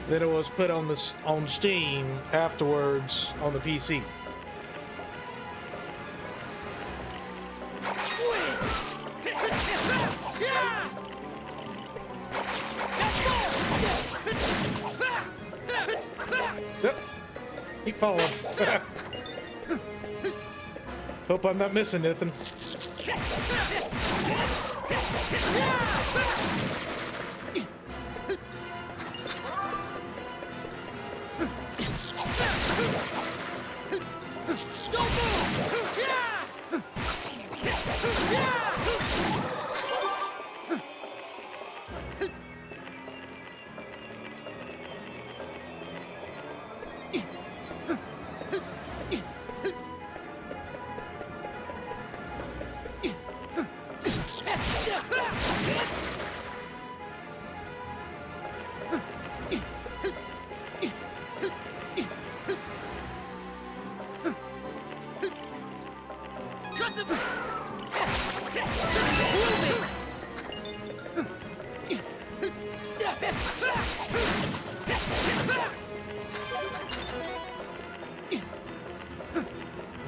Then it was put on Steam afterwards on the PC. Yep. Keep following. Hope I'm not missing anything.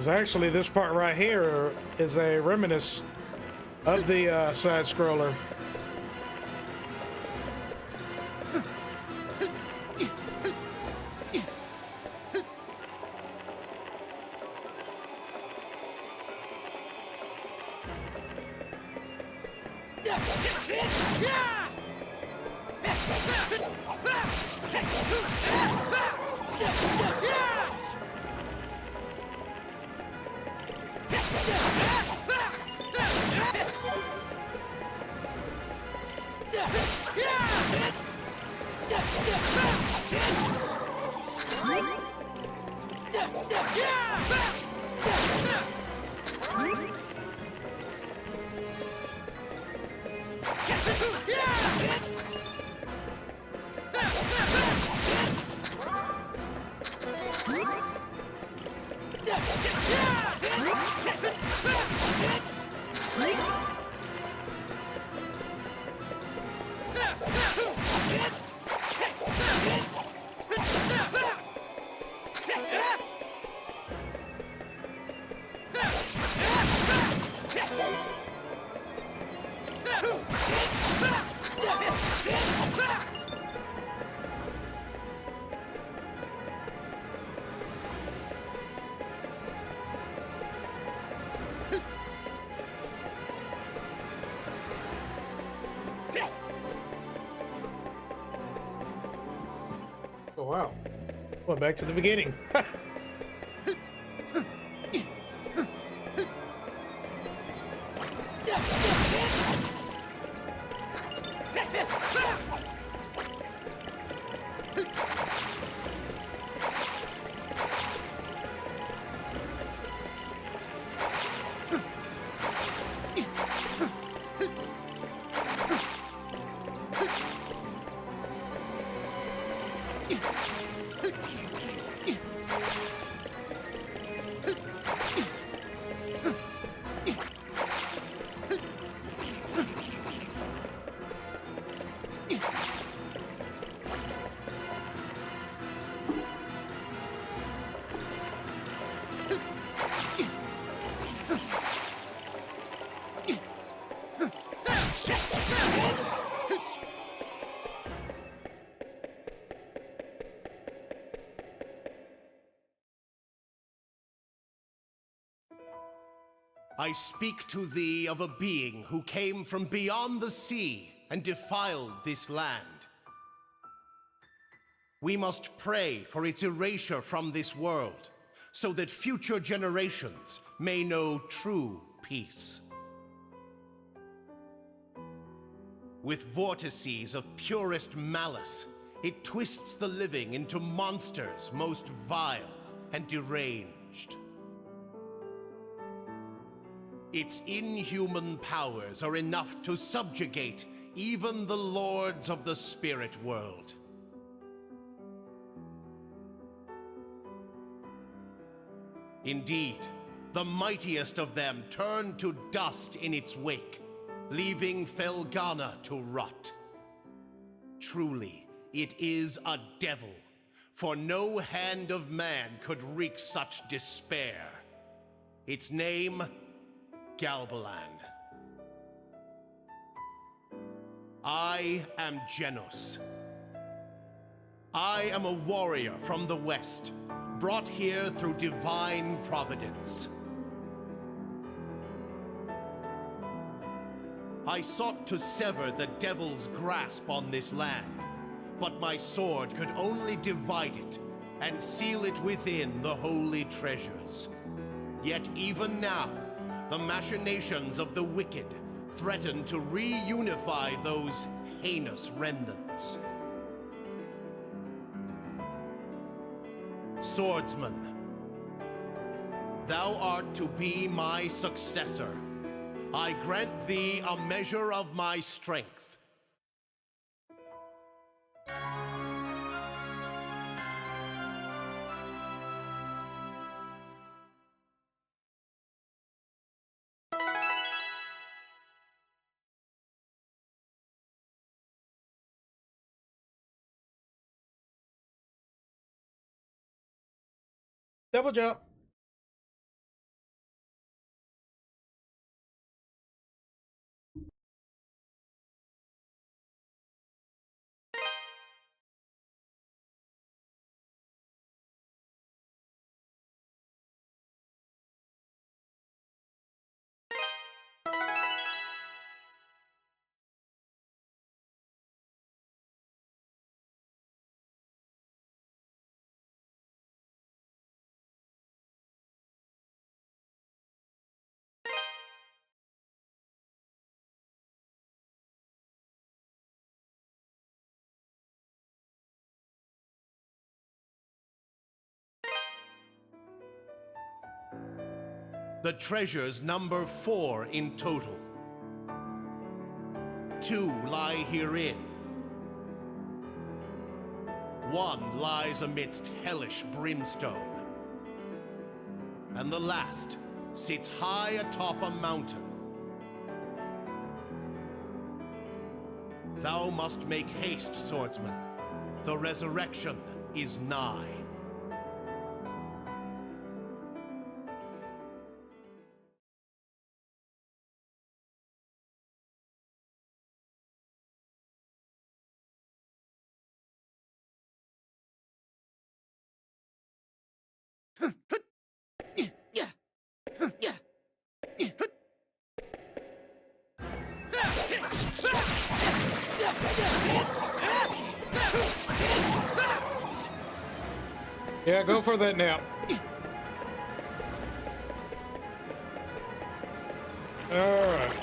Actually, this part right here is a reminiscence of the side scroller. Oh wow. Going back to the beginning. I speak to thee of a being who came from beyond the sea and defiled this land. We must pray for its erasure from this world, so that future generations may know true peace. With vortices of purest malice, it twists the living into monsters most vile and deranged. Its inhuman powers are enough to subjugate even the lords of the spirit world. Indeed, the mightiest of them turned to dust in its wake, leaving Felghana to rot. Truly, it is a devil, for no hand of man could wreak such despair. Its name, Galbalan. I am Genos. I am a warrior from the west, brought here through divine providence. I sought to sever the devil's grasp on this land, but my sword could only divide it and seal it within the holy treasures. Yet even now, the machinations of the wicked threaten to reunify those heinous remnants. Swordsman, thou art to be my successor. I grant thee a measure of my strength. Double jump. The treasures number 4 in total. 2 lie herein. 1 lies amidst hellish brimstone, and the last sits high atop a mountain. Thou must make haste, swordsman. The resurrection is nigh. Yeah, go for that now. All right.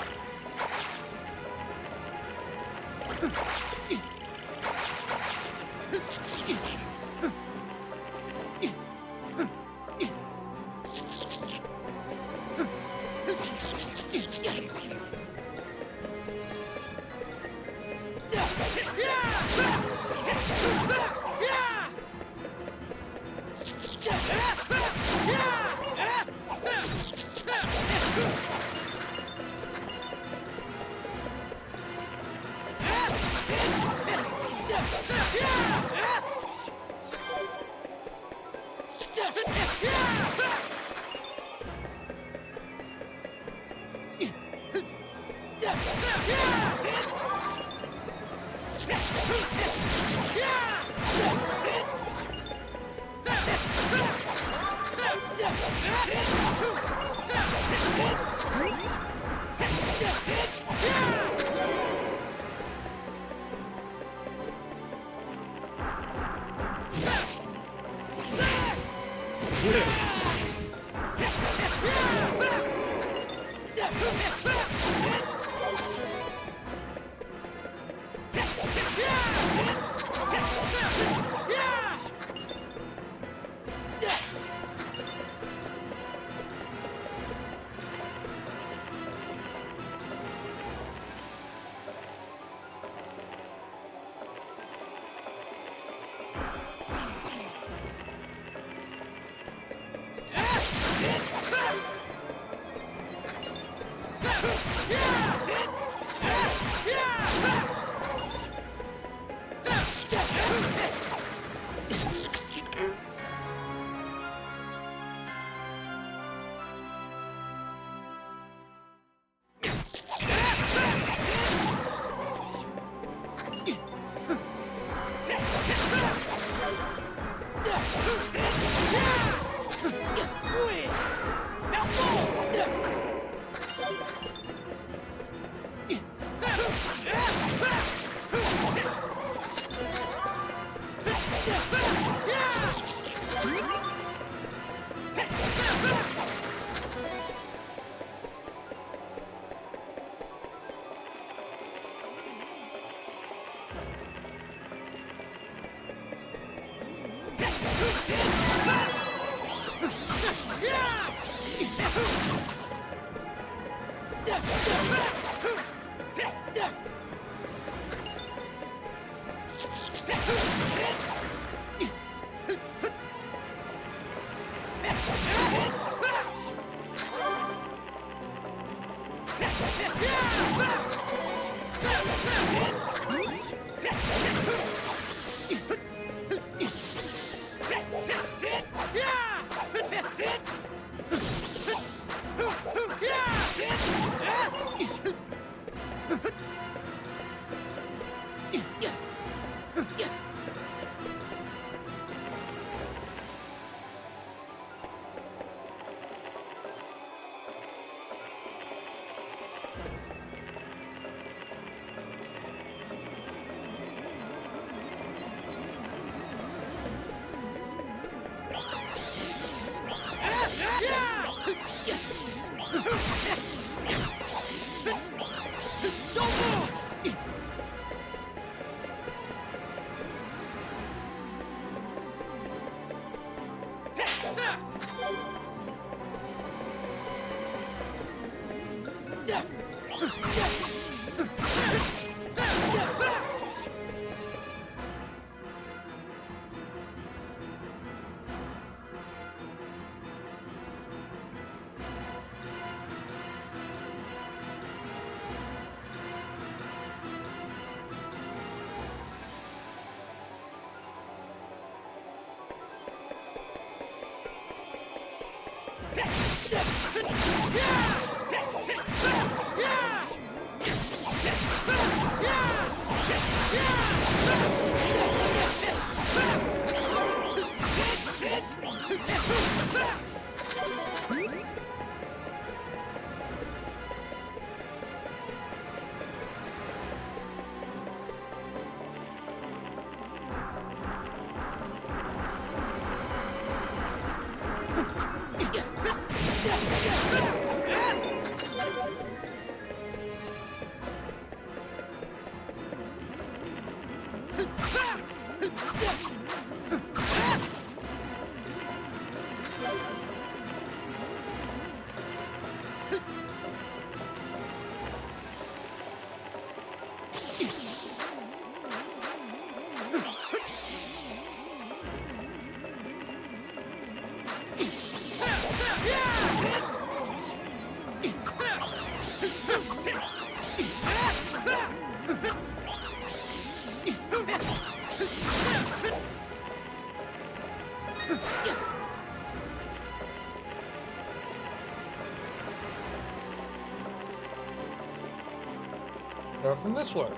Go from this way.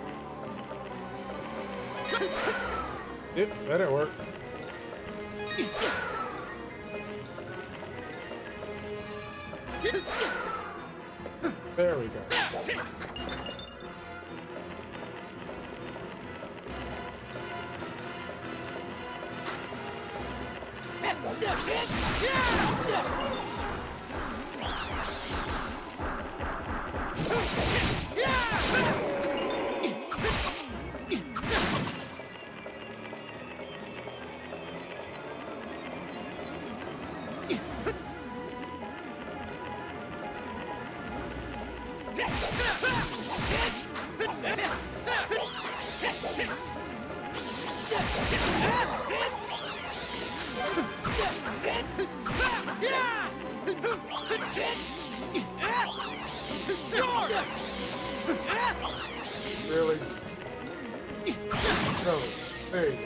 Yep, that didn't work. There we go. Really? No. There you go.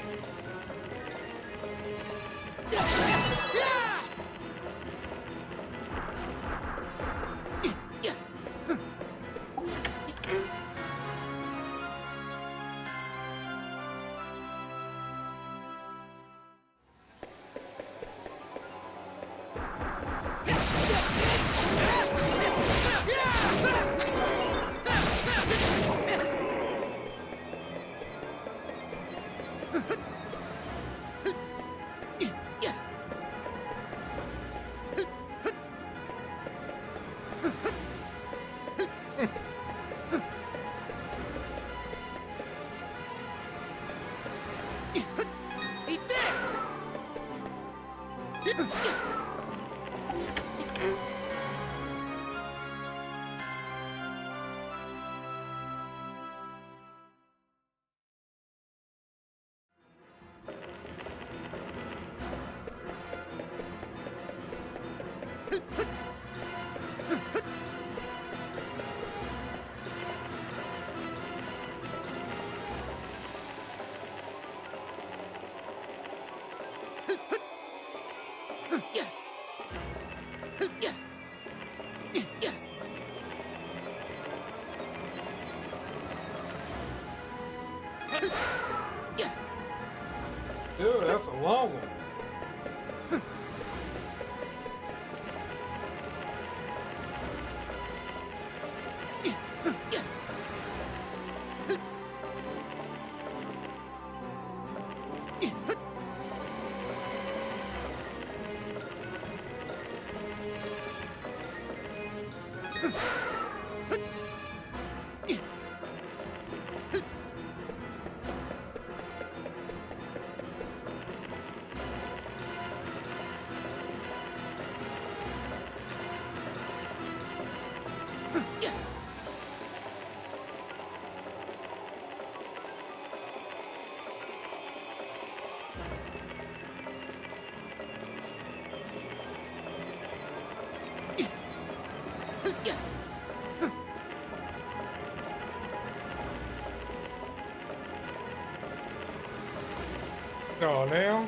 Dude, that's a long one. Oh, now?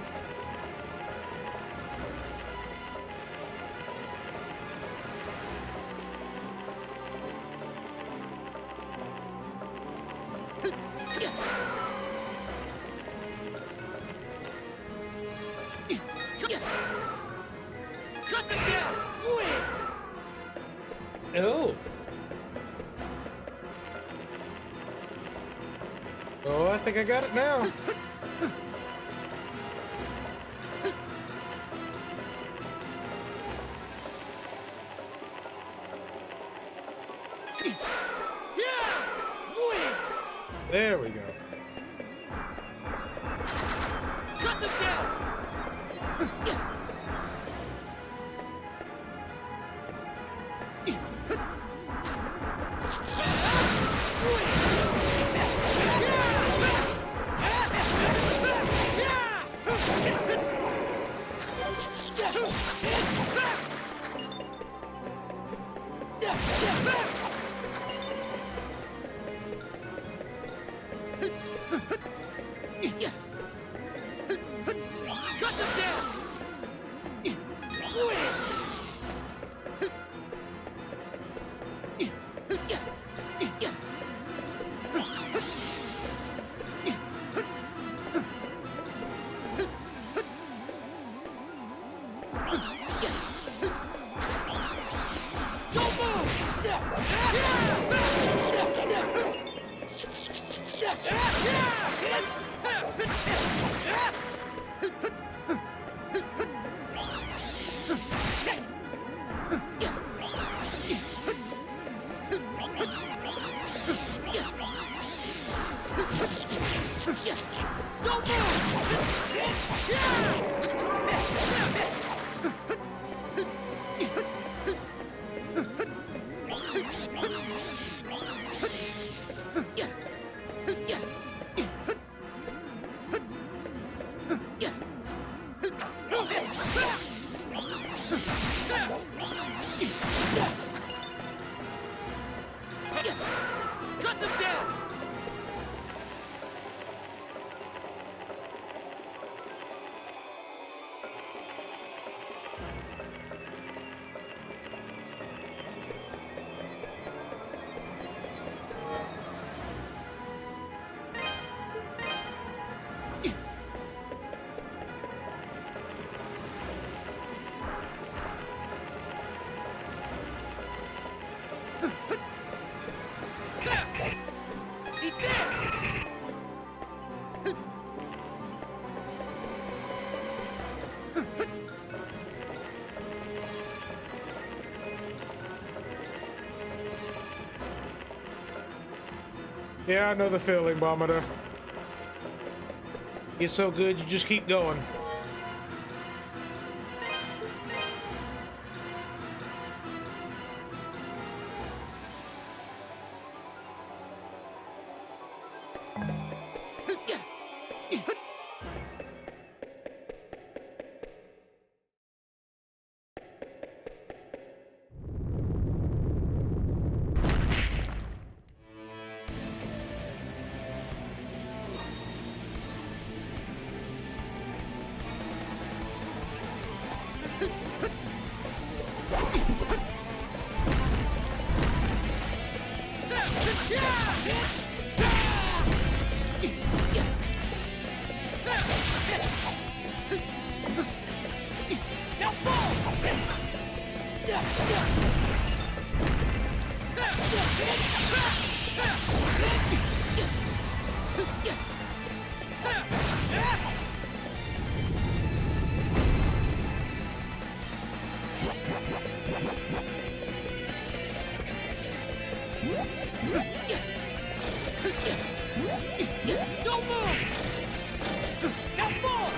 Cut them down! Win! Oh. Oh, I think I got it now. There we go. Cut them down! Cut them down! Yeah, I know the feeling, Bomber. It's so good, you just keep going. Don't move! Now fall!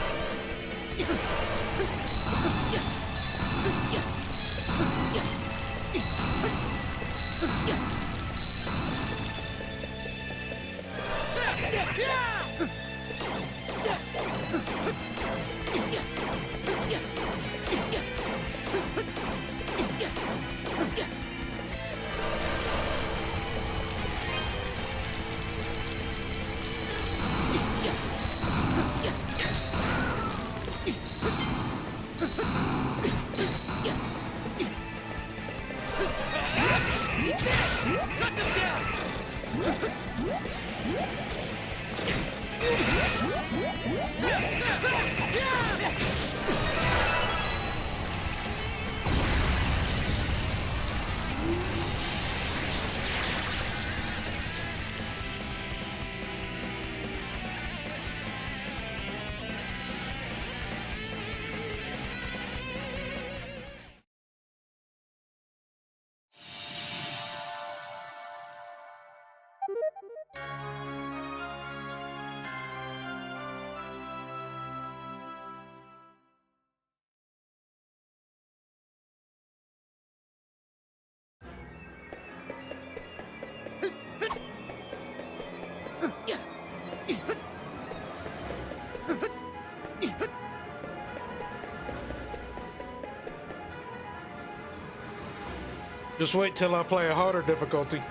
Just wait till I play a harder difficulty.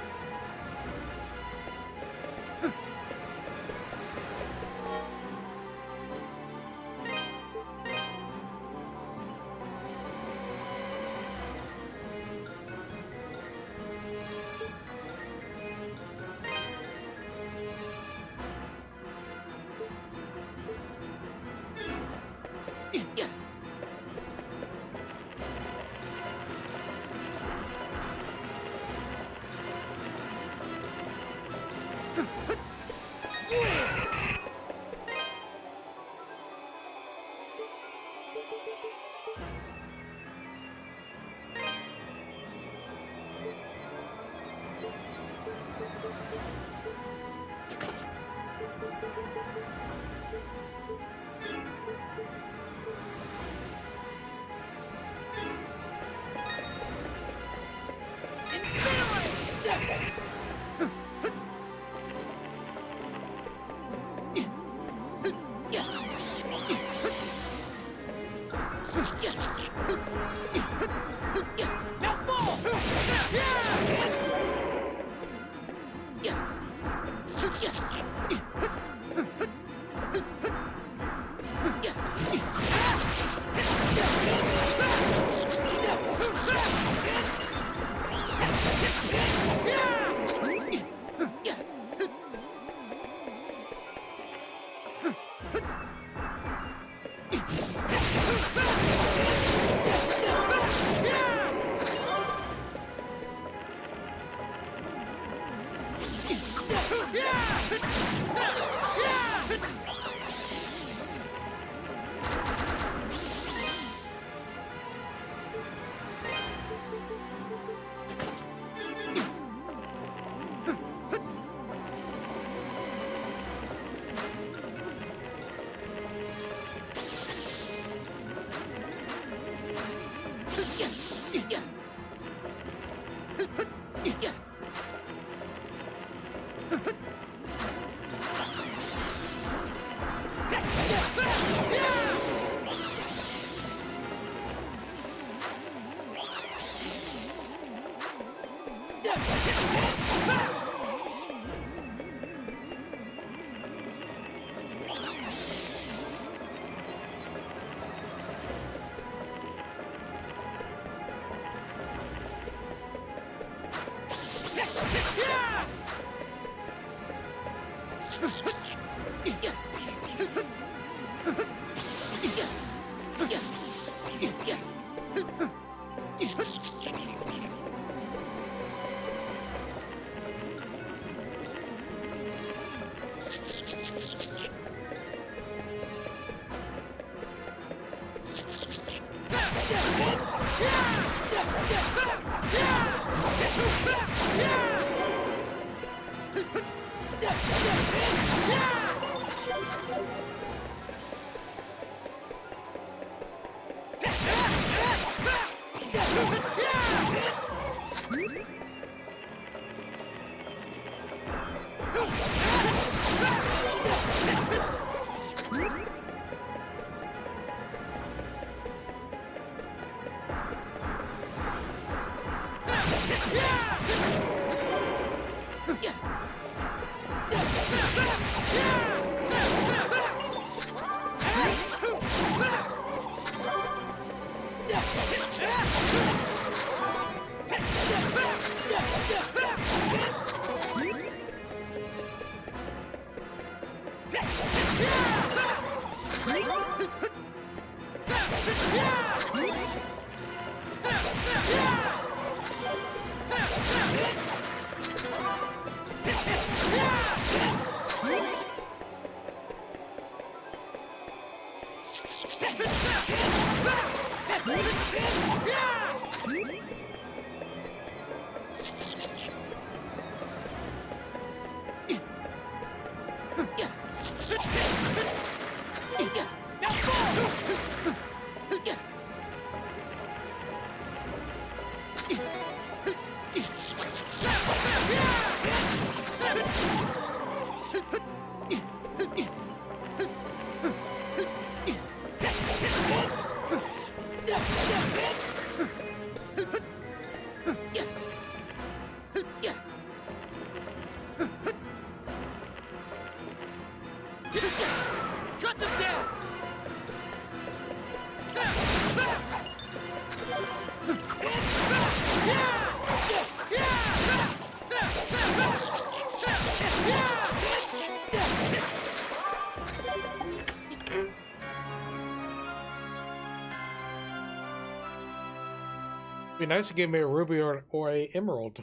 Be nice to give me a ruby or a emerald.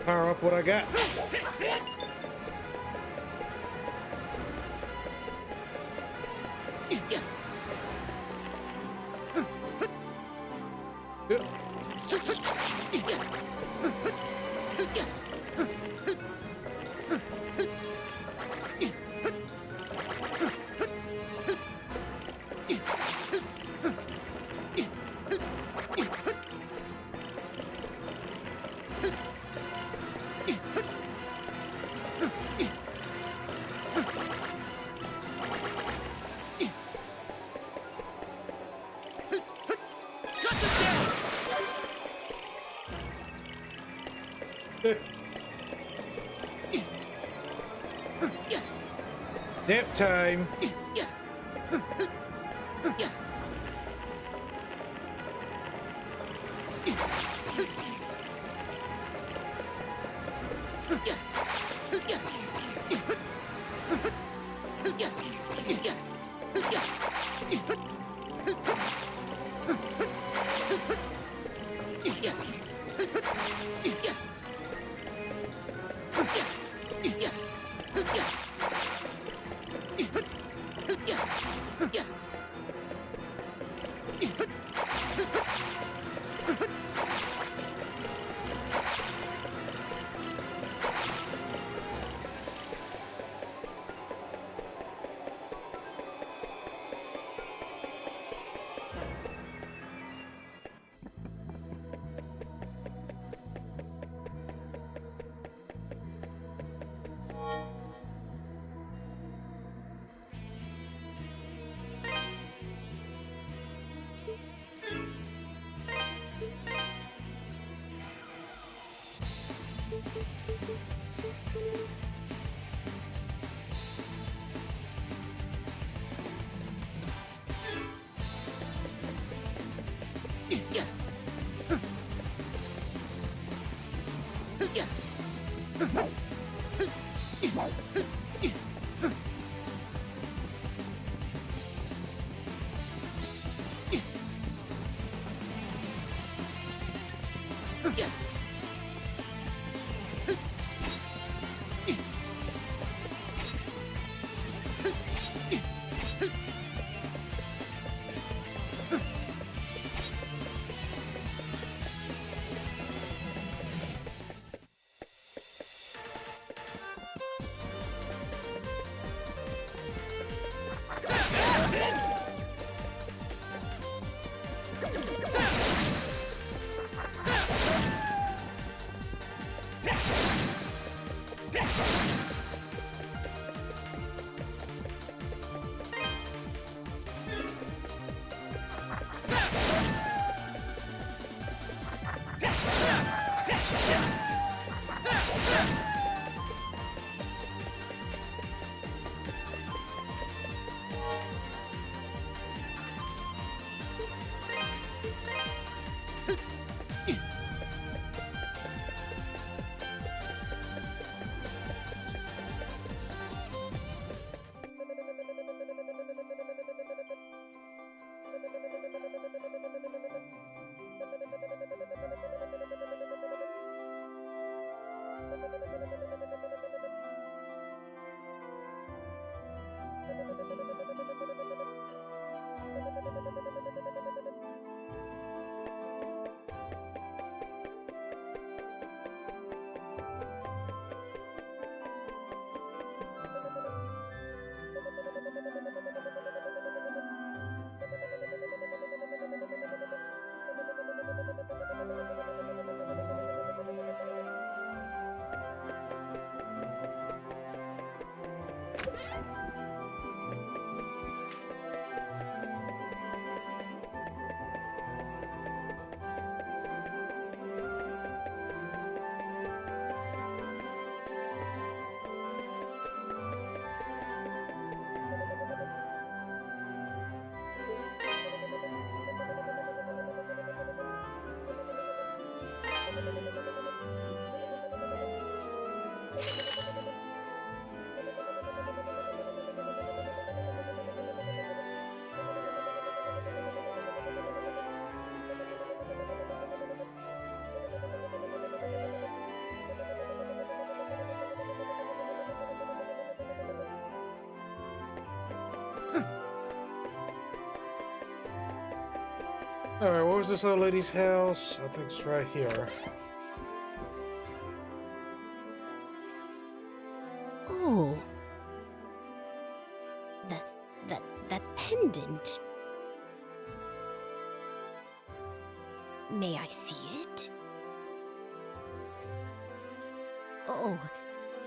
Power up what I got. Nap time. Alright, what was this old lady's house? I think it's right here. Oh. That pendant. May I see it? Oh,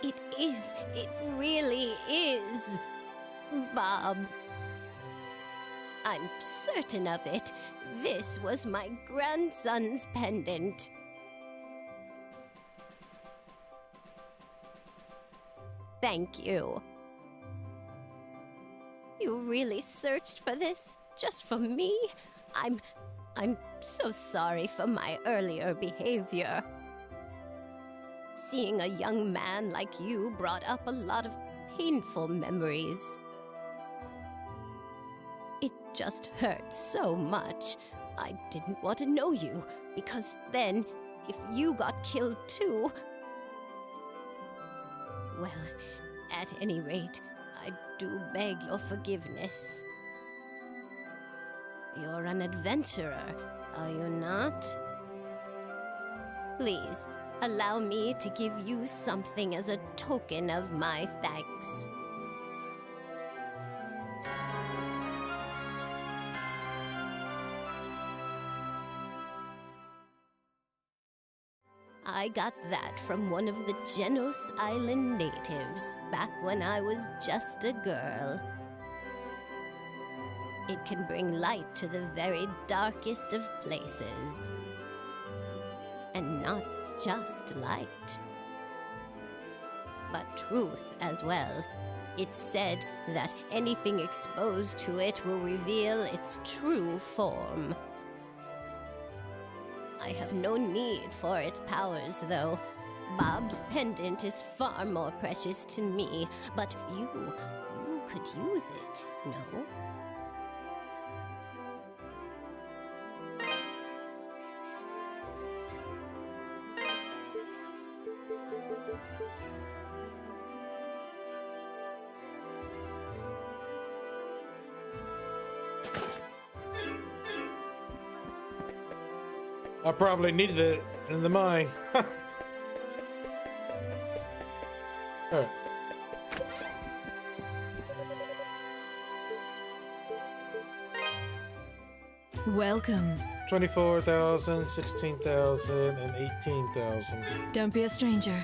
it is. It really is. Bob. I'm certain of it. This was my grandson's pendant. Thank you. You really searched for this? Just for me? I'm so sorry for my earlier behavior. Seeing a young man like you brought up a lot of painful memories. It just hurt so much. I didn't want to know you, because then, if you got killed too... Well, at any rate, I do beg your forgiveness. You're an adventurer, are you not? Please, allow me to give you something as a token of my thanks. I got that from one of the Genos Island natives back when I was just a girl. It can bring light to the very darkest of places. And not just light, but truth as well. It's said that anything exposed to it will reveal its true form. I have no need for its powers, though. Bob's pendant is far more precious to me, but you could use it, no? I probably needed it in the mine. Alright. Welcome. 24,000, 16,000, and 18,000. Don't be a stranger.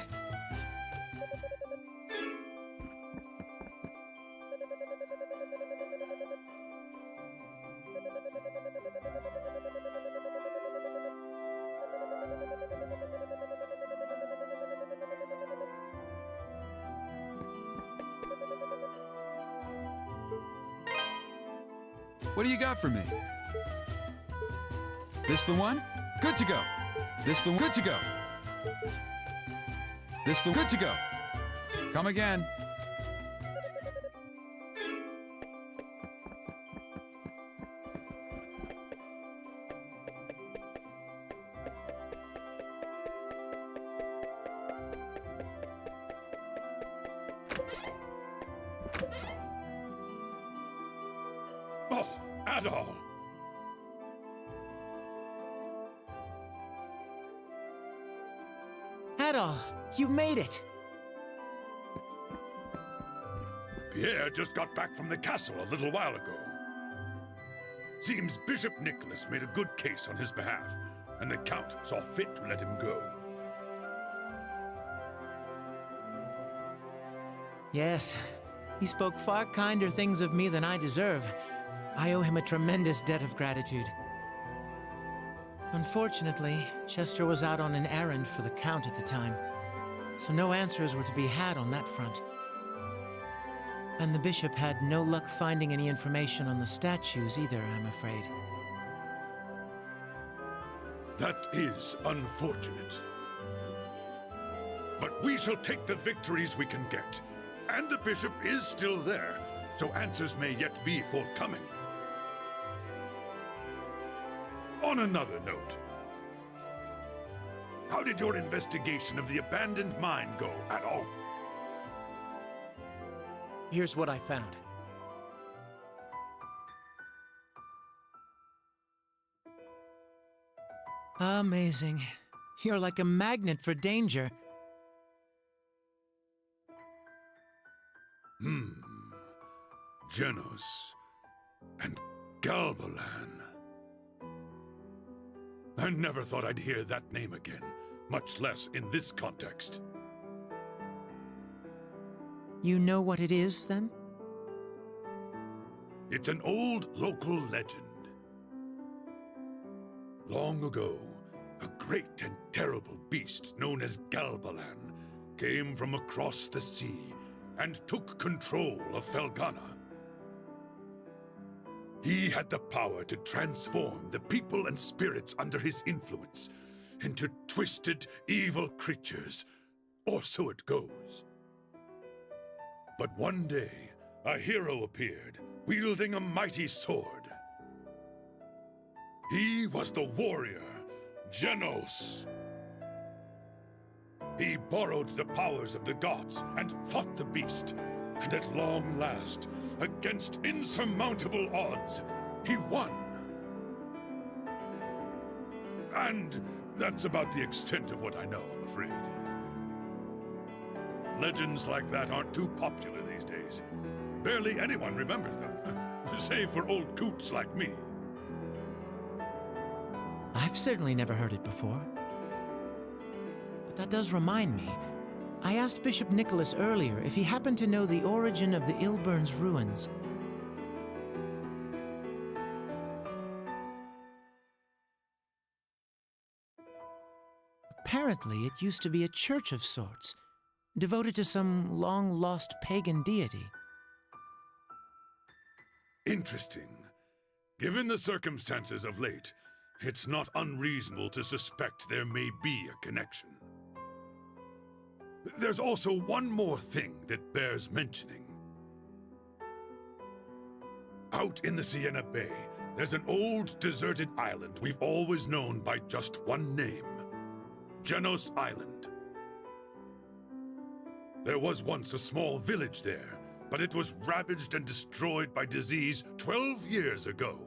What do you got for me? This the one? Good to go. This the one? Good to go. This the good to go. Come again. Oh, Adol! Adol, you made it! Pierre just got back from the castle a little while ago. Seems Bishop Nicholas made a good case on his behalf, and the Count saw fit to let him go. Yes, he spoke far kinder things of me than I deserve. I owe him a tremendous debt of gratitude. Unfortunately, Chester was out on an errand for the Count at the time, so no answers were to be had on that front. And the bishop had no luck finding any information on the statues either, I'm afraid. That is unfortunate. But we shall take the victories we can get. And the bishop is still there, so answers may yet be forthcoming. On another note, how did your investigation of the abandoned mine go at all? Here's what I found. Amazing. You're like a magnet for danger. Genos and Galbalan. I never thought I'd hear that name again, much less in this context. You know what it is, then? It's an old local legend. Long ago, a great and terrible beast known as Galbalan came from across the sea and took control of Felghana. He had the power to transform the people and spirits under his influence into twisted, evil creatures, or so it goes. But one day, a hero appeared, wielding a mighty sword. He was the warrior, Genos. He borrowed the powers of the gods and fought the beast, and at long last, against insurmountable odds, he won. And that's about the extent of what I know, I'm afraid. Legends like that aren't too popular these days. Barely anyone remembers them, save for old coots like me. I've certainly never heard it before. But that does remind me. I asked Bishop Nicholas earlier if he happened to know the origin of the Ilburn's ruins. Apparently, it used to be a church of sorts, devoted to some long-lost pagan deity. Interesting. Given the circumstances of late, it's not unreasonable to suspect there may be a connection. There's also one more thing that bears mentioning. Out in the Sienna Bay, there's an old deserted island we've always known by just one name, Genos Island. There was once a small village there, but it was ravaged and destroyed by disease 12 years ago.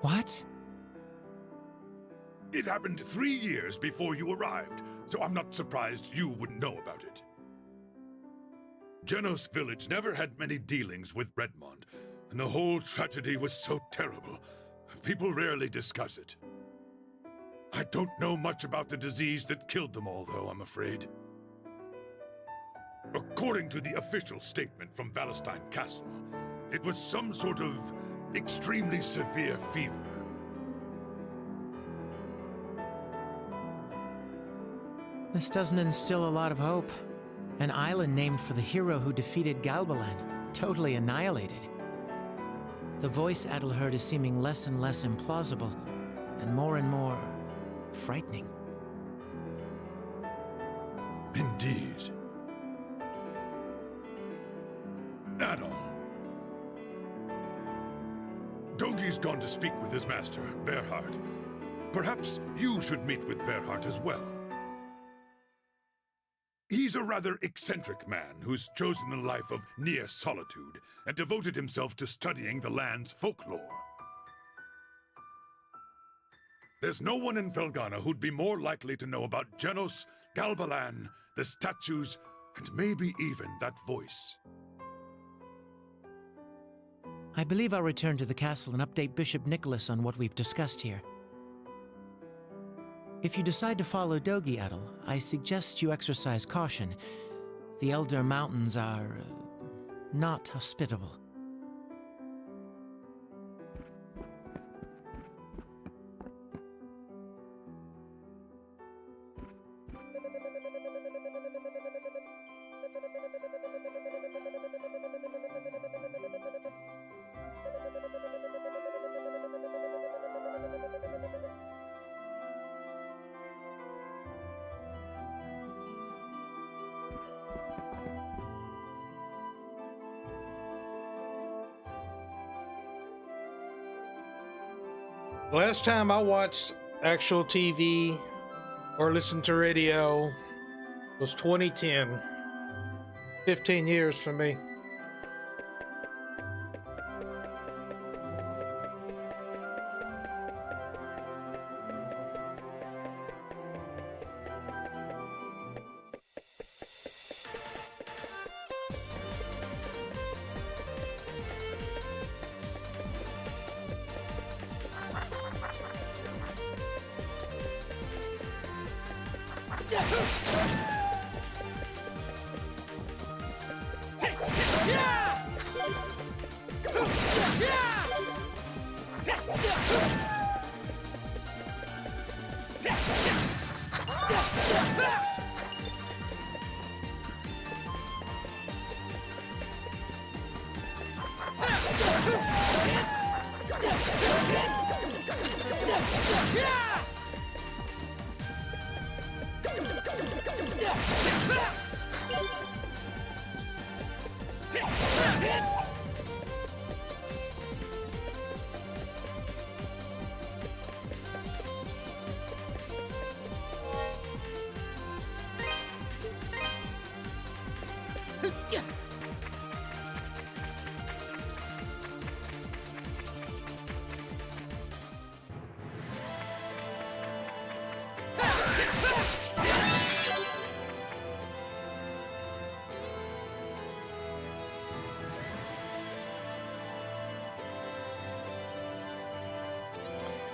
What? It happened 3 years before you arrived, so I'm not surprised you wouldn't know about it. Genos Village never had many dealings with Redmond, and the whole tragedy was so terrible, people rarely discuss it. I don't know much about the disease that killed them all, though, I'm afraid. According to the official statement from Valestein Castle, it was some sort of extremely severe fever. This doesn't instill a lot of hope. An island named for the hero who defeated Galbalan, totally annihilated. The voice Adol heard is seeming less and less implausible, and more frightening. Indeed. Adol. Dogi's gone to speak with his master, Berhart. Perhaps you should meet with Berhart as well. He's a rather eccentric man who's chosen a life of near solitude and devoted himself to studying the land's folklore. There's no one in Felghana who'd be more likely to know about Genos, Galbalan, the statues, and maybe even that voice. I believe I'll return to the castle and update Bishop Nicholas on what we've discussed here. If you decide to follow Dogi, Adol, I suggest you exercise caution. The Elder Mountains are not hospitable. The last time I watched actual TV or listened to radio was 2010. 15 years for me.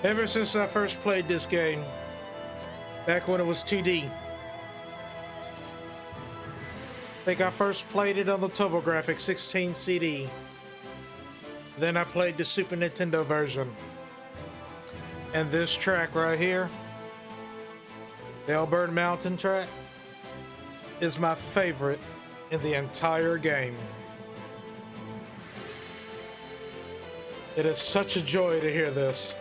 Ever since I first played this game, back when it was 2D. I think I first played it on the TurboGrafx 16 CD. Then I played the Super Nintendo version. And this track right here, the Elburn Mountain track, is my favorite in the entire game. It is such a joy to hear this.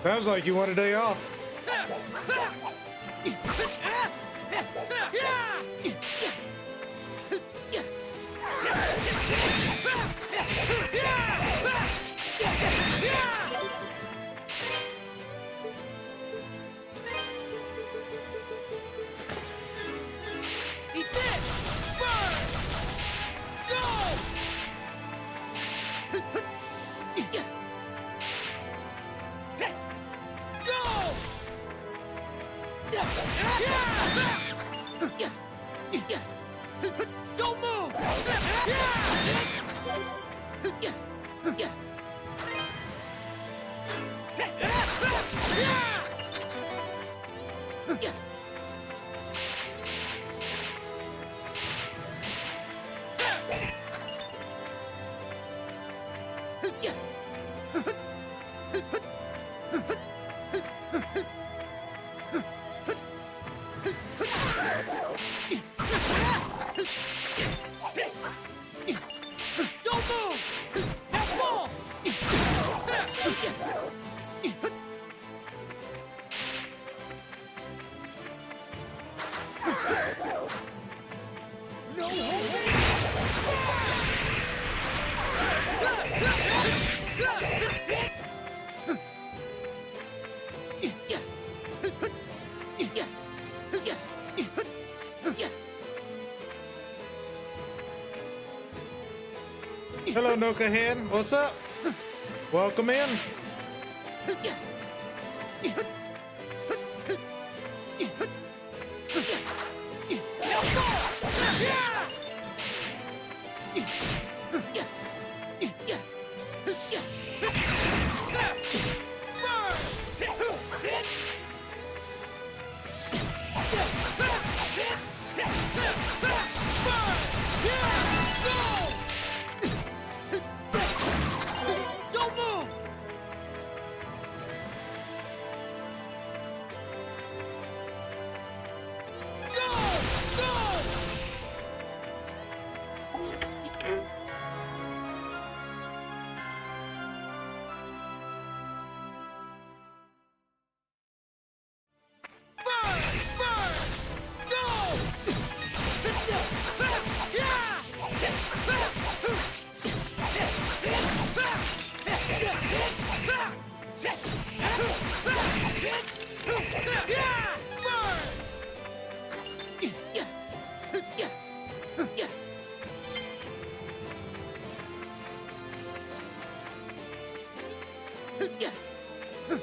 Sounds like you want a day off. Eat this! Burn! Go! Don't move! Don't move! Now fall! No Hello, Noka Hen. What's up? Welcome in. Don't move!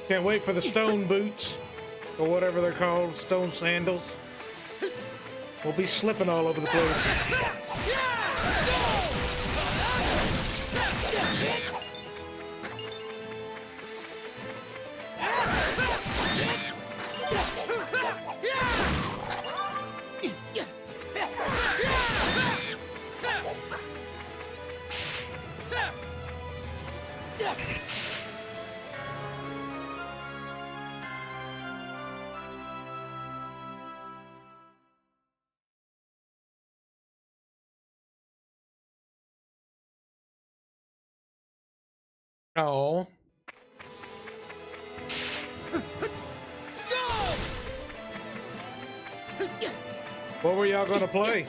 Can't wait for the stone boots, or whatever they're called, stone sandals. We'll be slipping all over the place. Oh. What were y'all gonna play?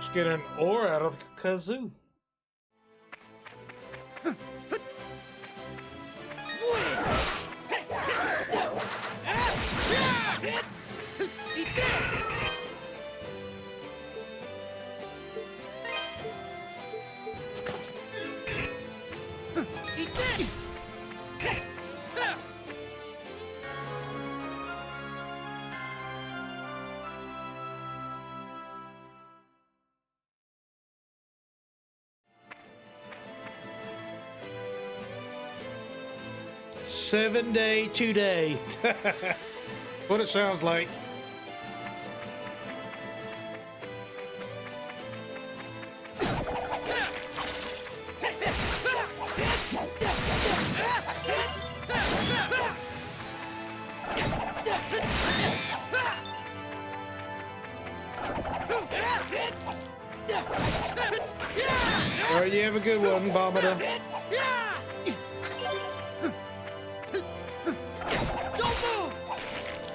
Let's get an ore out of the kazoo. 7-day today. What it sounds like. All right, you have a good one, Vomiter. Don't move!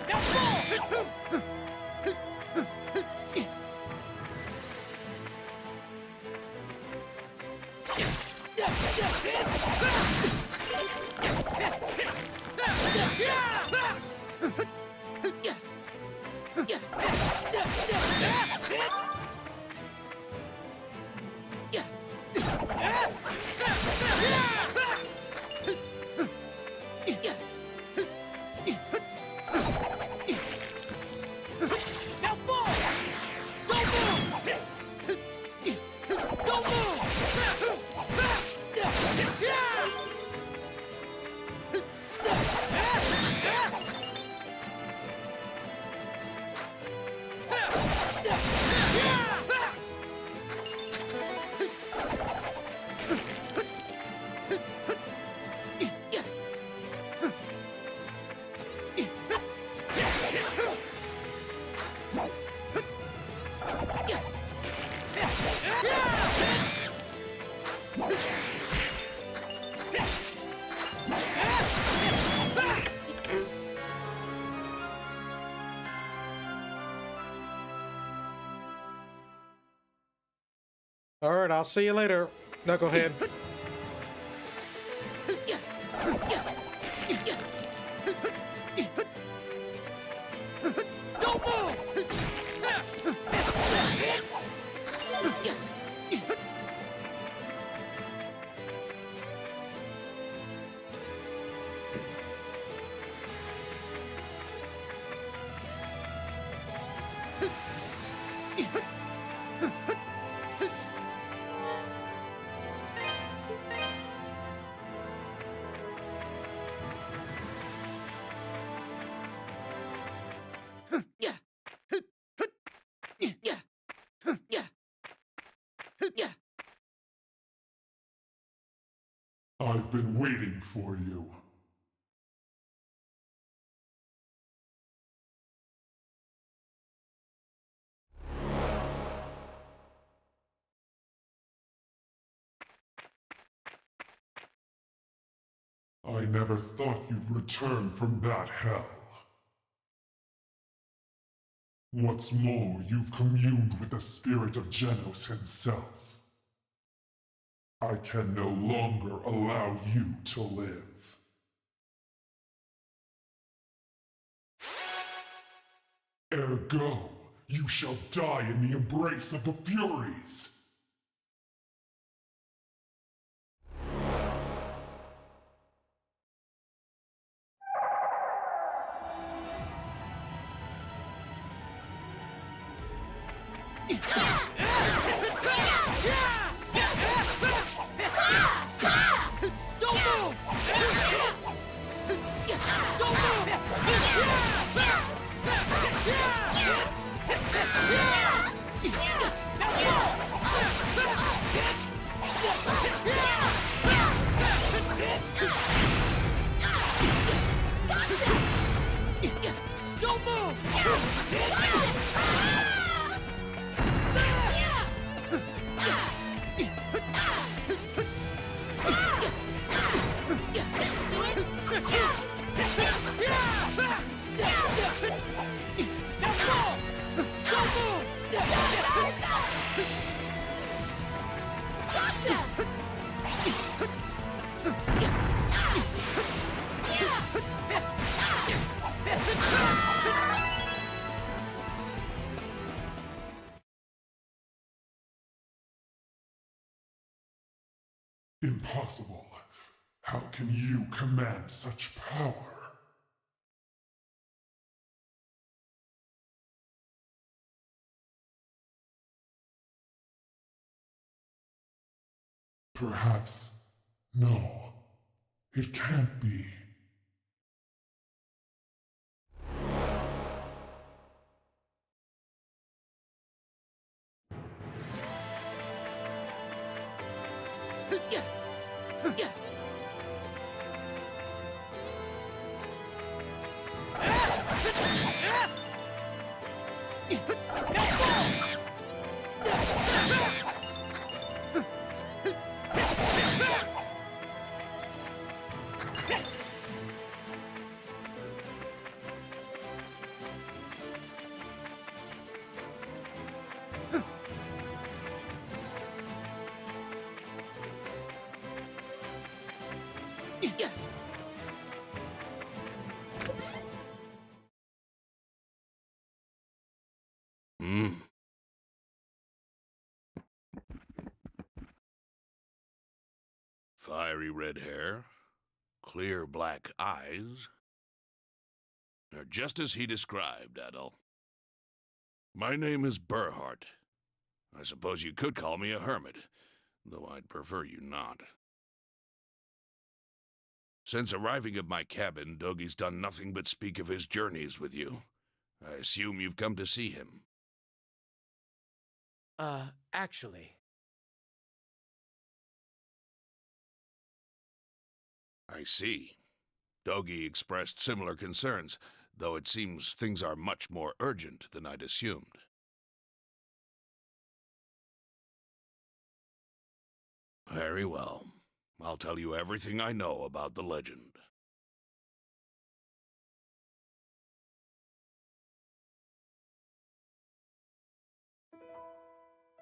Now fall! Now fall! Don't move! Don't move! All right, I'll see you later, Knucklehead. Don't move! I've been waiting for you. I never thought you'd return from that hell. What's more, you've communed with the spirit of Genos himself. I can no longer allow you to live. Ergo, you shall die in the embrace of the Furies! Don't move! Don't Don't move! Impossible. How can you command such power? Perhaps. No. It can't be. Fiery red hair, clear black eyes. They're just as he described, Adol. My name is Burhart. I suppose you could call me a hermit, though I'd prefer you not. Since arriving at my cabin, Dogi's done nothing but speak of his journeys with you. I assume you've come to see him. Actually. I see. Dogi expressed similar concerns, though it seems things are much more urgent than I'd assumed. Very well. I'll tell you everything I know about the legend.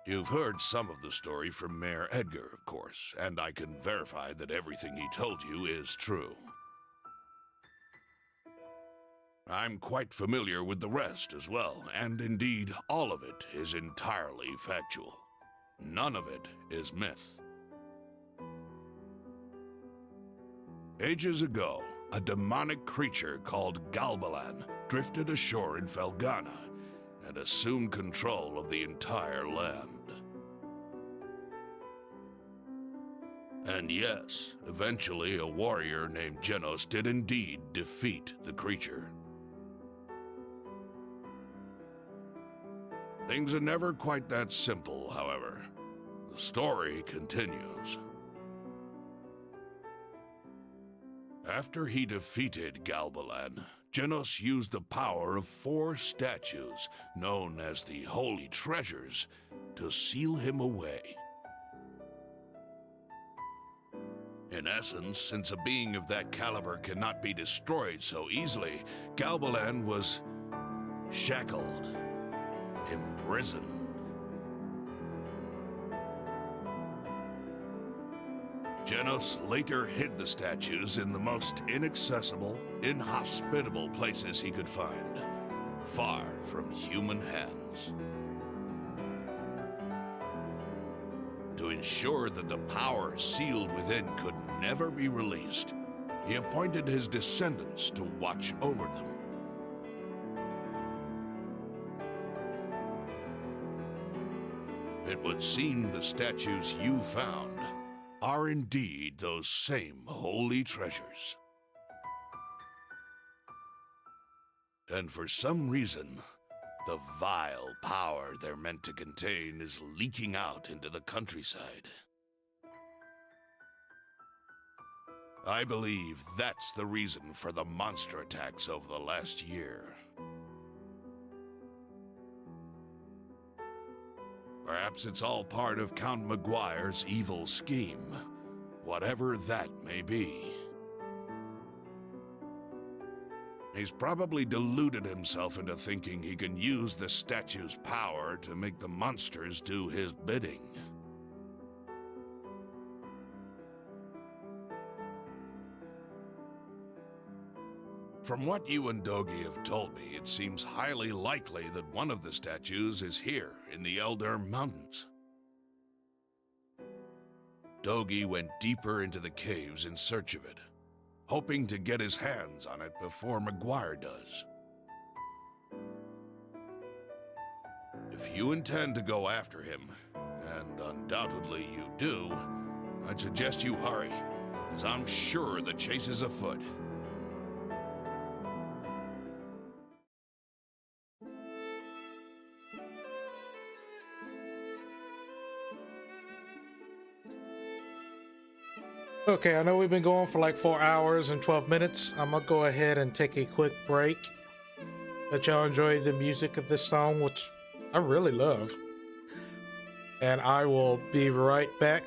You've heard some of the story from Mayor Edgar, of course, and I can verify that everything he told you is true. I'm quite familiar with the rest as well, and indeed, all of it is entirely factual. None of it is myth. Ages ago, a demonic creature called Galbalan drifted ashore in Felghana and assumed control of the entire land. And yes, eventually a warrior named Genos did indeed defeat the creature. Things are never quite that simple, however. The story continues. After he defeated Galbalan, Genos used the power of 4 statues, known as the Holy Treasures, to seal him away. In essence, since a being of that caliber cannot be destroyed so easily, Galbalan was shackled, imprisoned. Genos later hid the statues in the most inaccessible, inhospitable places he could find, far from human hands. To ensure that the power sealed within could never be released, he appointed his descendants to watch over them. It would seem the statues you found are indeed those same holy treasures. And for some reason, the vile power they're meant to contain is leaking out into the countryside. I believe that's the reason for the monster attacks over the last year. Perhaps it's all part of Count Maguire's evil scheme, whatever that may be. He's probably deluded himself into thinking he can use the statue's power to make the monsters do his bidding. From what you and Dogi have told me, it seems highly likely that one of the statues is here in the Elder Mountains. Dogi went deeper into the caves in search of it, hoping to get his hands on it before Maguire does. If you intend to go after him, and undoubtedly you do, I'd suggest you hurry, as I'm sure the chase is afoot. Okay, I know we've been going for like 4 hours and 12 minutes. I'm gonna go ahead and take a quick break. Let y'all enjoy the music of this song, which I really love. And I will be right back.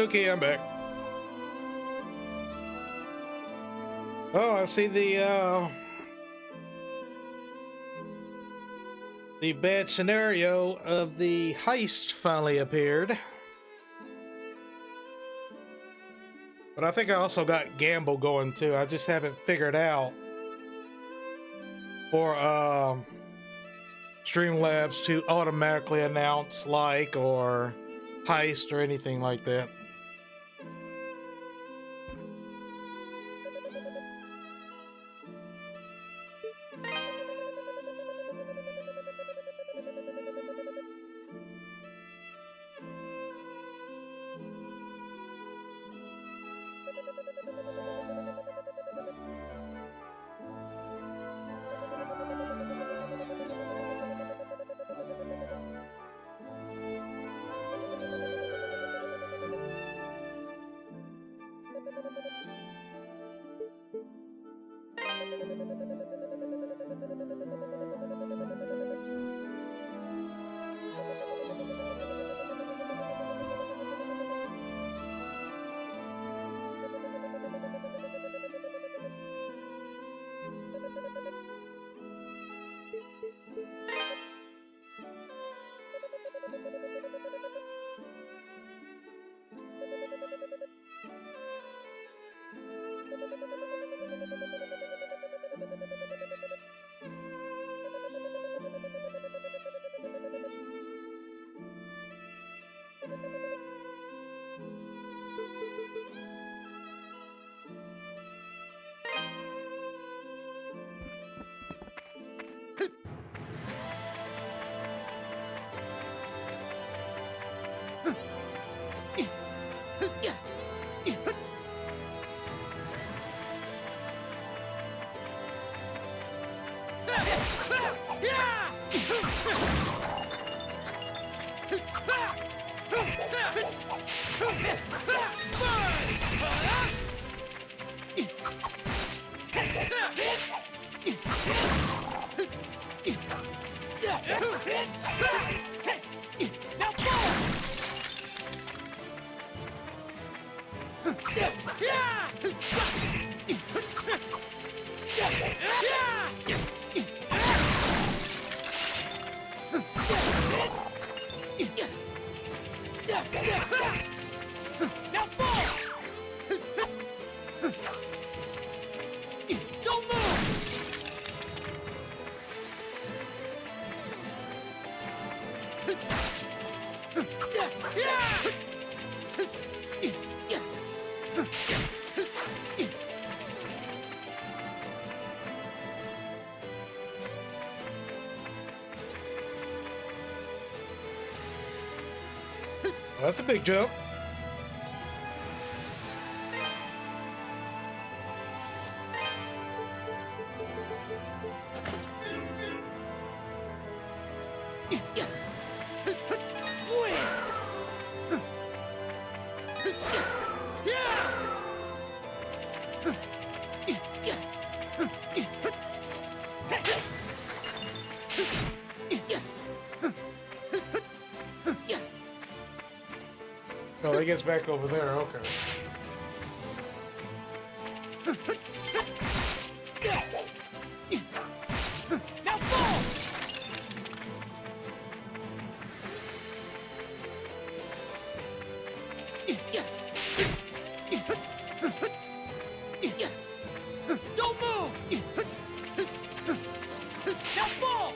Okay, I'm back. Oh, I see the bad scenario of the heist finally appeared. But I think I also got gamble going too. I just haven't figured out for Streamlabs to automatically announce like or heist or anything like that. That's a big jump. Oh, he gets back over there, okay. Don't move! Now fall!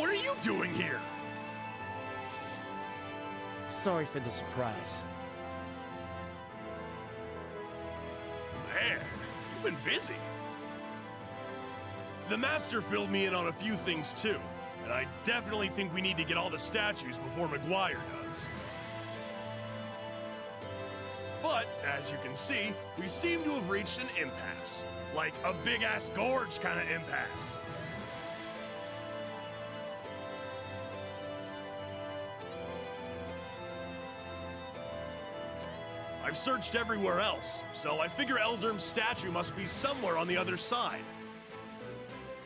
What are you doing here? Sorry for the surprise. Man, you've been busy. The Master filled me in on a few things too, and I definitely think we need to get all the statues before Maguire does. But, as you can see, we seem to have reached an impasse. Like a big-ass gorge kind of impasse. I've searched everywhere else, so I figure Eldurm's statue must be somewhere on the other side.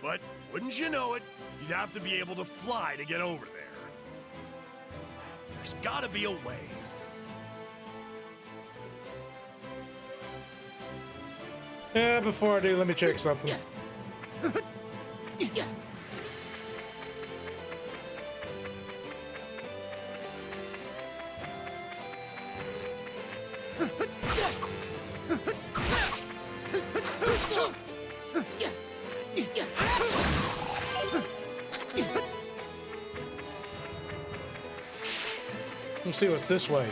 But, wouldn't you know it, you'd have to be able to fly to get over there. There's gotta be a way. Yeah, before I do, let me check something. Let's see what's this way.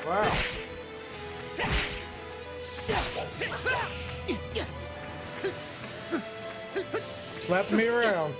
Wow. Slapping me around.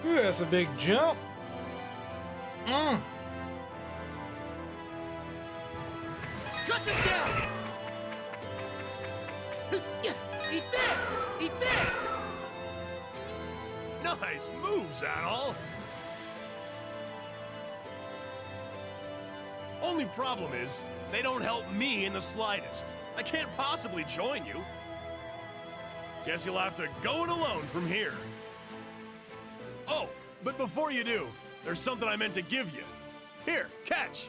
Ooh, that's a big jump. Cut this down! Eat this! Eat this! Nice moves, Adol! Only problem is, they don't help me in the slightest. I can't possibly join you. Guess you'll have to go it alone from here. Oh, but before you do, there's something I meant to give you. Here, catch!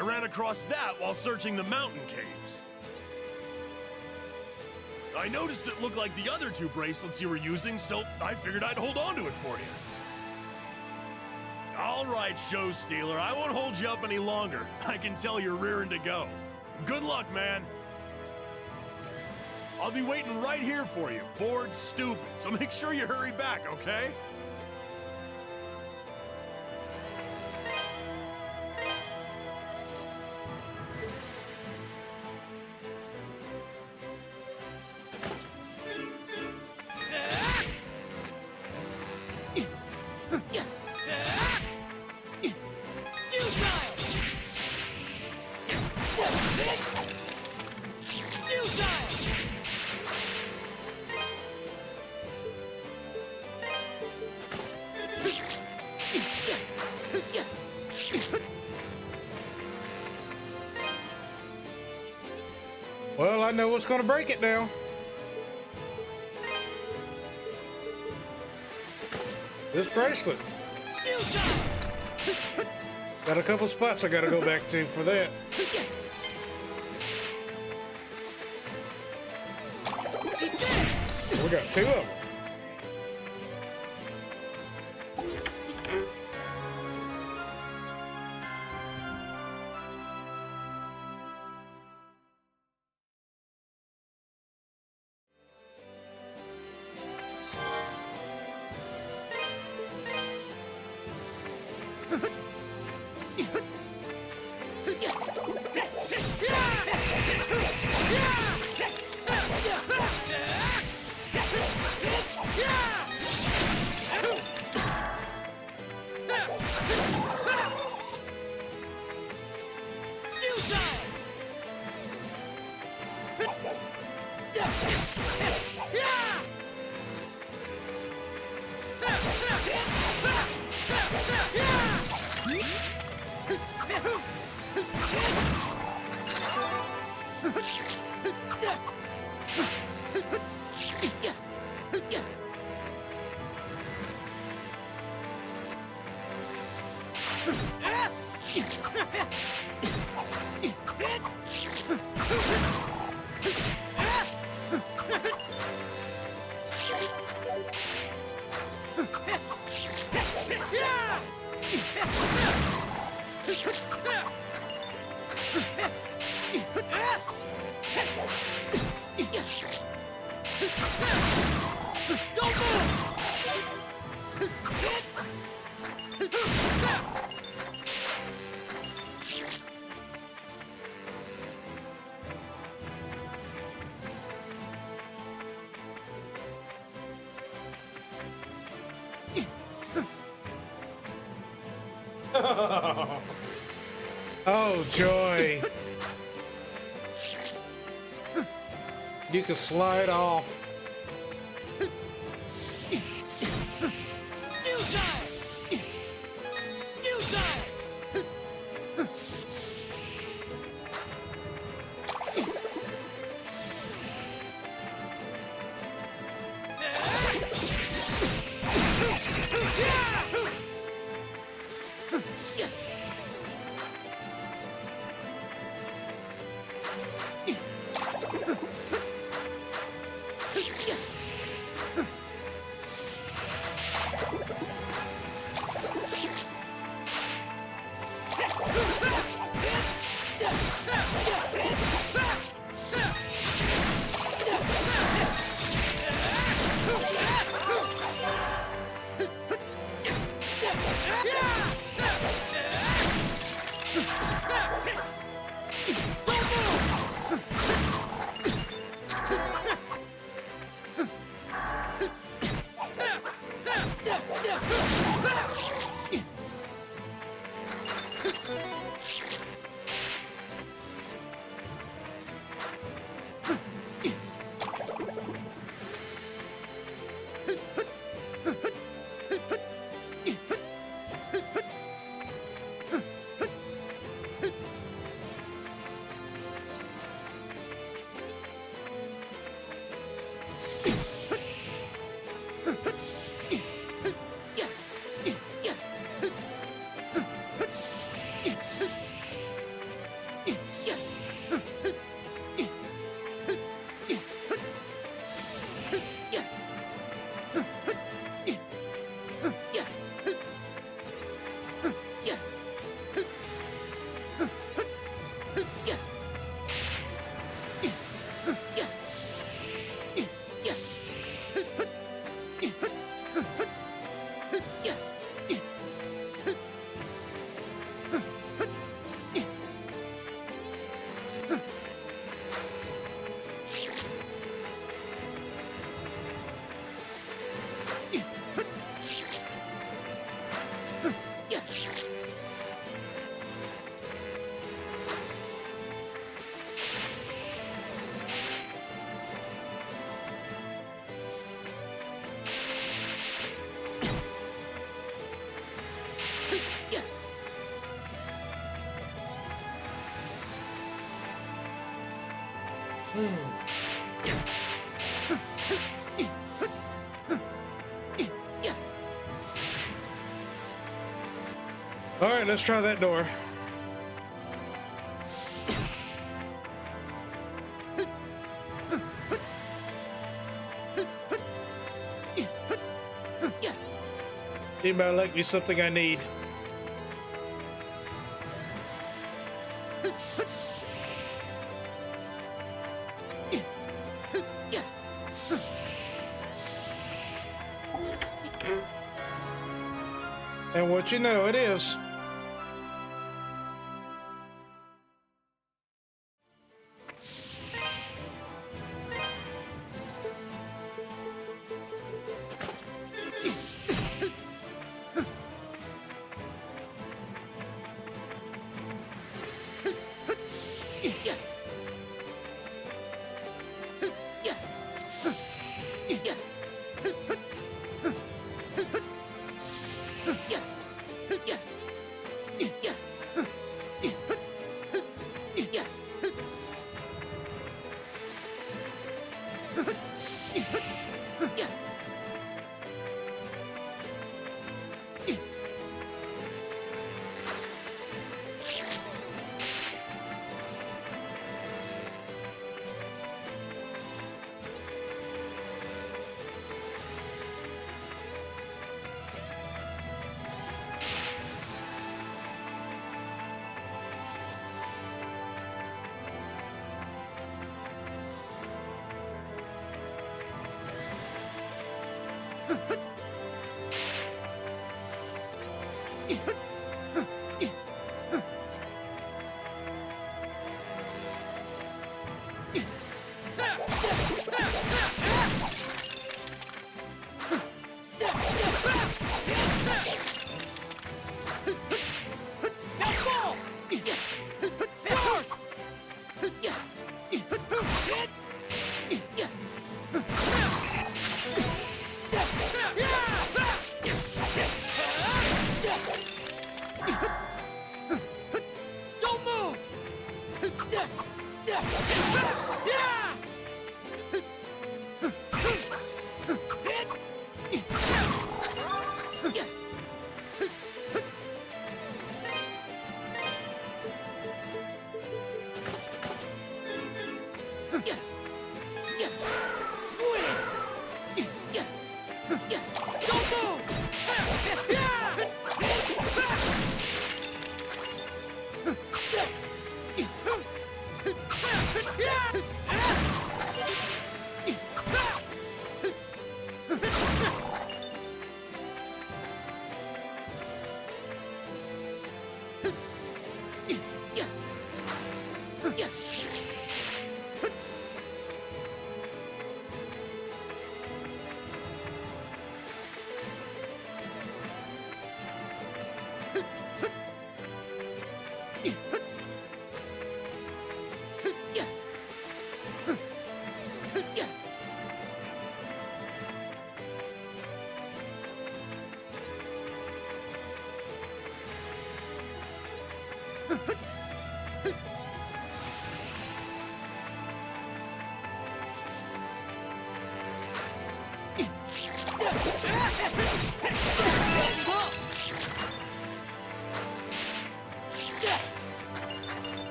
I ran across that while searching the mountain caves. I noticed it looked like the other 2 bracelets you were using, so I figured I'd hold on to it for you. All right, show stealer, I won't hold you up any longer. I can tell you're rearing to go. Good luck, man. I'll be waiting right here for you, bored stupid, so make sure you hurry back, okay? Well, I know what's going to break it now. This bracelet. Got a couple spots I got to go back to for that. We got 2 of them. Oh, joy. You can slide off. All right, let's try that door. It might like me something I need. And what you know, it is.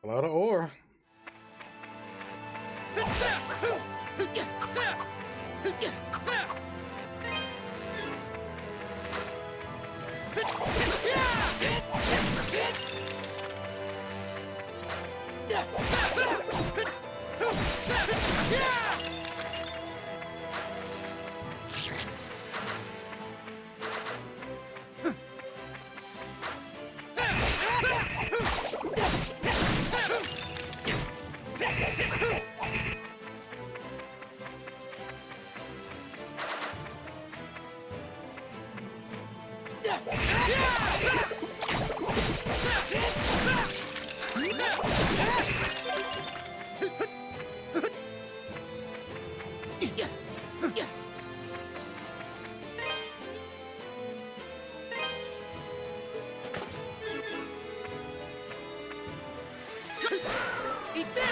A lot of ore. Eat this!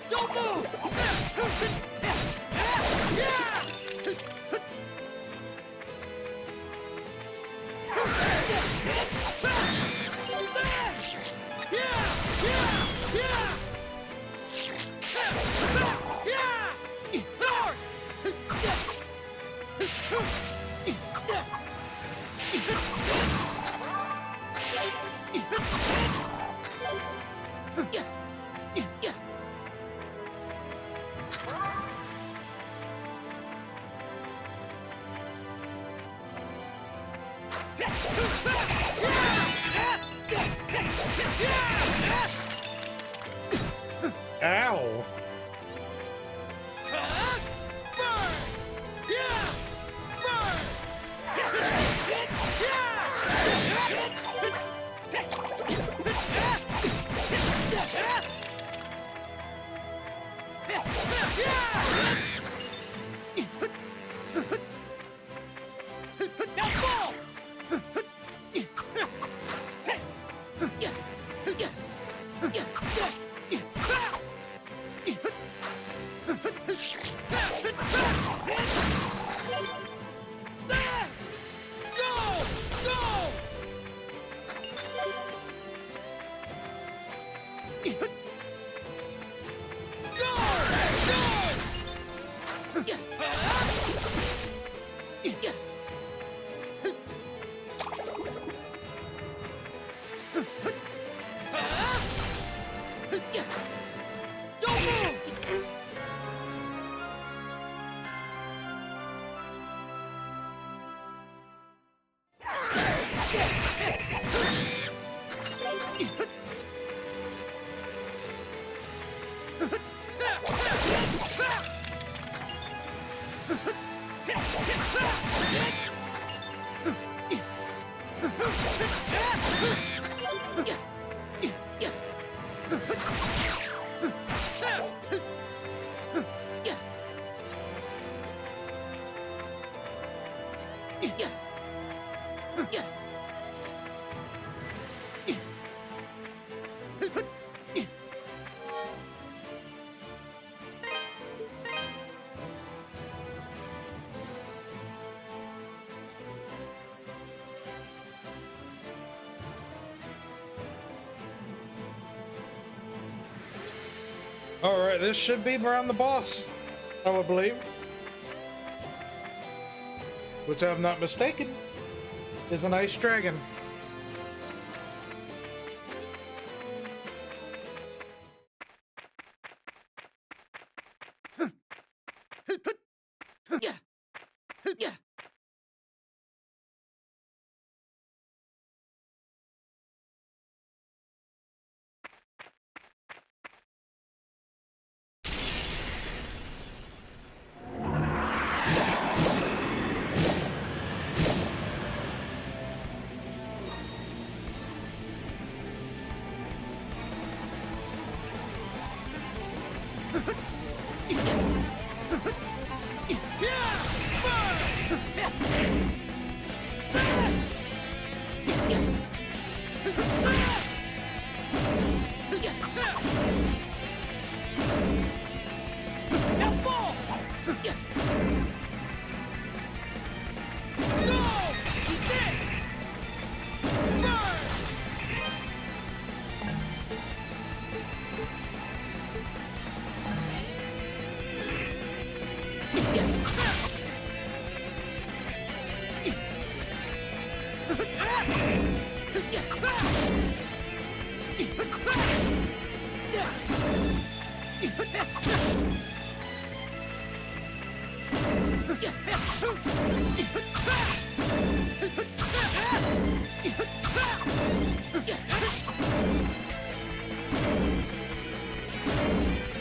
Don't move! Ow! Alright, this should be around the boss, I would believe. Which I'm not mistaken, is an ice dragon.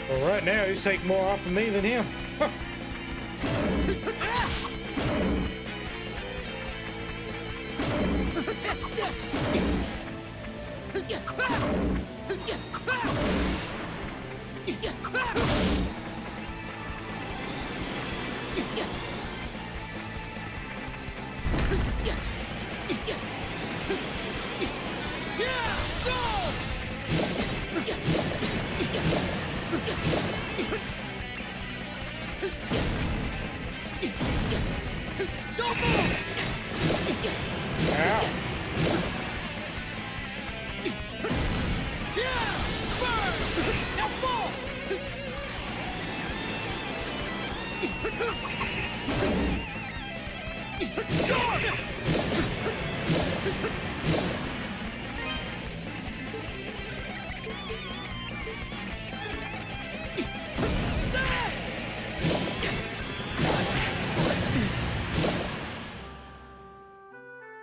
Well, right now he's taking more off of me than him. Huh.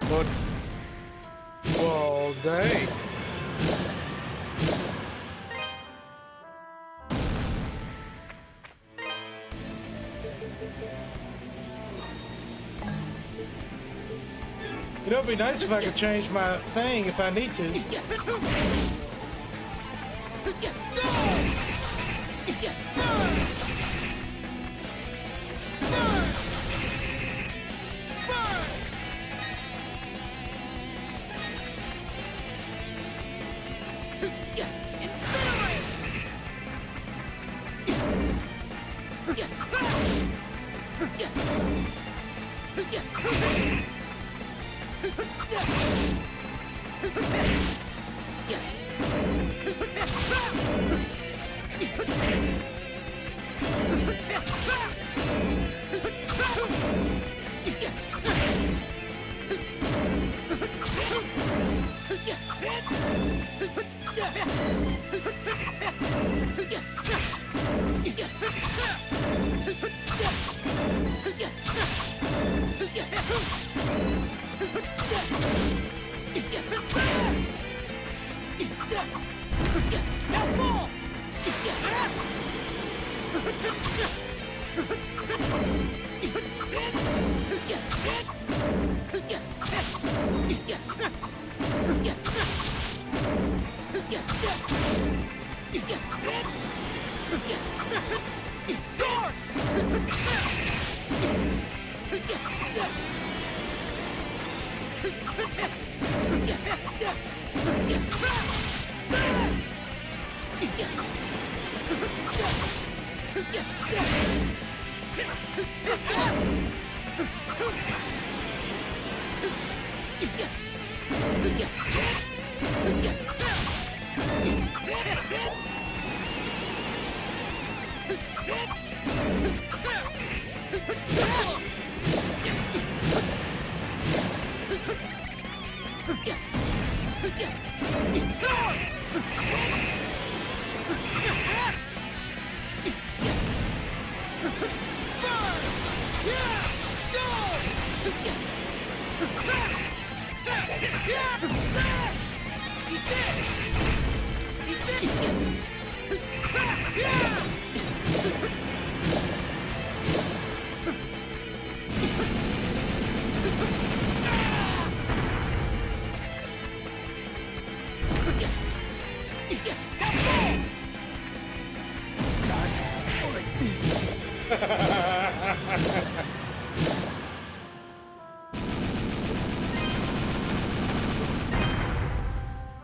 But, well, dang. You know, it'd be nice if I could change my thing if I need to.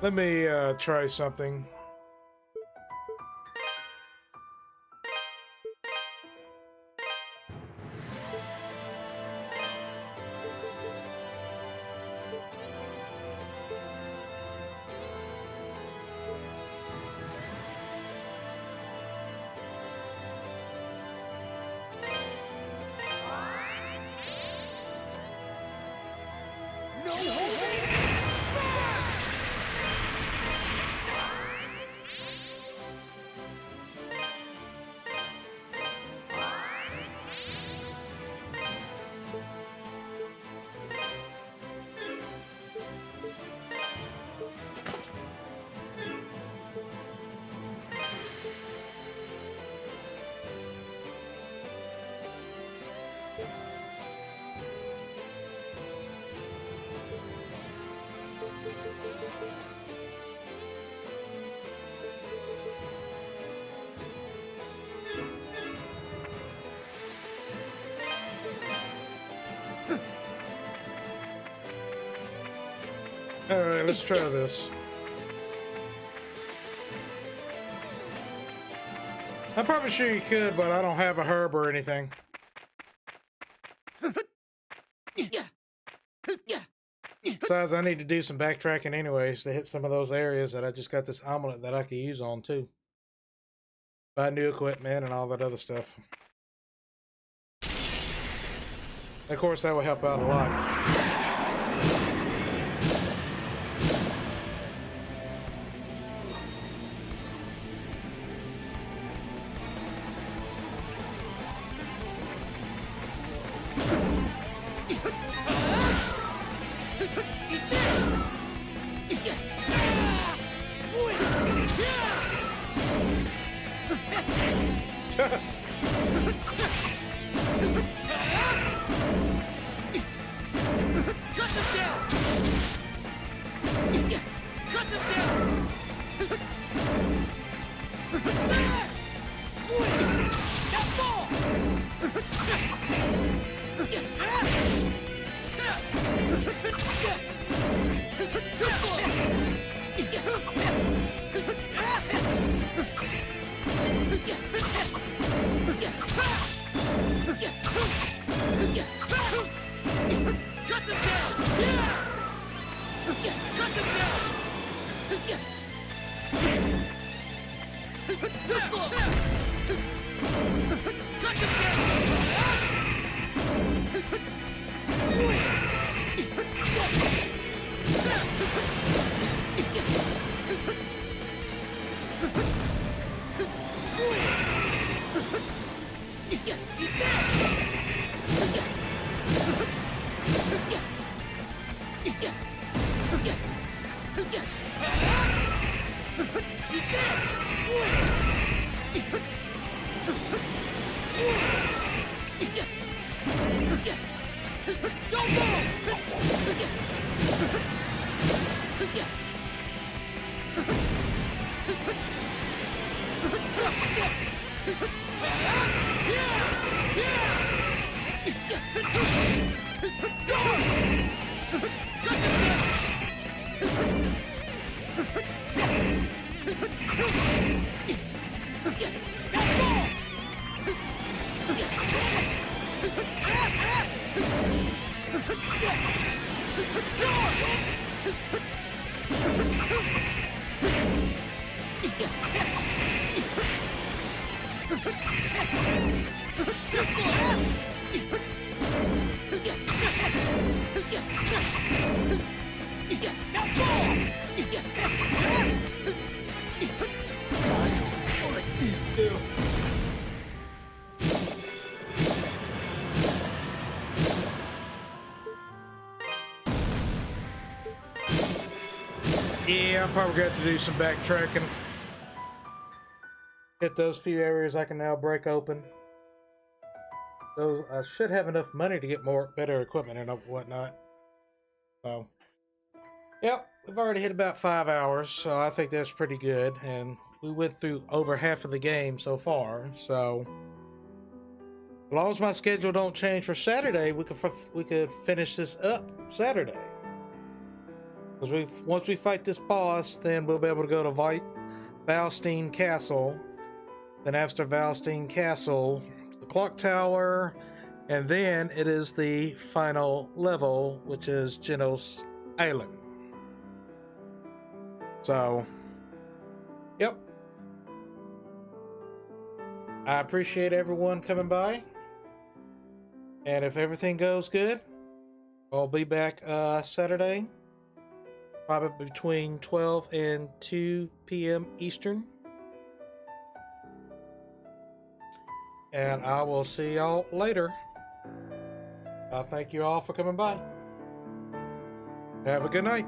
Let me try something. Alright, let's try this. I'm probably sure you could, but I don't have a herb or anything. Besides, I need to do some backtracking anyways to hit some of those areas that I just got this omelet that I could use on too. Buy new equipment and all that other stuff. Of course, that will help out a lot. Yeah, I'm probably going to have to do some backtracking. Hit those few areas I can now break open. Those I should have enough money to get better equipment and whatnot. So, yep, we've already hit about 5 hours, so I think that's pretty good. And we went through over half of the game so far, so As long as my schedule don't change for Saturday, we could finish this up Saturday. Because once we fight this boss, then we'll be able to go to Valstein Castle. Then after Valstein Castle, the clock tower, and then it is the final level, which is Genos Island. So, yep. I appreciate everyone coming by. And if everything goes good, I'll be back Saturday, probably between 12 and 2 p.m. Eastern. And I will see y'all later. Thank you all for coming by. Have a good night.